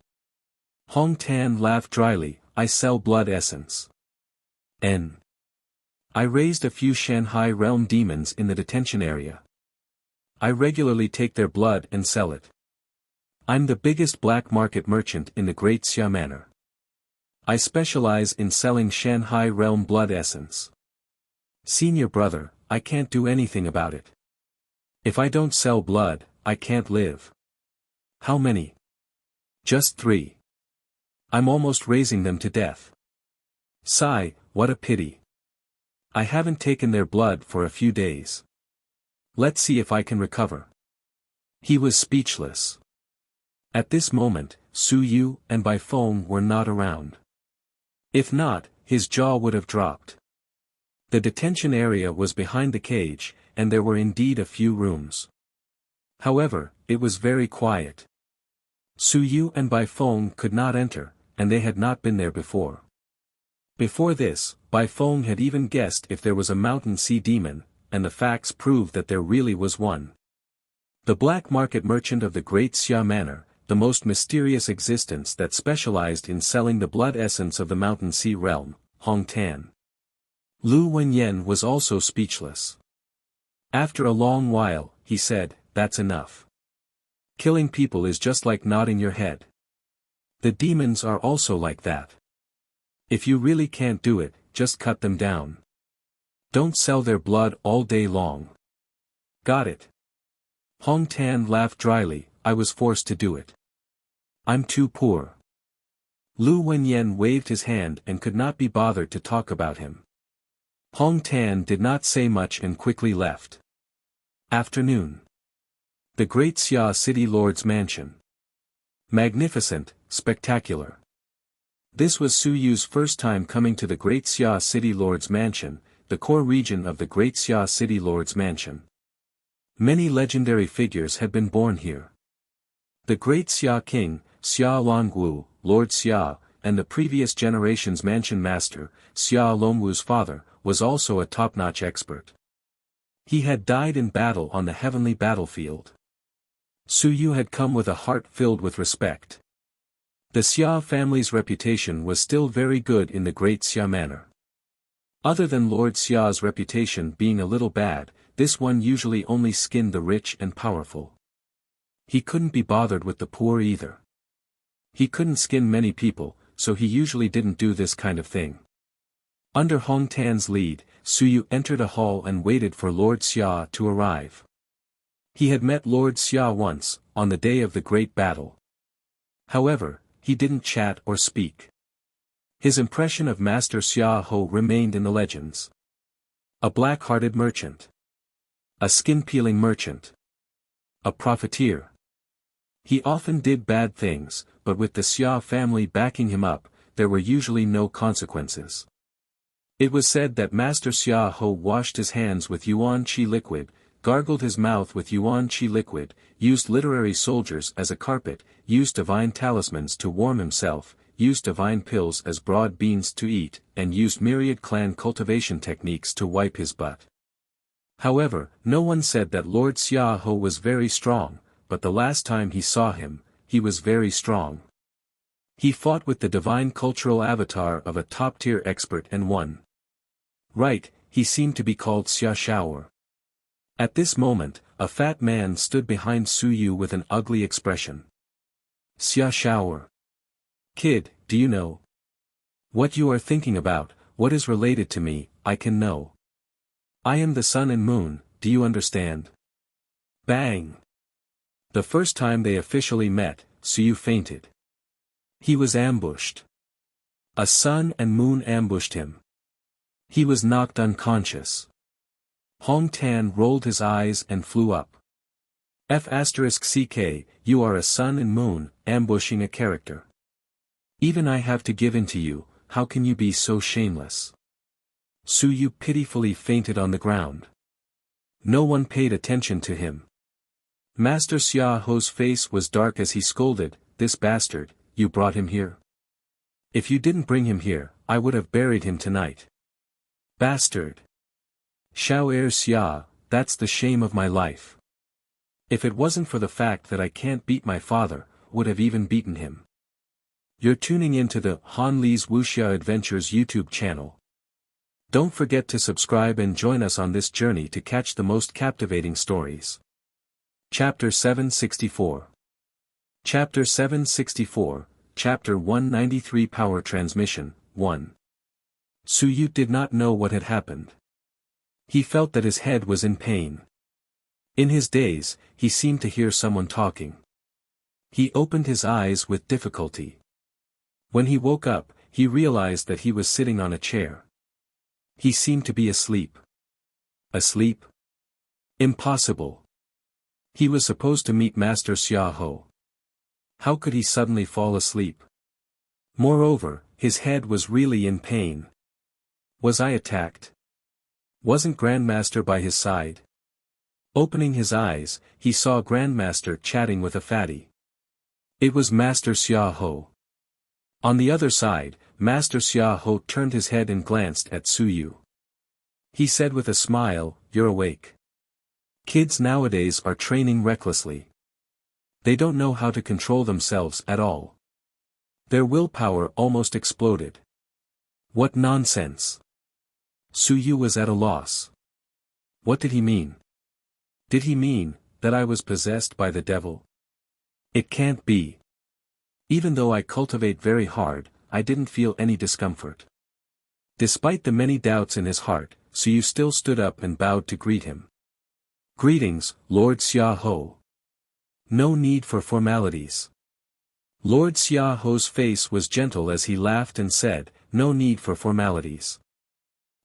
Hong Tan laughed dryly, I sell blood essence. I raised a few Shanghai realm demons in the detention area. I regularly take their blood and sell it. I'm the biggest black market merchant in the Great Xia Manor. I specialize in selling Shanghai realm blood essence. Senior brother, I can't do anything about it. If I don't sell blood, I can't live. How many? Just 3. I'm almost raising them to death. Sigh, what a pity. I haven't taken their blood for a few days. Let's see if I can recover. He was speechless. At this moment, Su Yu and Bai Feng were not around. If not, his jaw would have dropped. The detention area was behind the cage, and there were indeed a few rooms. However, it was very quiet. Su Yu and Bai Feng could not enter, and they had not been there before. Before this, Bai Feng had even guessed if there was a mountain sea demon, and the facts proved that there really was one. The black market merchant of the Great Xia Manor, the most mysterious existence that specialized in selling the blood essence of the mountain sea realm, Hong Tan. Lu Wenyan was also speechless. After a long while, he said, that's enough. Killing people is just like nodding your head. The demons are also like that. If you really can't do it, just cut them down. Don't sell their blood all day long. Got it. Hong Tan laughed dryly, I was forced to do it. I'm too poor. Lu Wenyan waved his hand and could not be bothered to talk about him. Hong Tan did not say much and quickly left. Afternoon. The Great Xia City Lord's Mansion. Magnificent, spectacular. This was Su Yu's first time coming to the Great Xia City Lord's Mansion, the core region of the Great Xia City Lord's Mansion. Many legendary figures had been born here. The Great Xia King, Xia Longwu, Lord Xia, and the previous generation's mansion master, Xia Longwu's father, was also a top-notch expert. He had died in battle on the heavenly battlefield. Su Yu had come with a heart filled with respect. The Xia family's reputation was still very good in the Great Xia Manor. Other than Lord Xia's reputation being a little bad, this one usually only skinned the rich and powerful. He couldn't be bothered with the poor either. He couldn't skin many people, so he usually didn't do this kind of thing. Under Hong Tan's lead, Su Yu entered a hall and waited for Lord Xia to arrive. He had met Lord Xia once, on the day of the great battle. However, he didn't chat or speak. His impression of Master Xia Ho remained in the legends. A black-hearted merchant. A skin-peeling merchant. A profiteer. He often did bad things, but with the Xia family backing him up, there were usually no consequences. It was said that Master Xia Ho washed his hands with yuan qi liquid, gargled his mouth with yuan qi liquid, used literary soldiers as a carpet, used divine talismans to warm himself, used divine pills as broad beans to eat, and used myriad clan cultivation techniques to wipe his butt. However, no one said that Lord Xia Ho was very strong, but the last time he saw him, he was very strong. He fought with the divine cultural avatar of a top-tier expert and won. Right, he seemed to be called Xia Shaoer. At this moment, a fat man stood behind Su Yu with an ugly expression. Xia Shaoer. Kid, do you know what you are thinking about? What is related to me, I can know. I am the sun and moon, do you understand? Bang! The first time they officially met, Su Yu fainted. He was ambushed. A sun and moon ambushed him. He was knocked unconscious. Hong Tan rolled his eyes and flew up. F***ck, you are a sun and moon, ambushing a character. Even I have to give in to you, how can you be so shameless? Su Yu pitifully fainted on the ground. No one paid attention to him. Master Xia Ho's face was dark as he scolded, this bastard, you brought him here? If you didn't bring him here, I would have buried him tonight. Bastard. Shaoer Xia, that's the shame of my life. If it wasn't for the fact that I can't beat my father, would have even beaten him. You're tuning into the Han Li's Wuxia Adventures YouTube channel. Don't forget to subscribe and join us on this journey to catch the most captivating stories. Chapter 764. Chapter 764, Chapter 193 Power Transmission, 1. Su Yu did not know what had happened. He felt that his head was in pain. In his daze, he seemed to hear someone talking. He opened his eyes with difficulty. When he woke up, he realized that he was sitting on a chair. He seemed to be asleep. Asleep? Impossible. He was supposed to meet Master Xia Ho. How could he suddenly fall asleep? Moreover, his head was really in pain. Was I attacked? Wasn't Grandmaster by his side? Opening his eyes, he saw Grandmaster chatting with a fatty. It was Master Xia Ho. On the other side, Master Xia Ho turned his head and glanced at Su Yu. He said with a smile, "You're awake." Kids nowadays are training recklessly. They don't know how to control themselves at all. Their willpower almost exploded. What nonsense! Su Yu was at a loss. What did he mean? Did he mean that I was possessed by the devil? It can't be. Even though I cultivate very hard, I didn't feel any discomfort. Despite the many doubts in his heart, Suyu still stood up and bowed to greet him. Greetings, Lord Xiaoho. No need for formalities. Lord Xiaoho's face was gentle as he laughed and said, no need for formalities.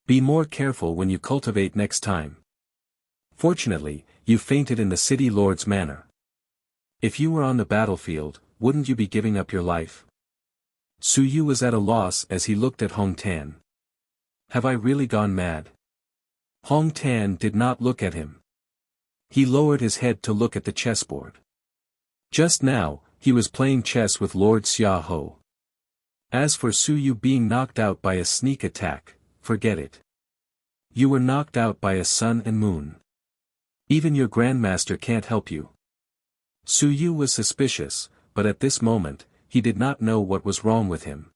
Be more careful when you cultivate next time. Fortunately, you fainted in the city lord's manor. If you were on the battlefield, wouldn't you be giving up your life? Suyu was at a loss as he looked at Hong Tan. Have I really gone mad? Hong Tan did not look at him. He lowered his head to look at the chessboard. Just now, he was playing chess with Lord Xiaoho. As for Suyu being knocked out by a sneak attack, forget it. You were knocked out by a sun and moon. Even your grandmaster can't help you. Suyu was suspicious, but at this moment, he did not know what was wrong with him.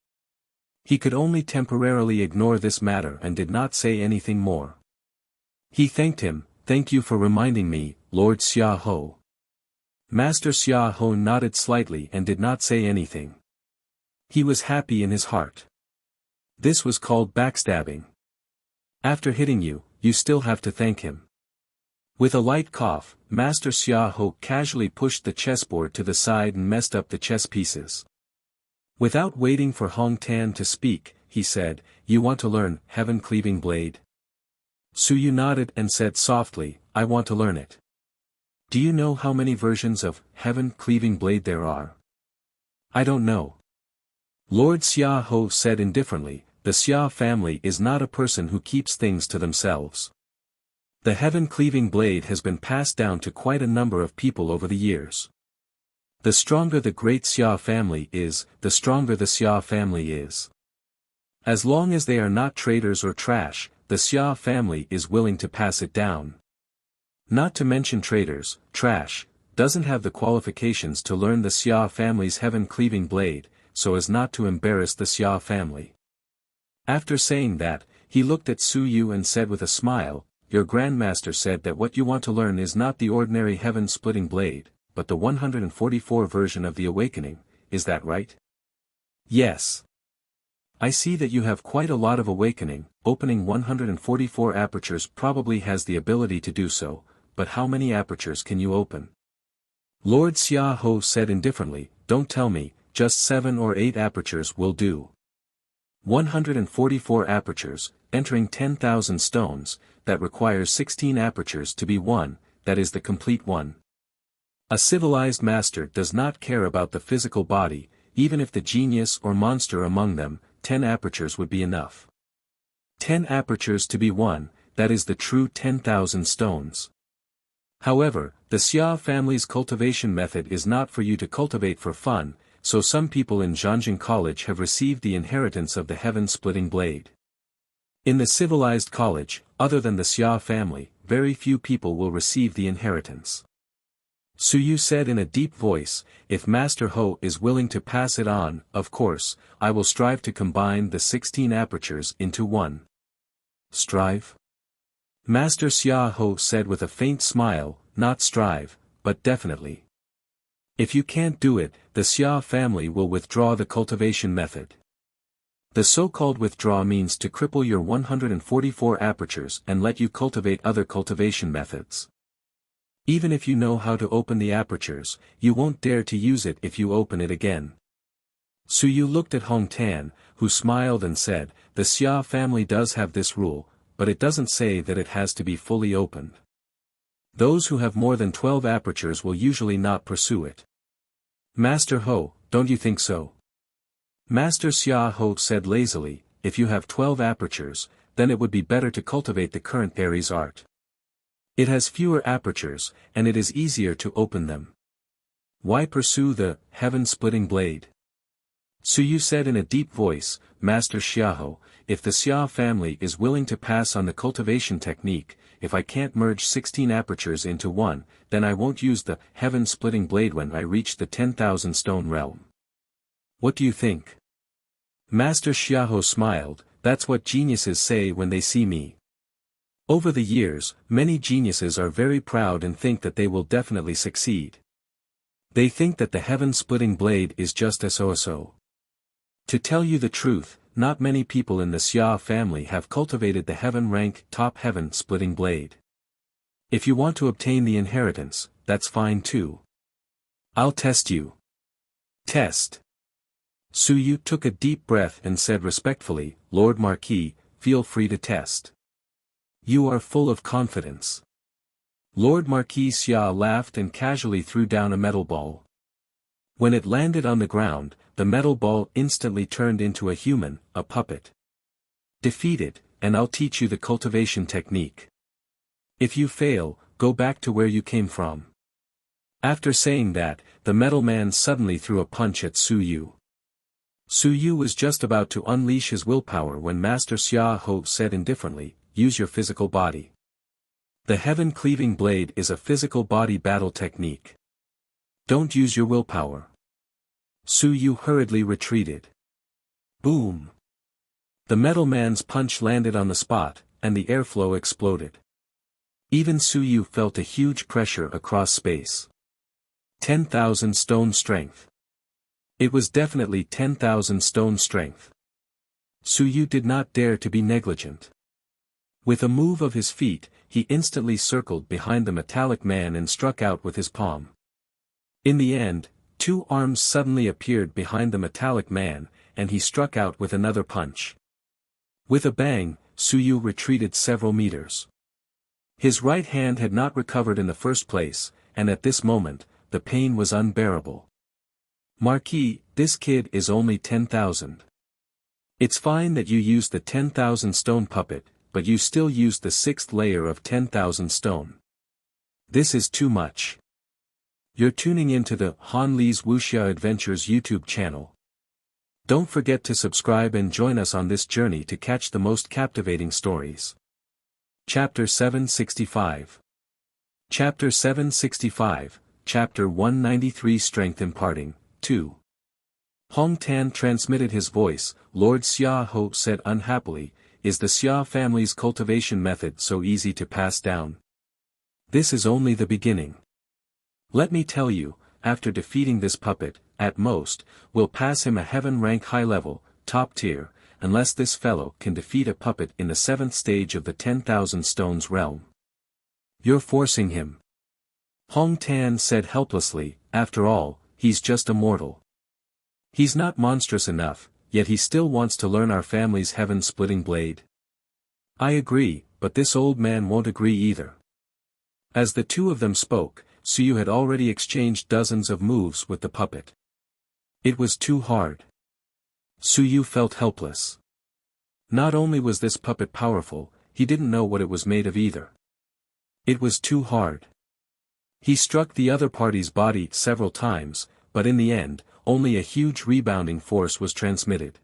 He could only temporarily ignore this matter and did not say anything more. He thanked him, thank you for reminding me, Lord Xiaoho. Master Xiaoho nodded slightly and did not say anything. He was happy in his heart. This was called backstabbing. After hitting you, you still have to thank him. With a light cough, Master Xiaoho casually pushed the chessboard to the side and messed up the chess pieces. Without waiting for Hong Tan to speak, he said, you want to learn Heaven-Cleaving Blade? Suyu nodded and said softly, I want to learn it. Do you know how many versions of Heaven-Cleaving Blade there are? I don't know. Lord Xiaoho said indifferently, the Xia family is not a person who keeps things to themselves. The Heaven-Cleaving Blade has been passed down to quite a number of people over the years. The stronger the great Xia family is, the stronger the Xia family is. As long as they are not traitors or trash, the Xia family is willing to pass it down. Not to mention traitors, trash, doesn't have the qualifications to learn the Xia family's Heaven-Cleaving Blade, so as not to embarrass the Xia family. After saying that, he looked at Suyu and said with a smile, your grandmaster said that what you want to learn is not the ordinary heaven-splitting blade, but the 144 version of the awakening, is that right? Yes. I see that you have quite a lot of awakening, opening 144 apertures probably has the ability to do so, but how many apertures can you open? Lord Xiaoho said indifferently, don't tell me, just 7 or 8 apertures will do. 144 apertures, entering 10,000 stones, that requires 16 apertures to be one, that is the complete one. A civilized master does not care about the physical body, even if the genius or monster among them, 10 apertures would be enough. 10 apertures to be one, that is the true 10,000 stones. However, the Xia family's cultivation method is not for you to cultivate for fun, so some people in Zhanjing College have received the inheritance of the heaven-splitting blade. In the civilized college, other than the Xia family, very few people will receive the inheritance. Suyu said in a deep voice, if Master Ho is willing to pass it on, of course, I will strive to combine the 16 apertures into one. Strive? Master Xiaoho said with a faint smile, not strive, but definitely. If you can't do it, the Xia family will withdraw the cultivation method. The so-called withdraw means to cripple your 144 apertures and let you cultivate other cultivation methods. Even if you know how to open the apertures, you won't dare to use it if you open it again. Suyu looked at Hong Tan, who smiled and said, the Xia family does have this rule, but it doesn't say that it has to be fully opened. Those who have more than 12 apertures will usually not pursue it. Master Ho, don't you think so? Master Xiaoho said lazily, if you have 12 apertures, then it would be better to cultivate the current Aries art. It has fewer apertures, and it is easier to open them. Why pursue the heaven-splitting blade? Suyu said in a deep voice, Master Xiaoho, if the Xia family is willing to pass on the cultivation technique, if I can't merge 16 apertures into one, then I won't use the heaven-splitting blade when I reach the 10,000 stone realm. What do you think? Master Xiaoho smiled, that's what geniuses say when they see me. Over the years, many geniuses are very proud and think that they will definitely succeed. They think that the heaven-splitting blade is just so. To tell you the truth, not many people in the Xia family have cultivated the heaven-rank top heaven-splitting blade. If you want to obtain the inheritance, that's fine too. I'll test you. Test. Su Yu took a deep breath and said respectfully, Lord Marquis, feel free to test. You are full of confidence. Lord Marquis Xia laughed and casually threw down a metal ball. When it landed on the ground, the metal ball instantly turned into a human, a puppet. Defeat it, and I'll teach you the cultivation technique. If you fail, go back to where you came from. After saying that, the metal man suddenly threw a punch at Su Yu. Su Yu was just about to unleash his willpower when Master Xia Ho said indifferently, use your physical body. The heaven-cleaving blade is a physical body battle technique. Don't use your willpower. Su Yu hurriedly retreated. Boom! The metal man's punch landed on the spot, and the airflow exploded. Even Su Yu felt a huge pressure across space. 10,000 stone strength. It was definitely 10,000 stone strength. Su Yu did not dare to be negligent. With a move of his feet, he instantly circled behind the metallic man and struck out with his palm. In the end, two arms suddenly appeared behind the metallic man, and he struck out with another punch. With a bang, Su Yu retreated several meters. His right hand had not recovered in the first place, and at this moment, the pain was unbearable. Marquis, this kid is only 10,000. It's fine that you used the 10,000 stone puppet, but you still used the 6th layer of 10,000 stone. This is too much. You're tuning into the Han Li's Wuxia Adventures YouTube channel. Don't forget to subscribe and join us on this journey to catch the most captivating stories. Chapter 765. Chapter 765, Chapter 193 Strength Imparting, 2. Hong Tan transmitted his voice. Lord Xia Ho said unhappily, is the Xia family's cultivation method so easy to pass down? This is only the beginning. Let me tell you, after defeating this puppet, at most, we'll pass him a heaven-rank high-level, top-tier, unless this fellow can defeat a puppet in the 7th stage of the 10,000 stones realm. You're forcing him. Hong Tan said helplessly, after all, he's just a mortal. He's not monstrous enough, yet he still wants to learn our family's heaven-splitting blade. I agree, but this old man won't agree either. As the two of them spoke, Su Yu had already exchanged dozens of moves with the puppet. It was too hard. Su Yu felt helpless. Not only was this puppet powerful, he didn't know what it was made of either. It was too hard. He struck the other party's body several times, but in the end, only a huge rebounding force was transmitted.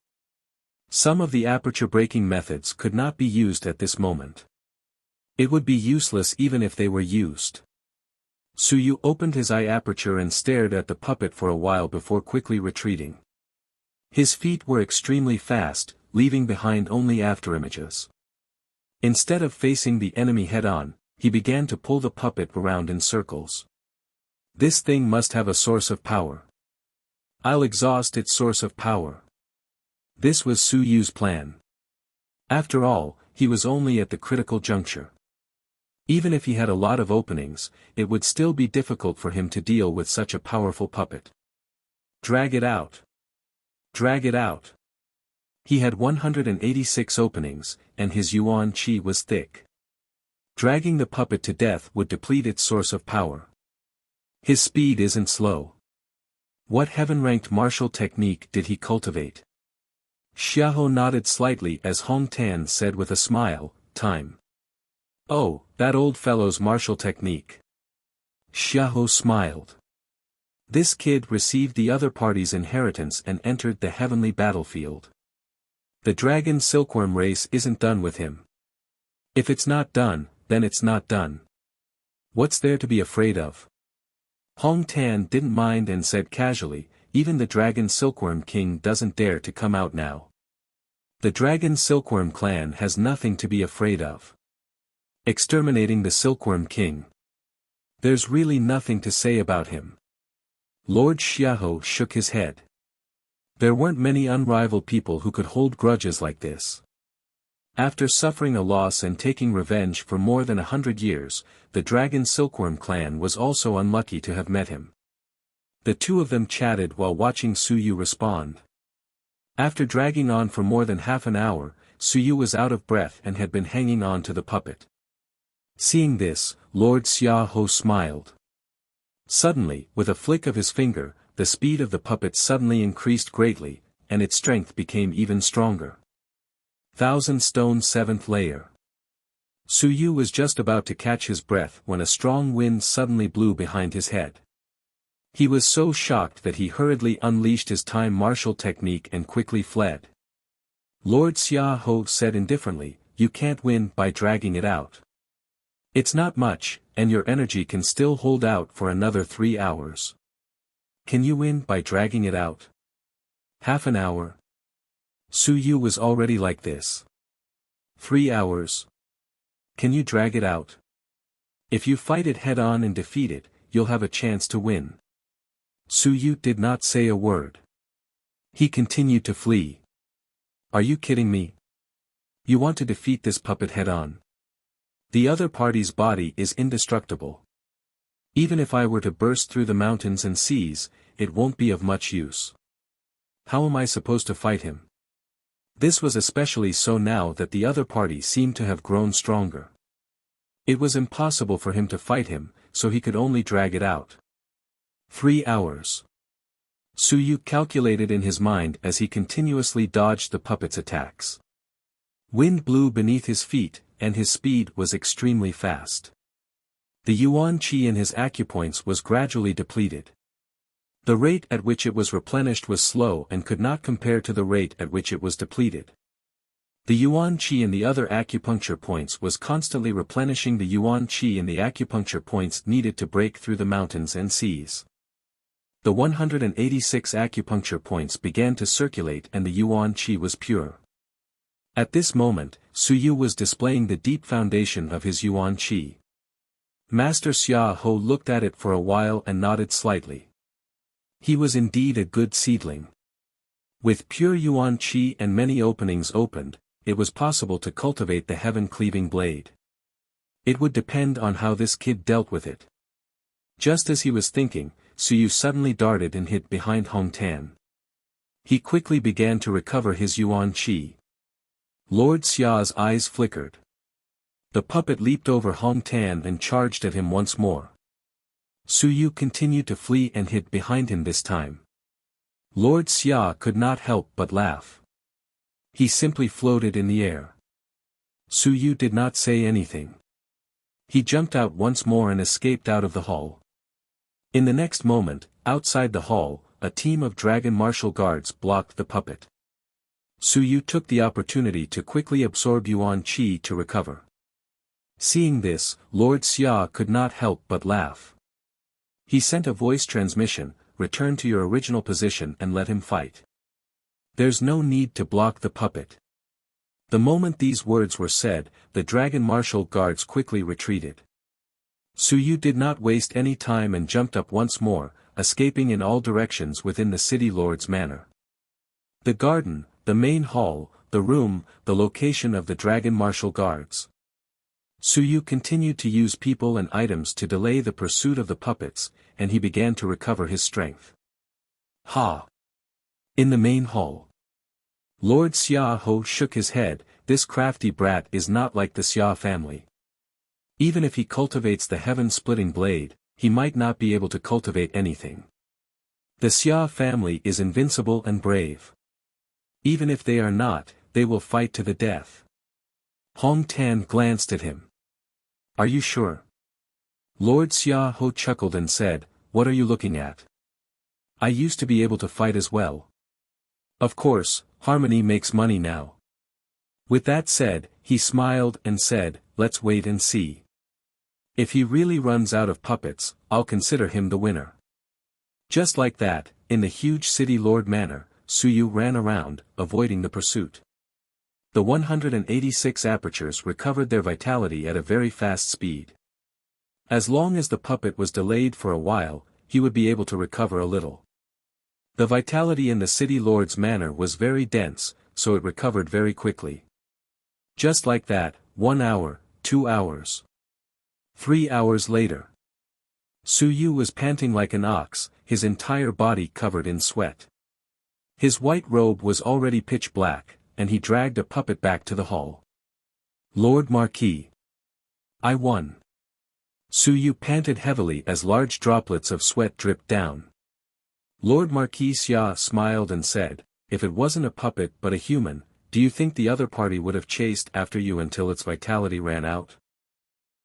Some of the aperture-breaking methods could not be used at this moment. It would be useless even if they were used. Su Yu opened his eye aperture and stared at the puppet for a while before quickly retreating. His feet were extremely fast, leaving behind only afterimages. Instead of facing the enemy head-on, he began to pull the puppet around in circles. This thing must have a source of power. I'll exhaust its source of power. This was Su Yu's plan. After all, he was only at the critical juncture. Even if he had a lot of openings, it would still be difficult for him to deal with such a powerful puppet. Drag it out. Drag it out. He had 186 openings, and his yuan qi was thick. Dragging the puppet to death would deplete its source of power. His speed isn't slow. What heaven-ranked martial technique did he cultivate? Xiaoho nodded slightly as Hong Tan said with a smile, time. Oh, that old fellow's martial technique. Xiaoho smiled. This kid received the other party's inheritance and entered the heavenly battlefield. The dragon silkworm race isn't done with him. If it's not done, then it's not done. What's there to be afraid of? Hong Tan didn't mind and said casually, even the Dragon Silkworm King doesn't dare to come out now. The Dragon Silkworm clan has nothing to be afraid of. Exterminating the Silkworm King. There's really nothing to say about him. Lord Xiaoho shook his head. There weren't many unrivaled people who could hold grudges like this. After suffering a loss and taking revenge for more than 100 years, the Dragon Silkworm clan was also unlucky to have met him. The two of them chatted while watching Suyu respond. After dragging on for more than half an hour, Suyu was out of breath and had been hanging on to the puppet. Seeing this, Lord Xiaoho smiled. Suddenly, with a flick of his finger, the speed of the puppet suddenly increased greatly, and its strength became even stronger. 1,000 Stone 7th Layer. Suyu was just about to catch his breath when a strong wind suddenly blew behind his head. He was so shocked that he hurriedly unleashed his time martial technique and quickly fled. Lord Xiaoho said indifferently, "You can't win by dragging it out. It's not much, and your energy can still hold out for another 3 hours. Can you win by dragging it out? Half an hour?" Suyu was already like this. 3 hours? Can you drag it out? If you fight it head-on and defeat it, you'll have a chance to win. Suyu did not say a word. He continued to flee. Are you kidding me? You want to defeat this puppet head-on? The other party's body is indestructible. Even if I were to burst through the mountains and seas, it won't be of much use. How am I supposed to fight him? This was especially so now that the other party seemed to have grown stronger. It was impossible for him to fight him, so he could only drag it out. 3 hours. Suyu calculated in his mind as he continuously dodged the puppet's attacks. Wind blew beneath his feet, and his speed was extremely fast. The yuan qi in his acupoints was gradually depleted. The rate at which it was replenished was slow and could not compare to the rate at which it was depleted. The yuan qi in the other acupuncture points was constantly replenishing the yuan qi in the acupuncture points needed to break through the mountains and seas. The 186 acupuncture points began to circulate and the yuan qi was pure. At this moment, Suyu was displaying the deep foundation of his yuan qi. Master Xiaoho looked at it for a while and nodded slightly. He was indeed a good seedling. With pure yuan qi and many openings opened, it was possible to cultivate the heaven-cleaving blade. It would depend on how this kid dealt with it. Just as he was thinking, Suyu suddenly darted and hid behind Hong Tan. He quickly began to recover his yuan qi. Lord Xia's eyes flickered. The puppet leaped over Hong Tan and charged at him once more. Suyu continued to flee and hid behind him this time. Lord Xia could not help but laugh. He simply floated in the air. Suyu did not say anything. He jumped out once more and escaped out of the hall. In the next moment, outside the hall, a team of dragon martial guards blocked the puppet. Suyu took the opportunity to quickly absorb yuan qi to recover. Seeing this, Lord Xia could not help but laugh. He sent a voice transmission, "Return to your original position and let him fight. There's no need to block the puppet." The moment these words were said, the dragon martial guards quickly retreated. Suyu did not waste any time and jumped up once more, escaping in all directions within the city lord's manor. The garden, the main hall, the room, the location of the dragon martial guards. Suyu continued to use people and items to delay the pursuit of the puppets, and he began to recover his strength. Ha! In the main hall. Lord Xiaoho shook his head. This crafty brat is not like the Xia family. Even if he cultivates the heaven-splitting blade, he might not be able to cultivate anything. The Xia family is invincible and brave. Even if they are not, they will fight to the death. Hong Tan glanced at him. Are you sure? Lord Xiaoho chuckled and said, "What are you looking at? I used to be able to fight as well. Of course, harmony makes money now." With that said, he smiled and said, "Let's wait and see. If he really runs out of puppets, I'll consider him the winner." Just like that, in the huge city lord manor, Suyu ran around, avoiding the pursuit. The 186 apertures recovered their vitality at a very fast speed. As long as the puppet was delayed for a while, he would be able to recover a little. The vitality in the city lord's manor was very dense, so it recovered very quickly. Just like that, 1 hour, 2 hours. 3 hours later. Su Yu was panting like an ox, his entire body covered in sweat. His white robe was already pitch black, and he dragged a puppet back to the hall. Lord Marquis. I won. Su Yu panted heavily as large droplets of sweat dripped down. Lord Marquis Xia smiled and said, if it wasn't a puppet but a human, do you think the other party would have chased after you until its vitality ran out?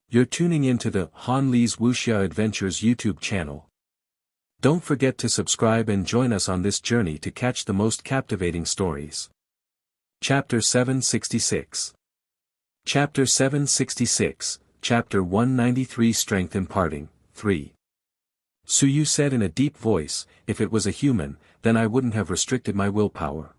You're tuning into the Han Li's Wuxia Adventures YouTube channel. Don't forget to subscribe and join us on this journey to catch the most captivating stories. Chapter 766. Chapter 766, Chapter 193 Strength Imparting, 3. Su Yu said in a deep voice, if it was a human, then I wouldn't have restricted my willpower.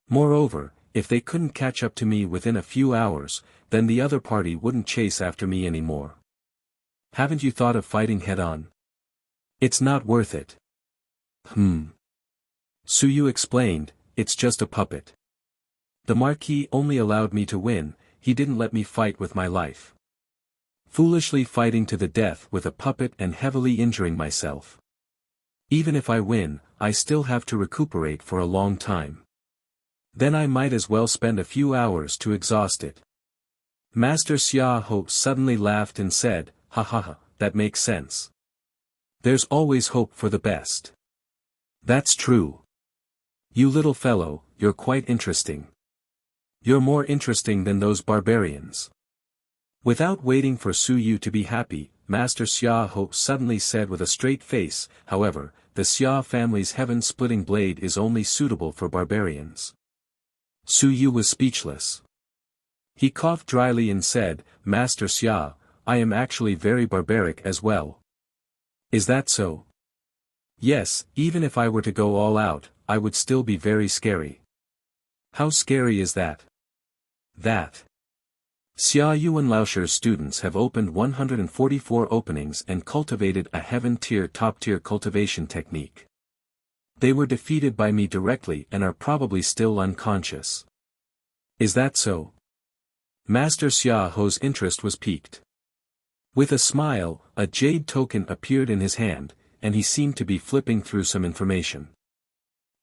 Moreover, if they couldn't catch up to me within a few hours, then the other party wouldn't chase after me anymore. Haven't you thought of fighting head-on? It's not worth it. Su Yu explained, it's just a puppet. The Marquis only allowed me to win, he didn't let me fight with my life. Foolishly fighting to the death with a puppet and heavily injuring myself. Even if I win, I still have to recuperate for a long time. Then I might as well spend a few hours to exhaust it. Master Xia Ho suddenly laughed and said, ha ha ha, that makes sense. There's always hope for the best. That's true. You little fellow, you're quite interesting. You're more interesting than those barbarians. Without waiting for Su Yu to be happy, Master Xia Ho suddenly said with a straight face, however, the Xia family's heaven-splitting blade is only suitable for barbarians. Su Yu was speechless. He coughed dryly and said, Master Xia, I am actually very barbaric as well. Is that so? Yes, even if I were to go all out, I would still be very scary. How scary is that? That. Xia Yuan Laosher's students have opened 144 openings and cultivated a heaven-tier top-tier cultivation technique. They were defeated by me directly and are probably still unconscious. Is that so? Master Xia Ho's interest was piqued. With a smile, a jade token appeared in his hand, and he seemed to be flipping through some information.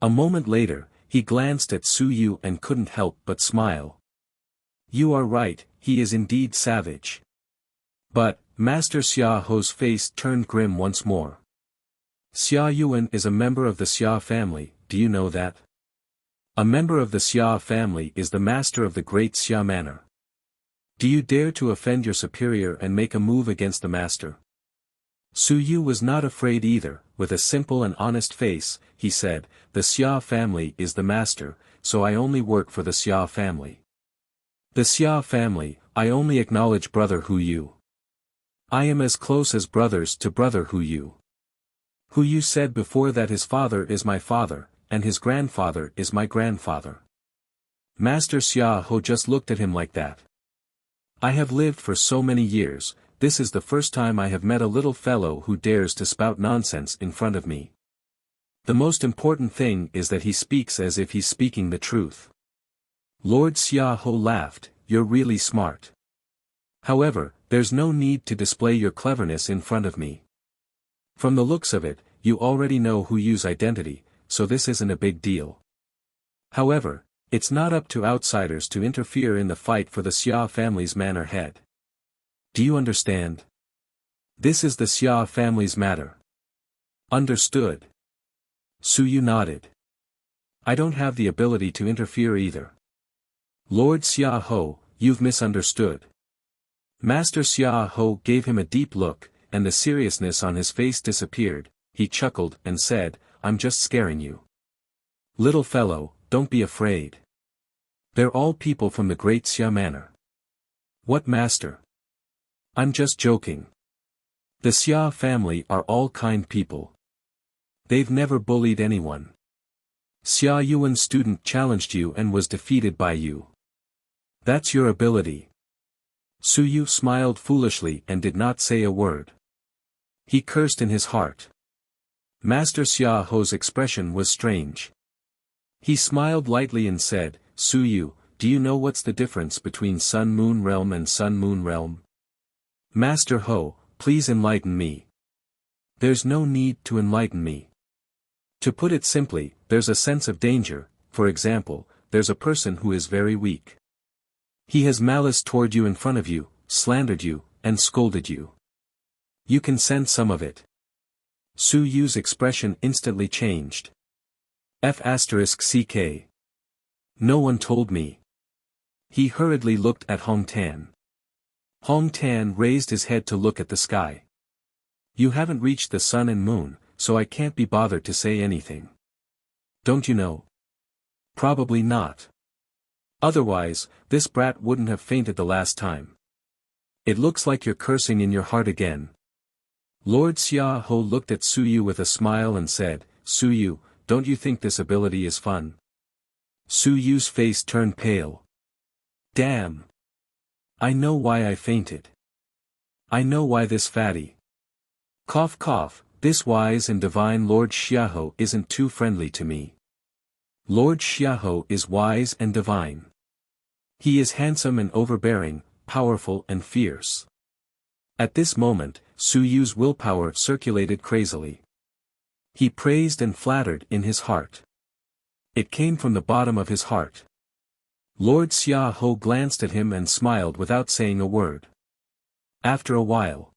A moment later, he glanced at Su Yu and couldn't help but smile. You are right, he is indeed savage. But, Master Xia Ho's face turned grim once more. Xia Yuan is a member of the Xia family, do you know that? A member of the Xia family is the master of the great Xia manor. Do you dare to offend your superior and make a move against the master? Su Yu was not afraid either, with a simple and honest face, he said, the Xia family is the master, so I only work for the Xia family. The Xia family, I only acknowledge brother Hu Yu. I am as close as brothers to brother Hu Yu. Hu Yu said before that his father is my father, and his grandfather is my grandfather. Master Xia Ho just looked at him like that. I have lived for so many years, this is the first time I have met a little fellow who dares to spout nonsense in front of me. The most important thing is that he speaks as if he's speaking the truth. Lord Xia Ho laughed, you're really smart. However, there's no need to display your cleverness in front of me. From the looks of it, you already know Hu Yu's identity, so this isn't a big deal. However, it's not up to outsiders to interfere in the fight for the Xia family's manor head. Do you understand? This is the Xia family's matter. Understood. Su Yu nodded. I don't have the ability to interfere either. Lord Xia Ho, you've misunderstood. Master Xia Ho gave him a deep look, and the seriousness on his face disappeared. He chuckled and said, I'm just scaring you. Little fellow, don't be afraid. They're all people from the great Xia manor. What master? I'm just joking. The Xia family are all kind people. They've never bullied anyone. Xia Yuan's student challenged you and was defeated by you. That's your ability. Su Yu smiled foolishly and did not say a word. He cursed in his heart. Master Xiaoho's expression was strange. He smiled lightly and said, Su Yu, do you know what's the difference between Sun-Moon Realm and Sun-Moon Realm? Master Ho, please enlighten me. There's no need to enlighten me. To put it simply, there's a sense of danger. For example, there's a person who is very weak. He has malice toward you in front of you, slandered you, and scolded you. You can sense some of it. Su Yu's expression instantly changed. F***ck. No one told me. He hurriedly looked at Hong Tan. Hong Tan raised his head to look at the sky. You haven't reached the sun and moon, so I can't be bothered to say anything. Don't you know? Probably not. Otherwise, this brat wouldn't have fainted the last time. It looks like you're cursing in your heart again. Lord Xiaoho looked at Su Yu with a smile and said, Su Yu, don't you think this ability is fun? Su Yu's face turned pale. Damn. I know why I fainted. I know why this fatty. Cough cough, this wise and divine Lord Xiaoho isn't too friendly to me. Lord Xiaoho is wise and divine. He is handsome and overbearing, powerful and fierce. At this moment, Su Yu's willpower circulated crazily. He praised and flattered in his heart. It came from the bottom of his heart. Lord Xiaoho glanced at him and smiled without saying a word. After a while.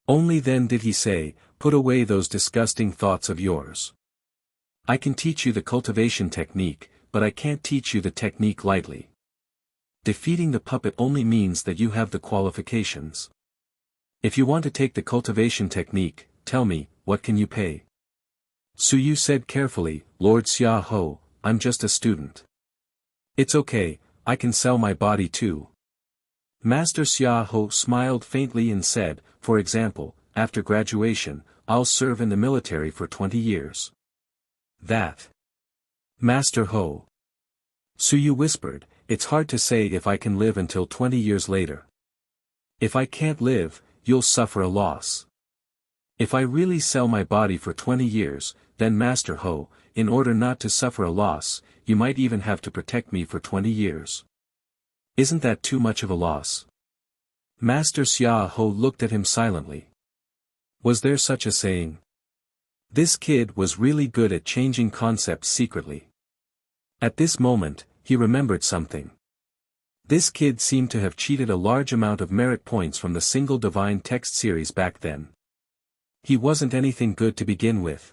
Only then did he say, put away those disgusting thoughts of yours. I can teach you the cultivation technique, but I can't teach you the technique lightly. Defeating the puppet only means that you have the qualifications. If you want to take the cultivation technique, tell me, what can you pay? Su Yu said carefully, Lord Xiaoho, I'm just a student. It's okay, I can sell my body too. Master Xiaoho smiled faintly and said, for example, after graduation, I'll serve in the military for 20 years. That. Master Ho. Su Yu whispered, it's hard to say if I can live until 20 years later. If I can't live, you'll suffer a loss. If I really sell my body for 20 years, then Master Ho, in order not to suffer a loss, you might even have to protect me for 20 years. Isn't that too much of a loss? Master Xiaoho looked at him silently. Was there such a saying? This kid was really good at changing concepts secretly. At this moment, he remembered something. This kid seemed to have cheated a large amount of merit points from the single divine text series back then. He wasn't anything good to begin with.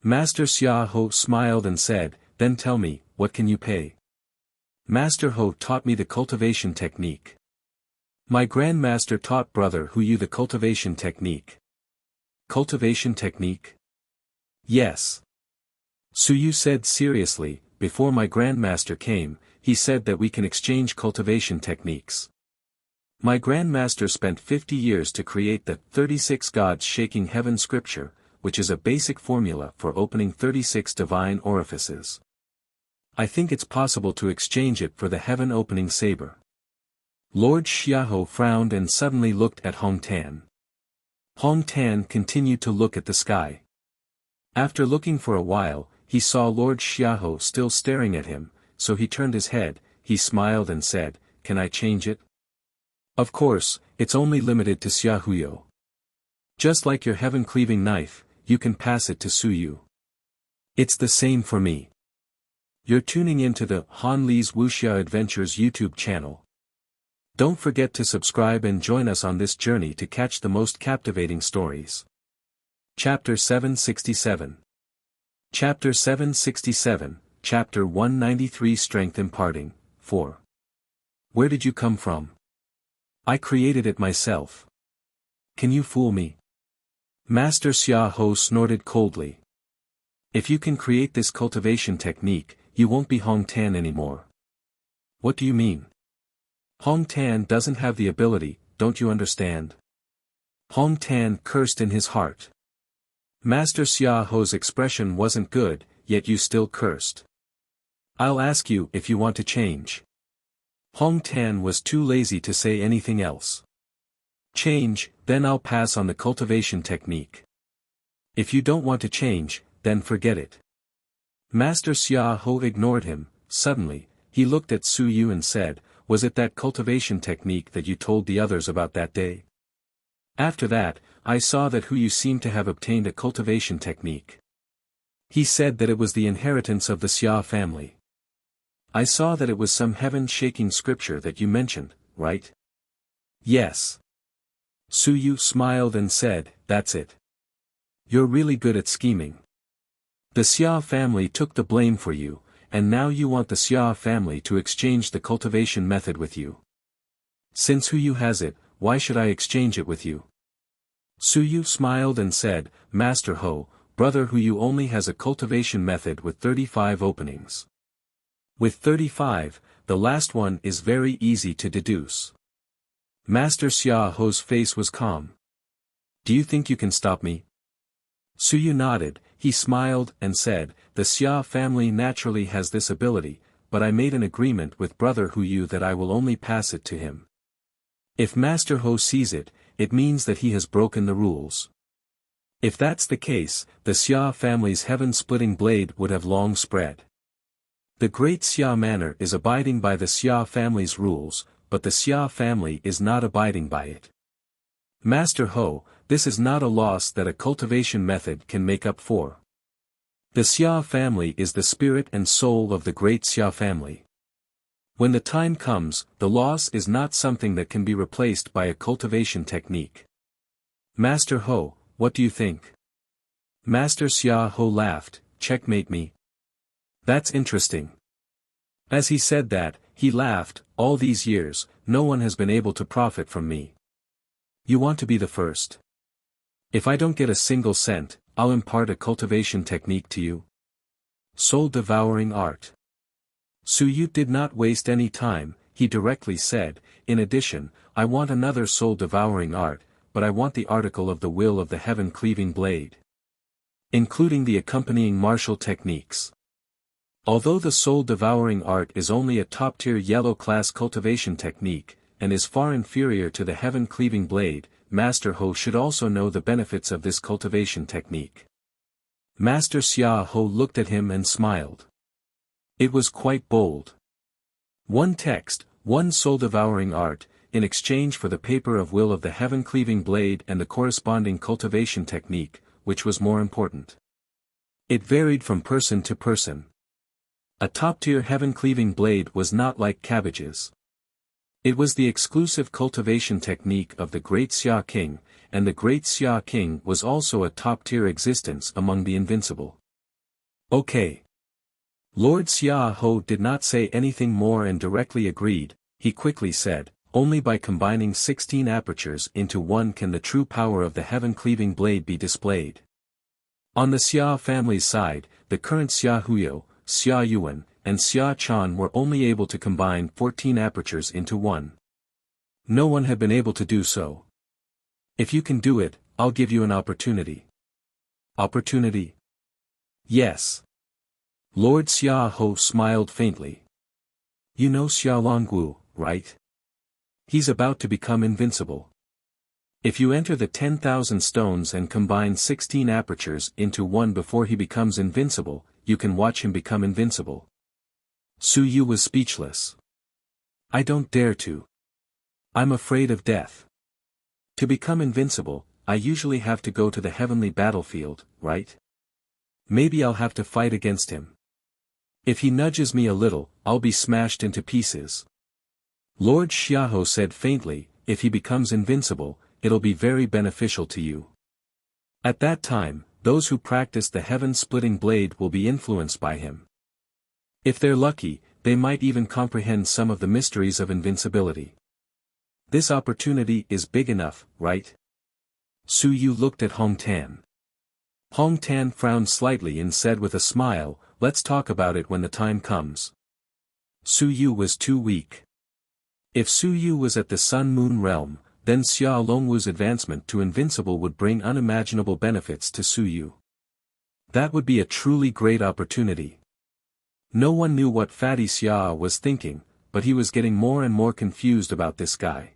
Master Xiaoho smiled and said, then tell me, what can you pay? Master Ho taught me the cultivation technique. My grandmaster taught brother Hu Yu the cultivation technique. Cultivation technique? Yes. Su Yu said seriously, before my grandmaster came, he said that we can exchange cultivation techniques. My grandmaster spent 50 years to create the 36 gods shaking heaven scripture, which is a basic formula for opening 36 divine orifices. I think it's possible to exchange it for the heaven opening saber. Lord Xiaoho frowned and suddenly looked at Hong Tan. Hong Tan continued to look at the sky. After looking for a while, he saw Lord Xiaoho still staring at him, so he turned his head, he smiled and said, can I change it? Of course, it's only limited to Xiaohuyo. Just like your heaven-cleaving knife, you can pass it to Su Yu. It's the same for me. You're tuning into the Han Li's Wuxia Adventures YouTube channel. Don't forget to subscribe and join us on this journey to catch the most captivating stories. Chapter 767. Chapter 767, Chapter 193 Strength Imparting, 4. Where did you come from? I created it myself. Can you fool me? Master Xiaoho snorted coldly. If you can create this cultivation technique, you won't be Hong Tan anymore. What do you mean? Hong Tan doesn't have the ability, don't you understand? Hong Tan cursed in his heart. Master Xiaoho's expression wasn't good, yet you still cursed. I'll ask you if you want to change. Hong Tan was too lazy to say anything else. Change, then I'll pass on the cultivation technique. If you don't want to change, then forget it. Master Xia Ho ignored him. Suddenly, he looked at Su Yu and said, "Was it that cultivation technique that you told the others about that day? After that, I saw that you seemed to have obtained a cultivation technique. He said that it was the inheritance of the Xia family. I saw that it was some heaven-shaking scripture that you mentioned, right?" "Yes." Su Yu smiled and said, "That's it. You're really good at scheming. The Xia family took the blame for you, and now you want the Xia family to exchange the cultivation method with you. Since Yu has it, why should I exchange it with you?" Su Yu smiled and said, "Master Ho, brother Yu only has a cultivation method with 35 openings. With 35, the last one is very easy to deduce." Master Xia Ho's face was calm. "Do you think you can stop me?" Su Yu nodded. He smiled and said, "The Xia family naturally has this ability, but I made an agreement with brother Yu that I will only pass it to him. If Master Ho sees it, it means that he has broken the rules. If that's the case, the Xia family's heaven-splitting blade would have long spread. The great Xia manor is abiding by the Xia family's rules, but the Xia family is not abiding by it. Master Ho, this is not a loss that a cultivation method can make up for. The Xia family is the spirit and soul of the great Xia family. When the time comes, the loss is not something that can be replaced by a cultivation technique. Master Ho, what do you think?" Master Xia Ho laughed. "Checkmate me? That's interesting." As he said that, he laughed. "All these years, no one has been able to profit from me. You want to be the first? If I don't get a single cent, I'll impart a cultivation technique to you. Soul-devouring art." Su Yu did not waste any time. He directly said, "In addition, I want another soul-devouring art, but I want the article of the will of the heaven-cleaving blade, including the accompanying martial techniques." Although the soul-devouring art is only a top-tier yellow-class cultivation technique, and is far inferior to the heaven-cleaving blade, Master Ho should also know the benefits of this cultivation technique. Master Xia Ho looked at him and smiled. It was quite bold. One text, one soul-devouring art, in exchange for the paper of will of the heaven-cleaving blade and the corresponding cultivation technique, which was more important? It varied from person to person. A top-tier heaven-cleaving blade was not like cabbages. It was the exclusive cultivation technique of the Great Xia King, and the Great Xia King was also a top-tier existence among the invincible. "Okay." Lord Xia Ho did not say anything more and directly agreed. He quickly said, "Only by combining 16 apertures into one can the true power of the heaven-cleaving blade be displayed." On the Xia family's side, the current Xia Huyo, Xia Yuan, and Xia Chan were only able to combine 14 apertures into one. No one had been able to do so. "If you can do it, I'll give you an opportunity." "Opportunity?" "Yes." Lord Xia Ho smiled faintly. "You know Xia Longwu, right? He's about to become invincible. If you enter the 10,000 stones and combine 16 apertures into one before he becomes invincible, you can watch him become invincible." Su Yu was speechless. "I don't dare to. I'm afraid of death. To become invincible, I usually have to go to the heavenly battlefield, right? Maybe I'll have to fight against him. If he nudges me a little, I'll be smashed into pieces." Lord Xiaoho said faintly, "If he becomes invincible, it'll be very beneficial to you. At that time, those who practice the heaven-splitting blade will be influenced by him. If they're lucky, they might even comprehend some of the mysteries of invincibility. This opportunity is big enough, right?" Su Yu looked at Hong Tan. Hong Tan frowned slightly and said with a smile, "Let's talk about it when the time comes." Su Yu was too weak. If Su Yu was at the Sun-Moon realm, then Xia Longwu's advancement to invincible would bring unimaginable benefits to Su Yu. That would be a truly great opportunity. No one knew what Fatty Xia was thinking, but he was getting more and more confused about this guy.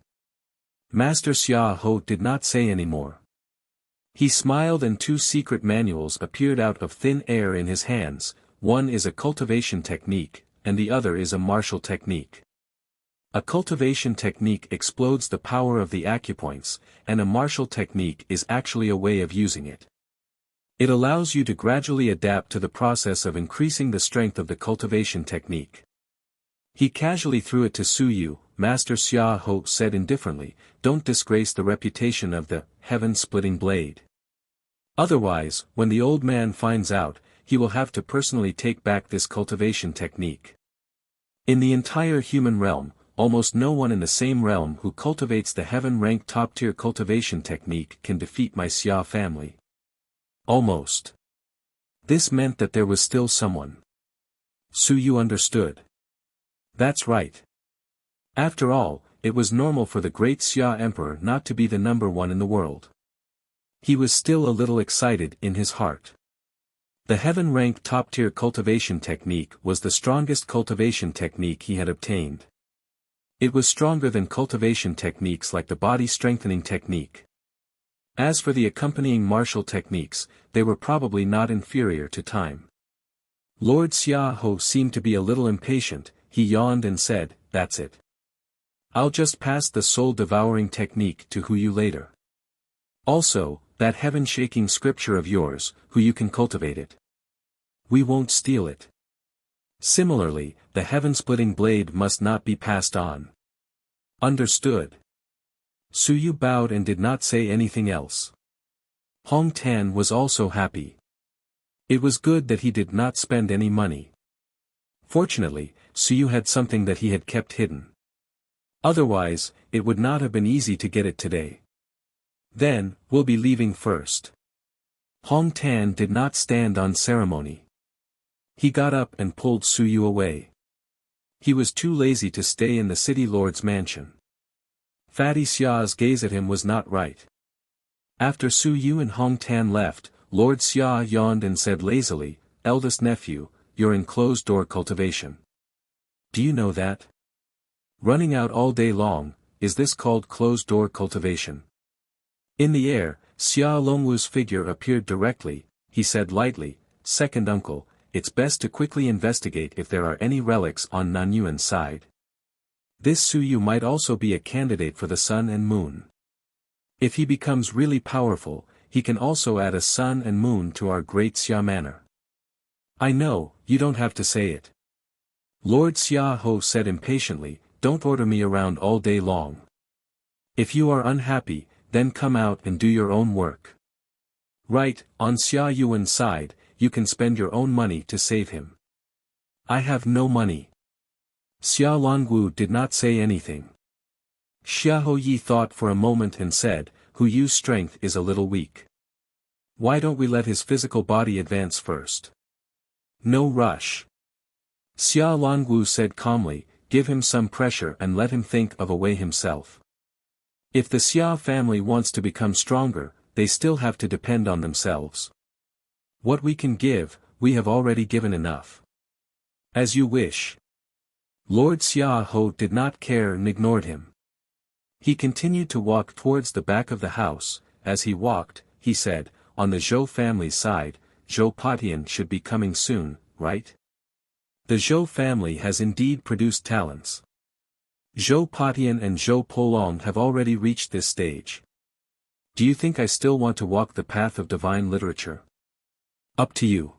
Master Xia Ho did not say any more. He smiled and two secret manuals appeared out of thin air in his hands. One is a cultivation technique, and the other is a martial technique. A cultivation technique explodes the power of the acupoints, and a martial technique is actually a way of using it. It allows you to gradually adapt to the process of increasing the strength of the cultivation technique. He casually threw it to Su Yu. Master Xia Ho said indifferently, "Don't disgrace the reputation of the heaven-splitting blade. Otherwise, when the old man finds out, he will have to personally take back this cultivation technique. In the entire human realm, almost no one in the same realm who cultivates the heaven-ranked top-tier cultivation technique can defeat my Xia family." Almost. This meant that there was still someone. Su Yu understood. That's right. After all, it was normal for the great Xia Emperor not to be the number one in the world. He was still a little excited in his heart. The heaven-ranked top-tier cultivation technique was the strongest cultivation technique he had obtained. It was stronger than cultivation techniques like the body-strengthening technique. As for the accompanying martial techniques, they were probably not inferior to time. Lord Xia Ho seemed to be a little impatient. He yawned and said, "That's it. I'll just pass the soul-devouring technique to Hu Yu later. Also, that heaven-shaking scripture of yours, Hu Yu can cultivate it. We won't steal it. Similarly, the heaven-splitting blade must not be passed on." Understood. Su Yu bowed and did not say anything else. Hong Tan was also happy. It was good that he did not spend any money. Fortunately, Su Yu had something that he had kept hidden. Otherwise, it would not have been easy to get it today. "Then, we'll be leaving first." Hong Tan did not stand on ceremony. He got up and pulled Su Yu away. He was too lazy to stay in the city lord's mansion. Fatty Xia's gaze at him was not right. After Su Yu and Hong Tan left, Lord Xia yawned and said lazily, "Eldest nephew, you're in closed-door cultivation. Do you know that? Running out all day long, is this called closed-door cultivation?" In the air, Xia Longwu's figure appeared directly. He said lightly, "Second uncle, it's best to quickly investigate if there are any relics on Nanyuan's side. This Su Yu might also be a candidate for the sun and moon. If he becomes really powerful, he can also add a sun and moon to our great Xia manor." "I know, you don't have to say it." Lord Xia Ho said impatiently, "Don't order me around all day long. If you are unhappy, then come out and do your own work. Right, on Xia Yuan's side, you can spend your own money to save him." "I have no money." Xia Longwu did not say anything. Xiahou Yi thought for a moment and said, "Hu Yu's strength is a little weak. Why don't we let his physical body advance first? No rush." Xia Longwu said calmly, "Give him some pressure and let him think of a way himself. If the Xia family wants to become stronger, they still have to depend on themselves. What we can give, we have already given enough. As you wish." Lord Xia Ho did not care and ignored him. He continued to walk towards the back of the house. As he walked, he said, "On the Zhou family's side, Zhou Patian should be coming soon, right? The Zhou family has indeed produced talents. Zhou Patian and Zhou Polong have already reached this stage. Do you think I still want to walk the path of divine literature? Up to you."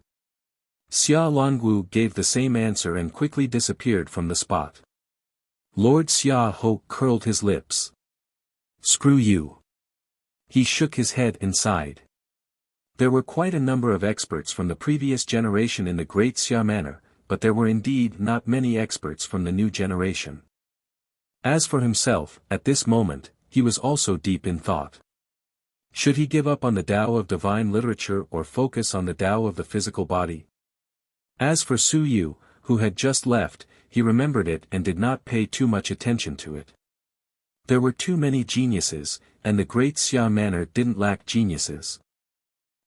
Xia Longwu gave the same answer and quickly disappeared from the spot. Lord Xia Ho curled his lips. "Screw you." He shook his head and sighed. There were quite a number of experts from the previous generation in the great Xia manor, but there were indeed not many experts from the new generation. As for himself, at this moment, he was also deep in thought. Should he give up on the Tao of divine literature or focus on the Tao of the physical body? As for Su Yu, who had just left, he remembered it and did not pay too much attention to it. There were too many geniuses, and the great Xia manor didn't lack geniuses.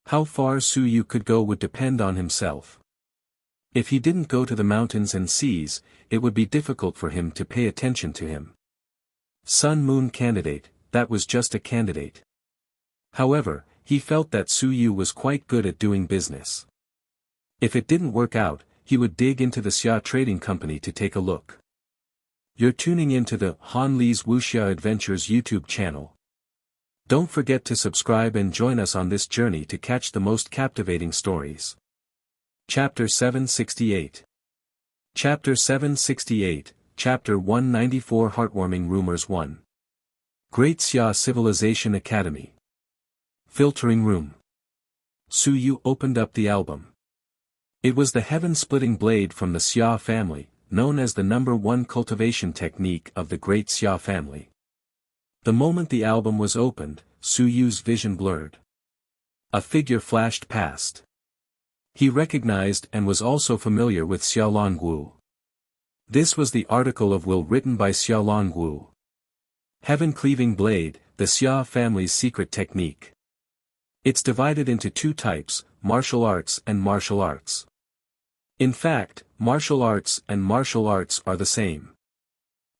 How far Su Yu could go would depend on himself. If he didn't go to the mountains and seas, it would be difficult for him to pay attention to him. Sun-Moon candidate, that was just a candidate. However, he felt that Su Yu was quite good at doing business. If it didn't work out, he would dig into the Xia Trading Company to take a look. You're tuning into the Han Li's Wuxia Adventures YouTube channel. Don't forget to subscribe and join us on this journey to catch the most captivating stories. Chapter 768. Chapter 768, Chapter 194 Heartwarming Rumors 1. Great Xia Civilization Academy. Filtering Room. Su Yu opened up the album. It was the heaven-splitting blade from the Xia family, known as the #1 cultivation technique of the great Xia family. The moment the album was opened, Su Yu's vision blurred. A figure flashed past. He recognized and was also familiar with Xiaolong Wu. This was the article of will written by Xiaolong Wu. Heaven-cleaving blade, the Xia family's secret technique. It's divided into two types, martial arts and martial arts. In fact, martial arts and martial arts are the same.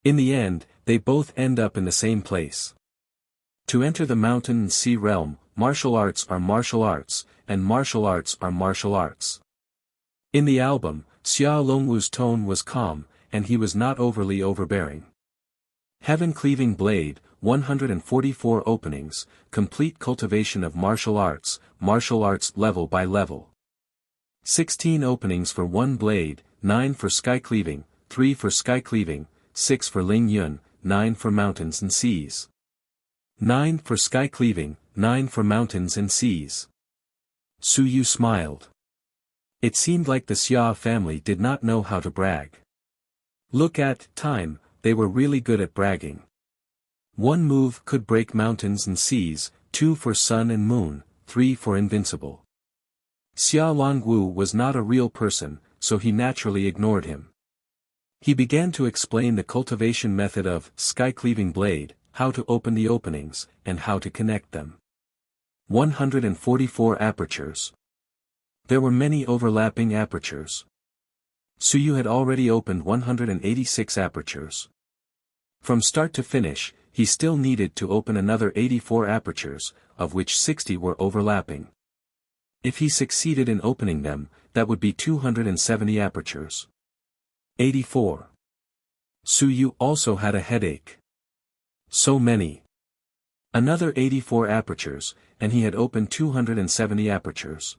In the end, they both end up in the same place. To enter the mountain and sea realm, martial arts are martial arts, and martial arts are martial arts. In the album, Xia Longwu's tone was calm, and he was not overly overbearing. Heaven-cleaving blade, 144 openings, complete cultivation of martial arts level by level. 16 openings for one blade, 9 for sky cleaving, 3 for sky cleaving, 6 for Ling Yun, 9 for mountains and seas. 9 for sky cleaving, 9 for mountains and seas. Su Yu smiled. It seemed like the Xia family did not know how to brag. Look at time, they were really good at bragging. One move could break mountains and seas, 2 for sun and moon, 3 for invincible. Xiaolong Wu was not a real person, so he naturally ignored him. He began to explain the cultivation method of sky-cleaving blade, how to open the openings, and how to connect them. 144 apertures. There were many overlapping apertures. Su Yu had already opened 186 apertures. From start to finish, he still needed to open another 84 apertures, of which 60 were overlapping. If he succeeded in opening them, that would be 270 apertures. 84. Su Yu also had a headache. So many. Another 84 apertures, and he had opened 270 apertures.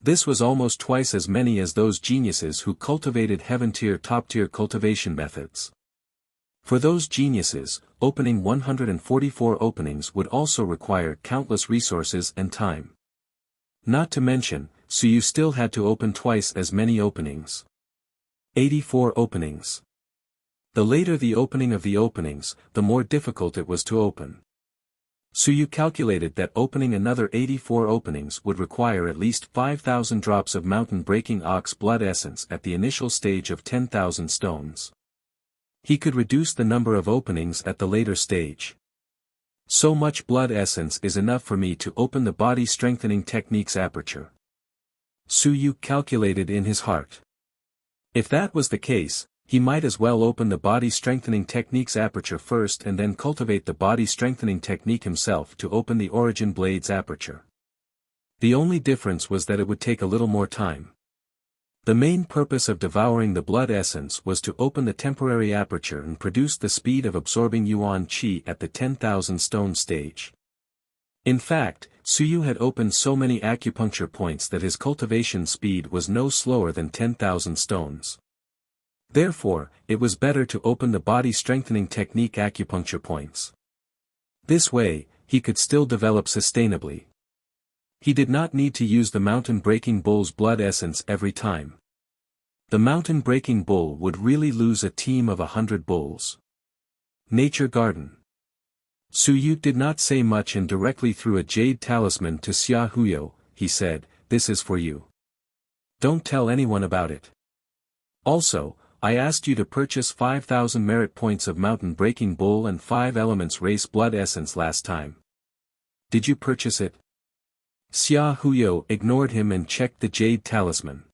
This was almost twice as many as those geniuses who cultivated heaven-tier top-tier cultivation methods. For those geniuses, opening 144 openings would also require countless resources and time. Not to mention, Su Yu still had to open twice as many openings. 84 openings. The later the opening of the openings, the more difficult it was to open. Su Yu calculated that opening another 84 openings would require at least 5,000 drops of mountain-breaking ox blood essence at the initial stage of 10,000 stones. He could reduce the number of openings at the later stage. So much blood essence is enough for me to open the body strengthening technique's aperture. Su Yu calculated in his heart. If that was the case, he might as well open the body strengthening technique's aperture first and then cultivate the body strengthening technique himself to open the origin blade's aperture. The only difference was that it would take a little more time. The main purpose of devouring the blood essence was to open the temporary aperture and produce the speed of absorbing Yuan Qi at the 10,000 stone stage. In fact, Su Yu had opened so many acupuncture points that his cultivation speed was no slower than 10,000 stones. Therefore, it was better to open the body strengthening technique acupuncture points. This way, he could still develop sustainably. He did not need to use the mountain-breaking bull's blood essence every time. The mountain-breaking bull would really lose a team of 100 bulls. Nature Garden. Su Yu did not say much and directly threw a jade talisman to Xia Huyo. He said, "This is for you. Don't tell anyone about it. Also, I asked you to purchase 5,000 merit points of mountain-breaking bull and 5 elements race blood essence last time. Did you purchase it?" Xia Huyo ignored him and checked the jade talisman.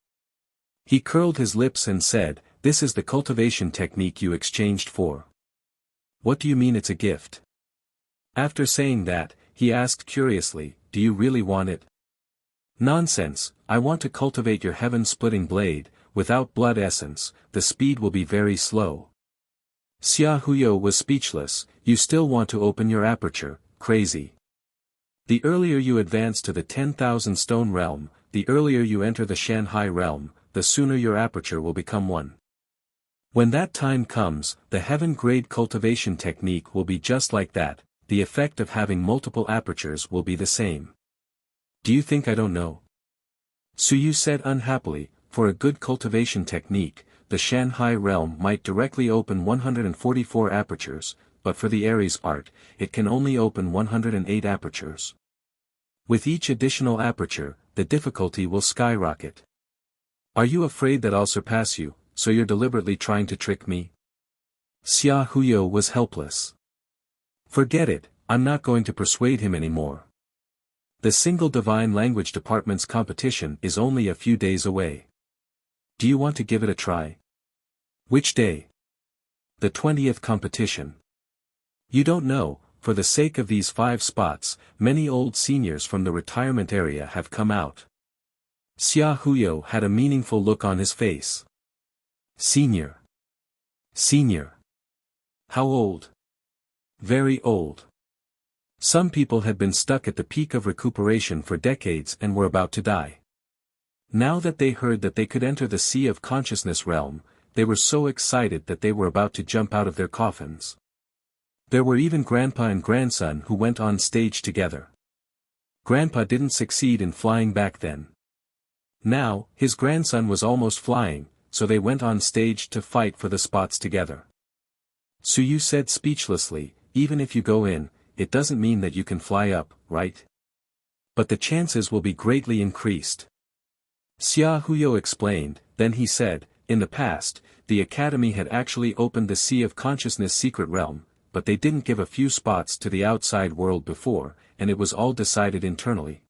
He curled his lips and said, "This is the cultivation technique you exchanged for." "What do you mean it's a gift?" After saying that, he asked curiously, do you really want it? Nonsense, I want to cultivate your heaven-splitting blade. Without blood essence, the speed will be very slow. Xia Huyo was speechless. You still want to open your aperture, crazy. The earlier you advance to the 10,000 stone realm, the earlier you enter the Shanghai realm, the sooner your aperture will become one. When that time comes, the heaven-grade cultivation technique will be just like that, the effect of having multiple apertures will be the same. Do you think I don't know? Suyu said unhappily. For a good cultivation technique, the Shanghai realm might directly open 144 apertures, but for the Aries art, it can only open 108 apertures. With each additional aperture, the difficulty will skyrocket. Are you afraid that I'll surpass you, so you're deliberately trying to trick me? Xia Huyo was helpless. Forget it, I'm not going to persuade him anymore. The single divine language department's competition is only a few days away. Do you want to give it a try? Which day? The 20th competition. You don't know, for the sake of these 5 spots, many old seniors from the retirement area have come out. Xia Huyo had a meaningful look on his face. Senior. Senior. How old? Very old. Some people had been stuck at the peak of recuperation for decades and were about to die. Now that they heard that they could enter the Sea of Consciousness realm, they were so excited that they were about to jump out of their coffins. There were even grandpa and grandson who went on stage together. Grandpa didn't succeed in flying back then. Now, his grandson was almost flying, so they went on stage to fight for the spots together. Suyu said speechlessly, even if you go in, it doesn't mean that you can fly up, right? But the chances will be greatly increased. Xia Huyo explained, then he said, in the past, the academy had actually opened the Sea of Consciousness secret realm, but they didn't give a few spots to the outside world before, and it was all decided internally.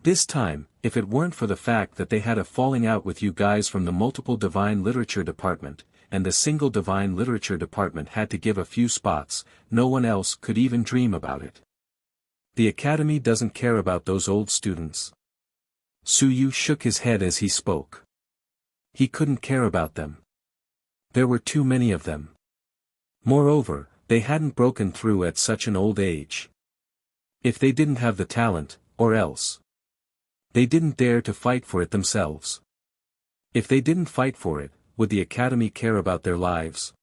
This time, if it weren't for the fact that they had a falling out with you guys from the multiple divine literature department, and the single divine literature department had to give a few spots, no one else could even dream about it. The academy doesn't care about those old students. Suyu shook his head as he spoke. He couldn't care about them. There were too many of them. Moreover, they hadn't broken through at such an old age. If they didn't have the talent, or else they didn't dare to fight for it themselves. If they didn't fight for it, would the academy care about their lives?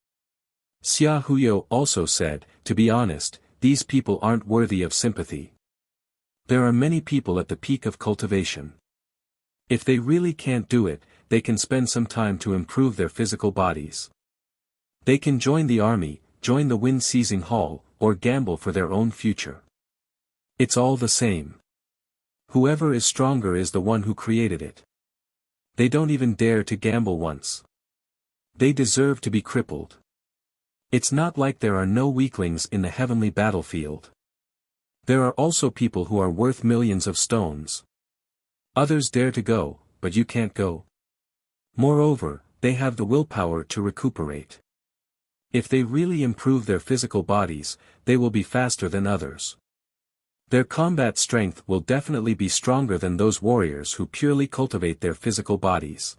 Xia Huyo also said, to be honest, these people aren't worthy of sympathy. There are many people at the peak of cultivation. If they really can't do it, they can spend some time to improve their physical bodies. They can join the army, join the wind-seizing hall, or gamble for their own future. It's all the same. Whoever is stronger is the one who created it. They don't even dare to gamble once. They deserve to be crippled. It's not like there are no weaklings in the heavenly battlefield. There are also people who are worth millions of stones. Others dare to go, but you can't go. Moreover, they have the willpower to recuperate. If they really improve their physical bodies, they will be faster than others. Their combat strength will definitely be stronger than those warriors who purely cultivate their physical bodies.